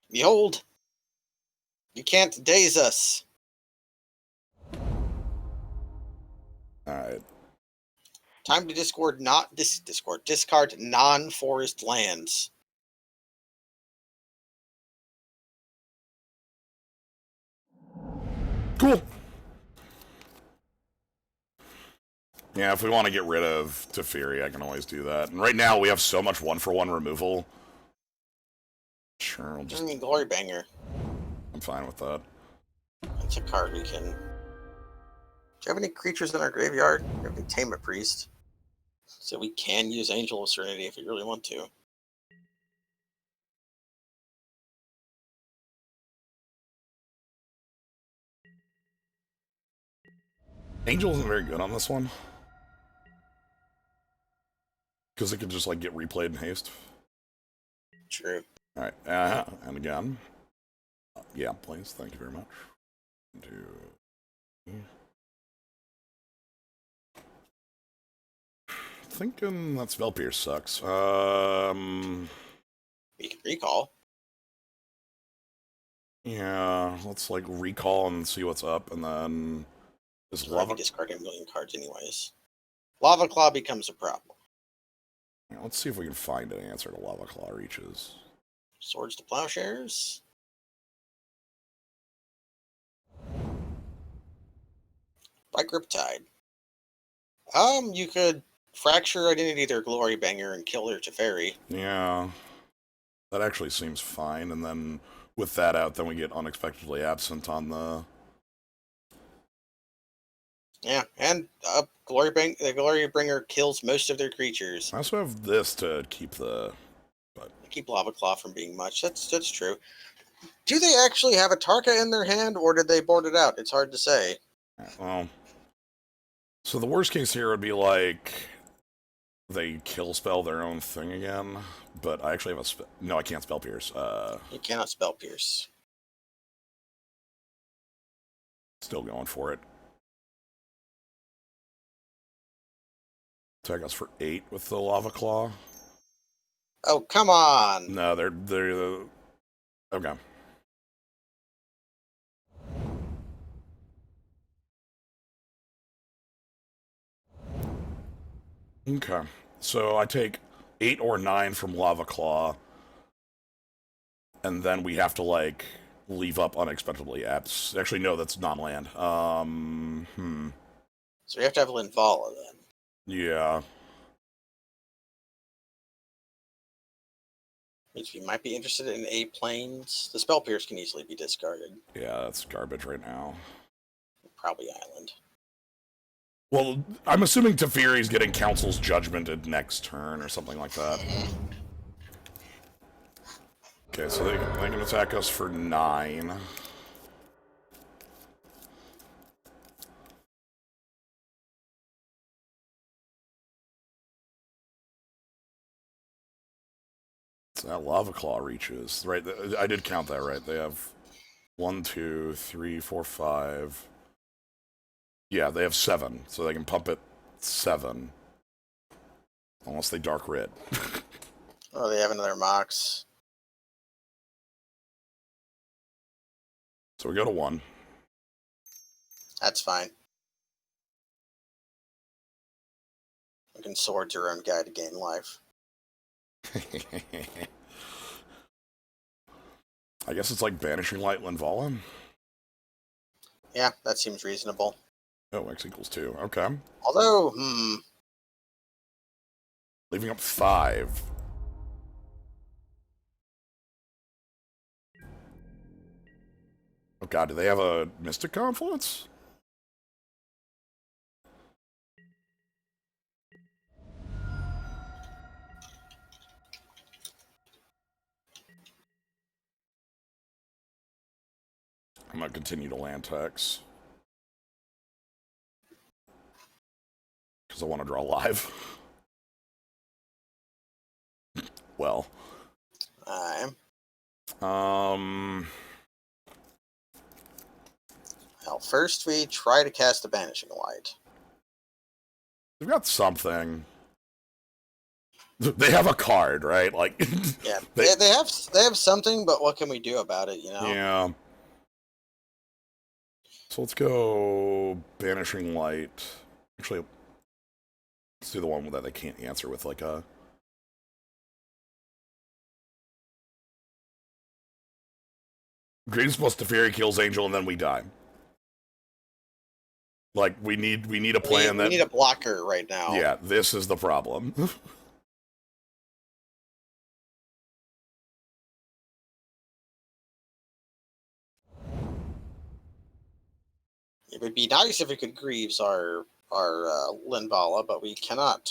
Behold! You can't daze us! Alright. Time to discard non-forest lands. Cool. Yeah, if we want to get rid of Teferi, I can always do that. And right now, we have so much 1-for-1 removal. Sure, I'll just... I mean, Glory Banger. I'm fine with that. It's a card we can... Do you have any creatures in our graveyard? Do you have any Tame a Priest? So we can use Angel of Serenity if we really want to. Angel isn't very good on this one. Because it could just, like, get replayed in haste. True. Alright, and again. Yeah, please, thank you very much. Thinking that Spell Pierce sucks. We can recall. Yeah, let's, like, recall and see what's up, and then... Is Lava... discarding a million cards anyways. Lava Claw becomes a problem. Yeah, let's see if we can find an answer to Lava Claw reaches. Swords to Plowshares. Bright Riptide. You could fracture Identity their Glory Banger and kill their Teferi. Yeah. That actually seems fine, and then with that out, then we get Unexpectedly Absent on the... Yeah, and the Glory Bringer kills most of their creatures. I also have this to keep the... Keep Lava Claw from being much. That's true. Do they actually have a Tarka in their hand, or did they board it out? It's hard to say. Well... So the worst case here would be, like... They kill spell their own thing again, but I actually have a no, I can't Spell Pierce. You cannot Spell Pierce. Still going for it. Attack us for 8 with the Lava Claw. Oh, come on! No, they're okay. Okay, so I take 8 or 9 from Lava Claw, and then we have to, like, leave up Unexpectedly Abs. Actually, no, that's non-land. So we have to have Linvala then. Yeah. Means we might be interested in A planes. The Spell Pierce can easily be discarded. Yeah, that's garbage right now. Probably Island. Well, I'm assuming Teferi's getting Council's Judgmented next turn or something like that. Okay, so they can attack us for 9. So that Lava Claw reaches. Right, I did count that right. They have 1, 2, 3, 4, 5. Yeah, they have 7, so they can pump it 7. Unless they Dark Red. Oh, they have another Mox. So we go to 1. That's fine. You can sword your own guy to gain life. I guess it's like Banishing Light Linvala. Yeah, that seems reasonable. Oh, X equals 2. Okay. Although, Leaving up 5. Oh god, do they have a Mystic Confluence? I'm gonna continue to land tax. Because I want to draw live. Well. Well, first we try to cast a Banishing Light. They've got something. They have a card, right? Like, yeah, they have something, but what can we do about it? You know? Yeah. So let's go Banishing Light. Actually, let's do the one that they can't answer with like a. Greatest plus Teferi kills Angel, and then we die. Like we need a plan we need a blocker right now. Yeah, this is the problem. It would be nice if we could Greaves our Linvala, but we cannot.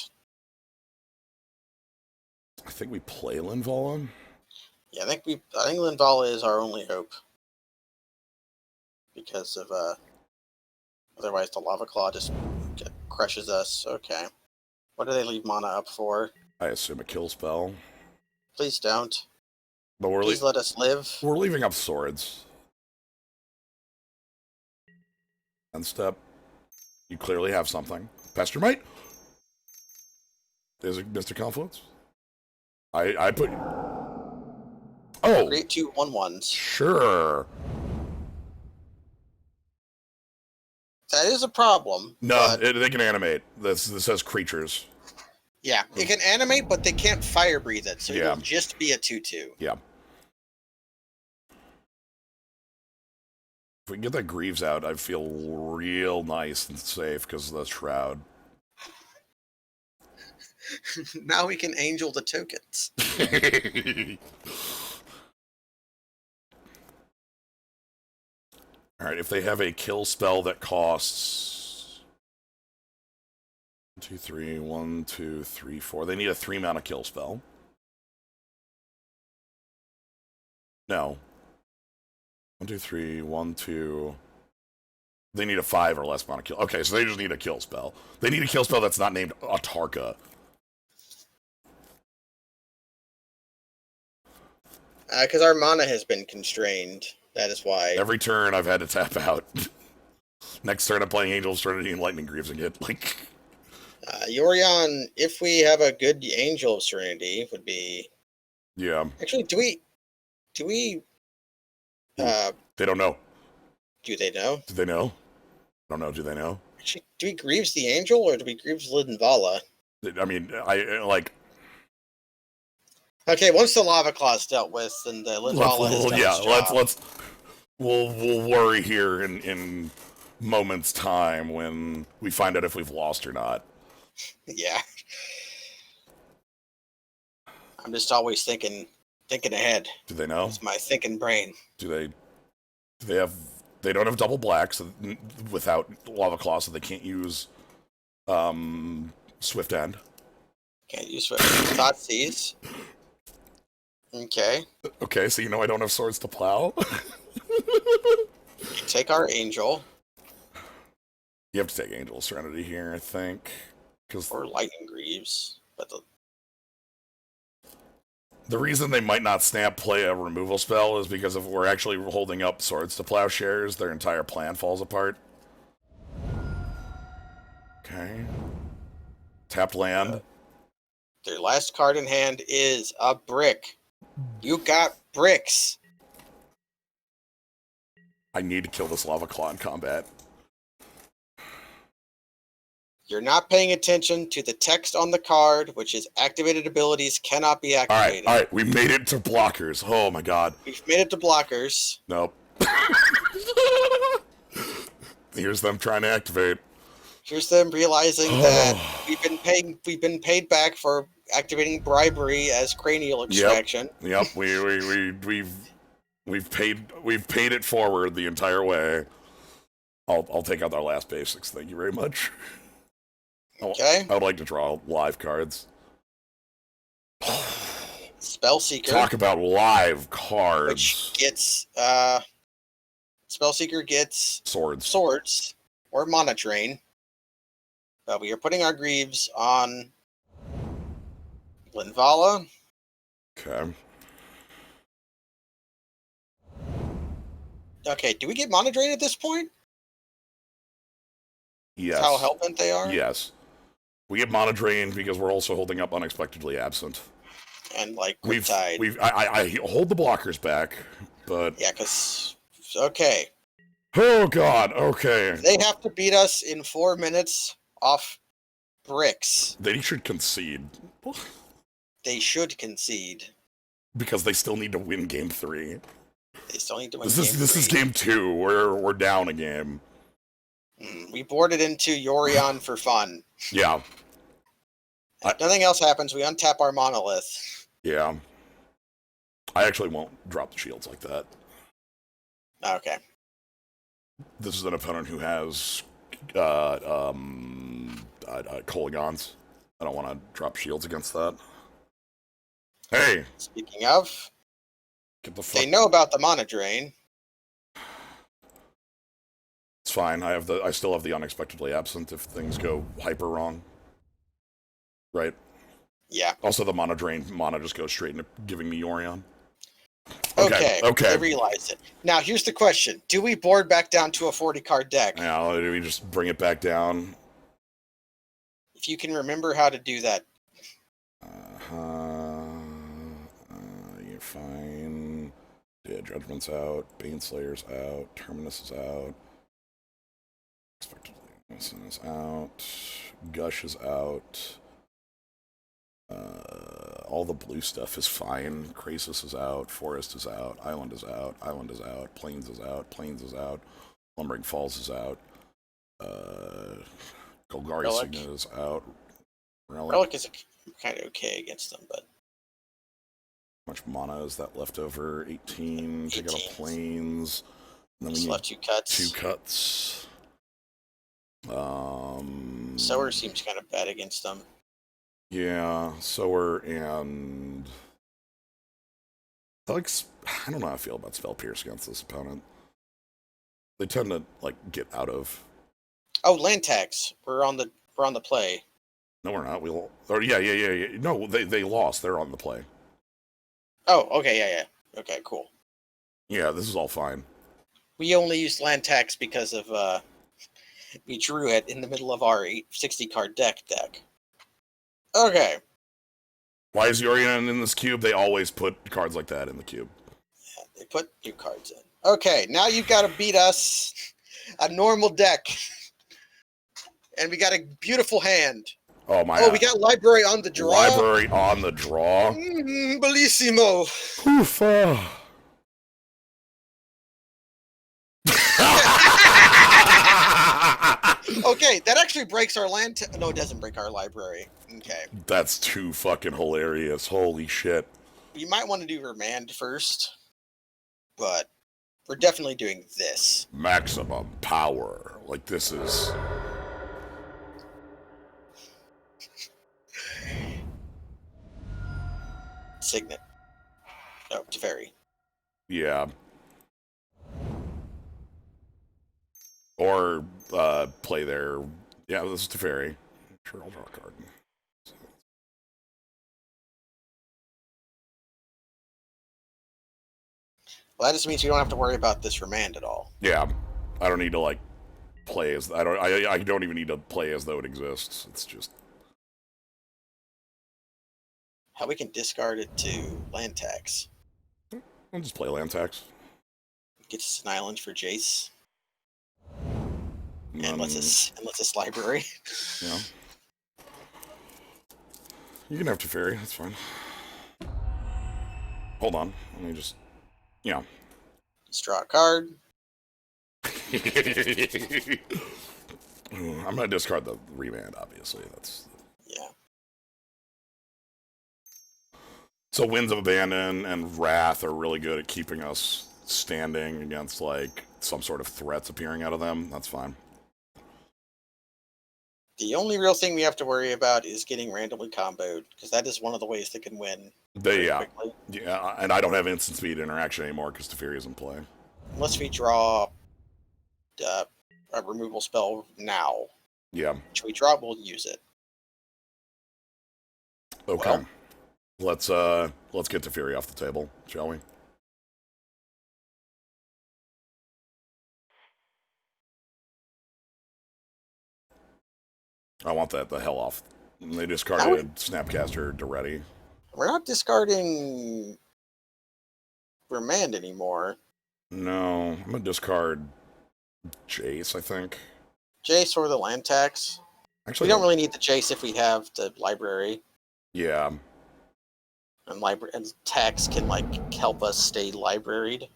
I think we play Linvala. Yeah, I think Linvala is our only hope because of Otherwise, the Lava Claw just crushes us. Okay. What do they leave mana up for? I assume a kill spell. Please don't. But Please let us live. we're leaving up swords. End step. You clearly have something. Pester Might? Is it Mr. Confluence? I put... Oh! Create 2 1/1s. Sure. That is a problem. No, they can animate. This says creatures. Yeah, it can animate, but they can't fire breathe it, so Yeah. it'll just be a 2/2. Yeah. If we can get that Greaves out, I feel real nice and safe because of the Shroud. Now we can angel the tokens. Alright, if they have a kill spell that costs... 1, 2, 3, 1, 2, 3, 4. They need a 3-mana kill spell. No. 1, 2, 3, 1, 2... They need a 5 or less mana kill. Okay, so they just need a kill spell. They need a kill spell that's not named Atarka. Because our mana has been constrained. That is why. Every turn I've had to tap out. Next turn I'm playing Angel of Serenity and Lightning Greaves again. Like... Yorion, if we have a good Angel of Serenity, would be... Yeah. Actually, do we... They don't know. Do they know? Do they know? I don't know. Do they know? Actually, do we Greaves the Angel, or do we Greaves Linvala? I mean, I like... Okay, once the Lava Claw's dealt with, then the Linvala has done its job. We'll worry here in moments' time when we find out if we've lost or not. Yeah. I'm just always thinking ahead. Do they know? It's my thinking brain. They don't have double blacks without Lava Claw, so they can't use Swift End. Can't use Thought Seize. Okay. Okay, so you know I don't have Swords to Plow. You take our Angel. You have to take Angel of Serenity here, I think. Or Lightning Greaves. But the reason they might not snap play a removal spell is because if we're actually holding up Swords to Plowshares, their entire plan falls apart. Okay. Tapped land. Their last card in hand is a brick. You got bricks. I need to kill this Lava Claw in combat. You're not paying attention to the text on the card, which is activated abilities cannot be activated. Alright, we made it to blockers. Oh my god. We've made it to blockers. Nope. Here's them trying to activate. Here's them realizing that we've been paid back for activating bribery as cranial extraction. Yep. We've paid it forward the entire way. I'll take out our last basics. Thank you very much. Okay. I would like to draw live cards. Spellseeker. Talk about live cards. Which gets Spellseeker gets swords or mana drain. But we are putting our Greaves on Linvala. Okay. Okay, do we get mana drain at this point? Yes. That's how hell-bent they are? Yes. We get mana drain because we're also holding up Unexpectedly Absent. And like Riptide. I hold the blockers back, but yeah, because okay. Oh god, okay. They have to beat us in 4 minutes off bricks. They should concede. They should concede. Because they still need to win game 3. They still need to win This is game 2. We're down a game. We boarded into Yorion for fun. Yeah. If nothing else happens, we untap our monolith. Yeah. I actually won't drop the shields like that. Okay. This is an opponent who has Kolagons. I don't want to drop shields against that. Hey! Speaking of, Get the fuck... they know about the mana drain. It's fine. I still have the unexpectedly absent if things go hyper wrong. Right. Yeah. Also, the mana drain mana just goes straight into giving me Yorion. Okay. Okay. I realized it. Now here's the question: do we board back down to a 40-card deck? Yeah. Do we just bring it back down? If you can remember how to do that. You're fine. Yeah, Judgment's out. Baneslayer's out. Terminus is out. Expectedly Innocent is out. Gush is out. All the blue stuff is fine. Krasis is out. Forest is out. Island is out. Island is out. Plains is out. Plains is out. Lumbering Falls is out. Golgari Signet is out. Relic is kind of okay against them, but how much mana is that left over? 18. Take out a Plains. And then we need left 2 cuts. 2 cuts. Sower seems kind of bad against them. Yeah, Sower and I don't know how I feel about Spell Pierce against this opponent. They tend to get out of. Oh, land tax. We're on the play. No, we're not. Yeah. No, they lost. They're on the play. Oh, okay, yeah. Okay, cool. Yeah, this is all fine. We only used land tax because of we drew it in the middle of our 60-card deck. Okay. Why is Yorion in this cube? They always put cards like that in the cube. Yeah, they put new cards in. Okay, now you've got to beat us a normal deck. And we got a beautiful hand. Oh, my. Oh, we got library on the draw. Library on the draw. Bellissimo. Oof. Okay, that actually breaks our land. No, it doesn't break our library. Okay. That's too fucking hilarious. Holy shit. You might want to do Remand first, but we're definitely doing this. Maximum power. This is. Signet. Oh, Teferi. Yeah. Or play their. Yeah, this is Teferi. Sure, I'll draw a card. Well, that just means you don't have to worry about this Remand at all. Yeah, I don't need to play as. I don't even need to play as though it exists. It's just. How we can discard it to land tax. I'll just play land tax. Get us an island for Jace. And let's us library. Yeah. You can have Teferi, that's fine. Hold on. Let me just. Yeah. Let's draw a card. I'm gonna discard the Remand, obviously. That's. Yeah. So Winds of Abandon and Wrath are really good at keeping us standing against some sort of threats appearing out of them. That's fine. The only real thing we have to worry about is getting randomly comboed, because that is one of the ways they can win. Yeah, and I don't have instant speed interaction anymore because Teferi is in play. Unless we draw a removal spell now. Yeah. Which we draw, we'll use it. Okay. Well, let's get Teferi off the table, shall we? I want the hell off. They discarded Snapcaster Duretti. We're not discarding Remand anymore. No, I'm gonna discard Jace, I think. Jace or the land tax. Actually, we don't really need the Jace if we have the library. Yeah. And tax can help us stay libraried.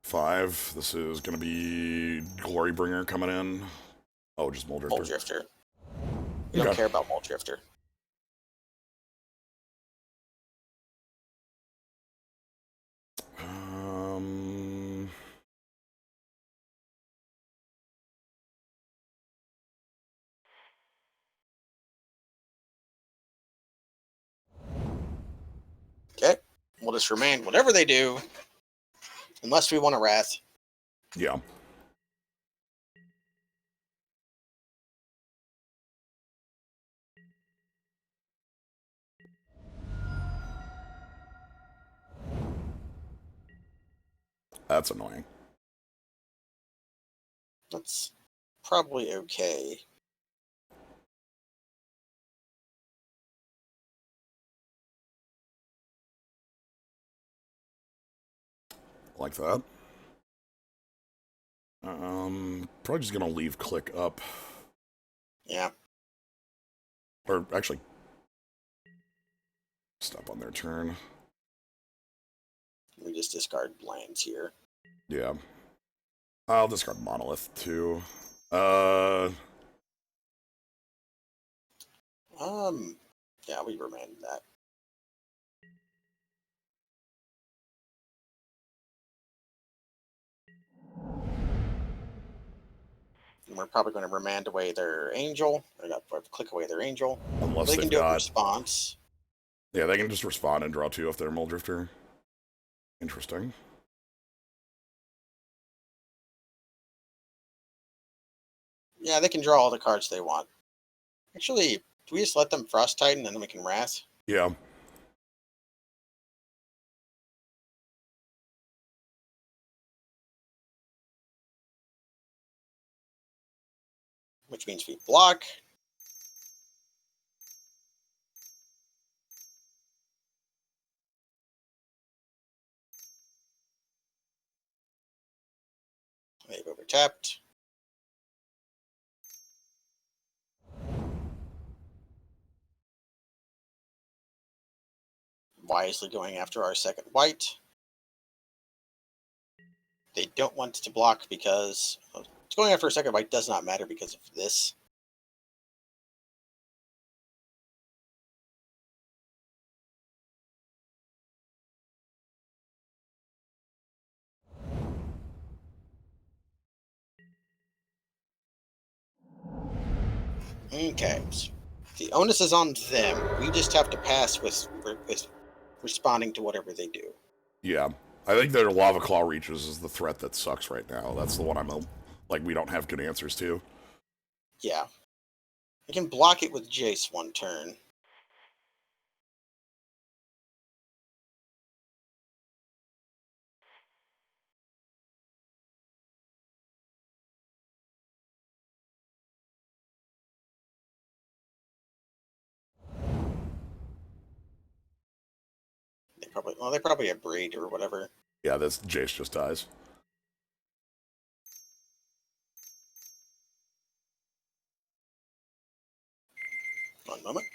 5. This is gonna be Glorybringer coming in. Oh, just Mold Drifter. Mold Drifter. We don't care about Mold Drifter. Okay. We'll just remain whatever they do, unless we want a Wrath. Yeah. That's annoying. That's probably okay. Like that. Probably just gonna leave click up. Yeah. Or actually, stop on their turn. We just discard lands here. Yeah. I'll discard Monolith, too. Yeah, we remained that. And we're probably going to remand away their angel. Or not, click away their angel. Unless They they've can do a got... response. Yeah, they can just respond and draw 2 if they're Muldrifter. Interesting. Yeah, they can draw all the cards they want. Actually, do we just let them Frost Titan and then we can Wrath? Yeah. Which means we block. They've overtapped. Wisely going after our second white. They don't want to block because going after a second white does not matter because of this. Okay. The onus is on them. We just have to pass with responding to whatever they do. Yeah. I think their Lava Claw Reaches is the threat that sucks right now. That's the one we don't have good answers to. Yeah. We can block it with Jace one turn. They probably have Braid or whatever. Yeah, this Jace just dies. One moment.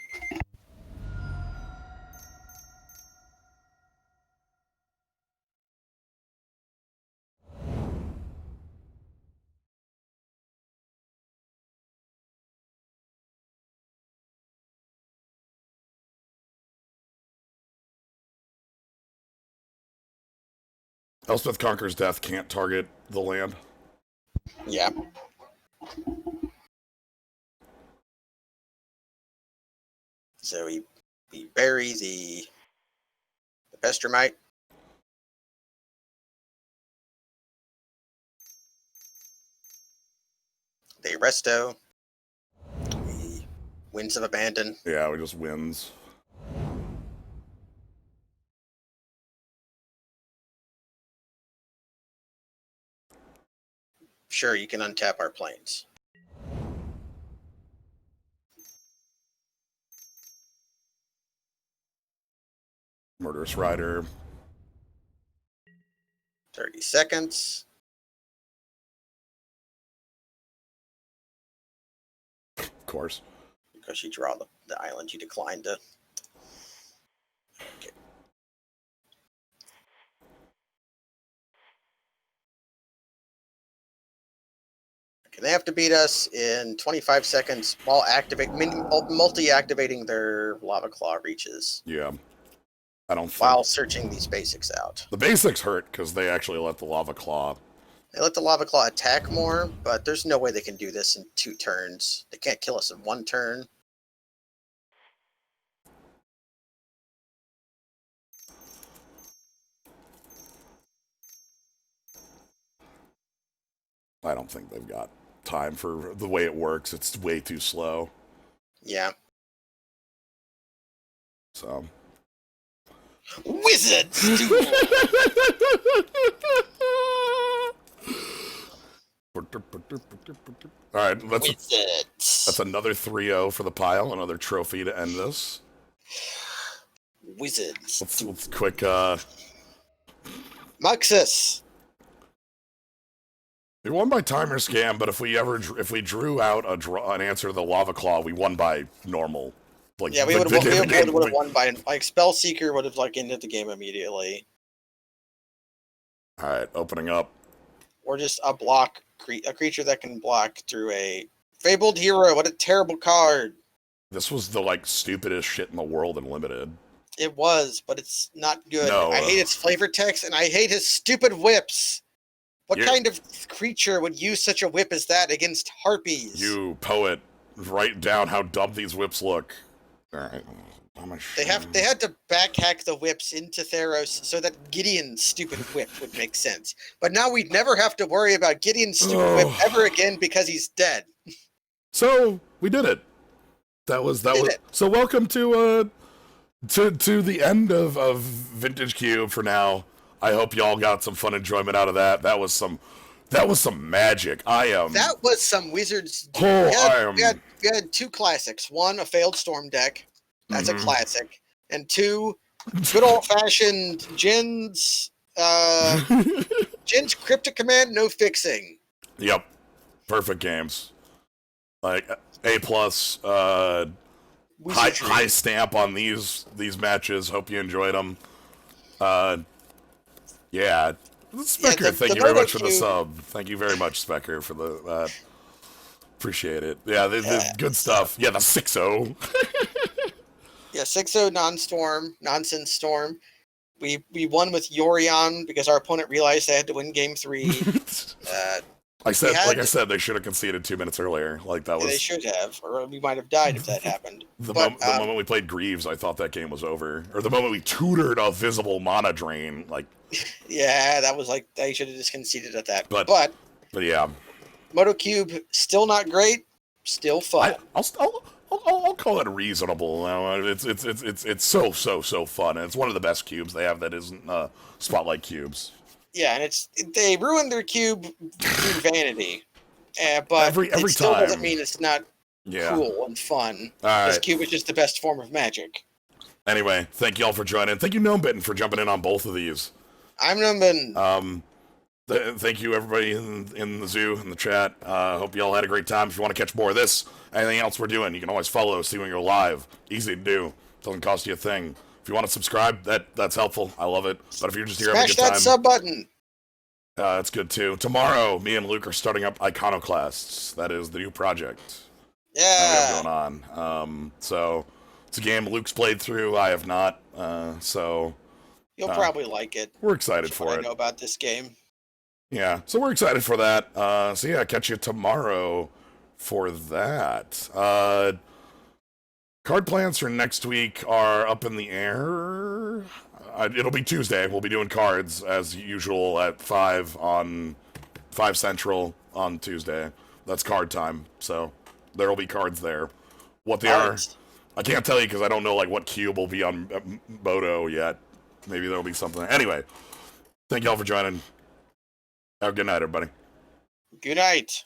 Elspeth Conquers Death can't target the land. Yeah. So we bury the Pestermite. They resto. The Winds of Abandon. Yeah, we just wins. Sure, you can untap our planes. Murderous Rider. 30 seconds. Of course. Because you draw the island, you decline to. Okay. Okay, they have to beat us in 25 seconds while multi-activating their Lava Claw Reaches. Yeah. I don't think... While searching these basics out. The basics hurt because they actually let the Lava Claw... They let the Lava Claw attack more, but there's no way they can do this in 2 turns. They can't kill us in 1 turn. I don't think they've got time for the way it works. It's way too slow. Yeah. So... Wizards! All right, Wizards. that's another 3-0 for the pile. Another trophy to end this. Wizards. Let's quick. Muxus. We won by timer scam, but if we drew out an answer to the lava claw, we won by normal. Like, Yeah, we would have won by like Spellseeker would have like ended the game immediately. All right, opening up. Or just a creature that can block through a Fabled Hero. What a terrible card. This was the like stupidest shit in the world in limited. It was, but it's not good. No. I hate its flavor text, and I hate his stupid whips. What kind of creature would use such a whip as that against harpies? You poet, write down how dumb these whips look. All right. They had to backhack the whips into Theros so that Gideon's stupid whip would make sense. But now we'd never have to worry about Gideon's stupid whip ever again because he's dead. So we did it. That was. So welcome to the end of Vintage Cube for now. I hope y'all got some fun enjoyment out of that. That was some magic. That was some Wizards. We had two classics. One, a failed Storm deck. That's a classic. And two, good old fashioned Jin's Cryptic Command, no fixing. Yep. Perfect games. Like A+, high stamp on these matches. Hope you enjoyed them. Yeah. Specker, thank you very much for the sub. Thank you very much, Specker, for the appreciate it. Yeah, the good stuff. Yeah, the 6-0. Yeah, 6-0 nonsense storm. We won with Yorion because our opponent realized they had to win game 3. I said, they should have conceded 2 minutes earlier. Like that was. They should have, or we might have died if that happened. The moment we played Greaves, I thought that game was over. Or the moment we tutored a visible mana drain, like. Yeah, that was like they should have just conceded at that. But yeah, Moto Cube still not great, still fun. I'll call it reasonable. It's so fun, and it's one of the best cubes they have that isn't Spotlight cubes. Yeah, and they ruined their cube through vanity, but every it still time doesn't mean it's not cool and fun. This cube is just the best form of Magic. Anyway, thank you all for joining. Thank you, Gnomebitten, for jumping in on both of these. I'm Gnomebitten. Thank you, everybody in the zoo, in the chat. Hope you all had a great time. If you want to catch more of this, anything else we're doing, you can always follow us, see when you're live. Easy to do. Doesn't cost you a thing. If you want to subscribe, that's helpful. I love it. But if you're just here having a good time, smash that sub button. That's good too. Tomorrow, me and Luke are starting up Iconoclasts. That is the new project. Yeah. That we have going on. So it's a game Luke's played through. I have not. So you'll probably like it. We're excited for it. I know about this game. Yeah, so we're excited for that. So yeah, catch you tomorrow for that. Card plans for next week are up in the air. It'll be Tuesday. We'll be doing cards as usual at 5 Central on Tuesday. That's card time. So there will be cards there. What they are, I can't tell you because I don't know like what cube will be on Moto yet. Maybe there'll be something. Anyway, thank y'all for joining. Have a good night, everybody. Good night.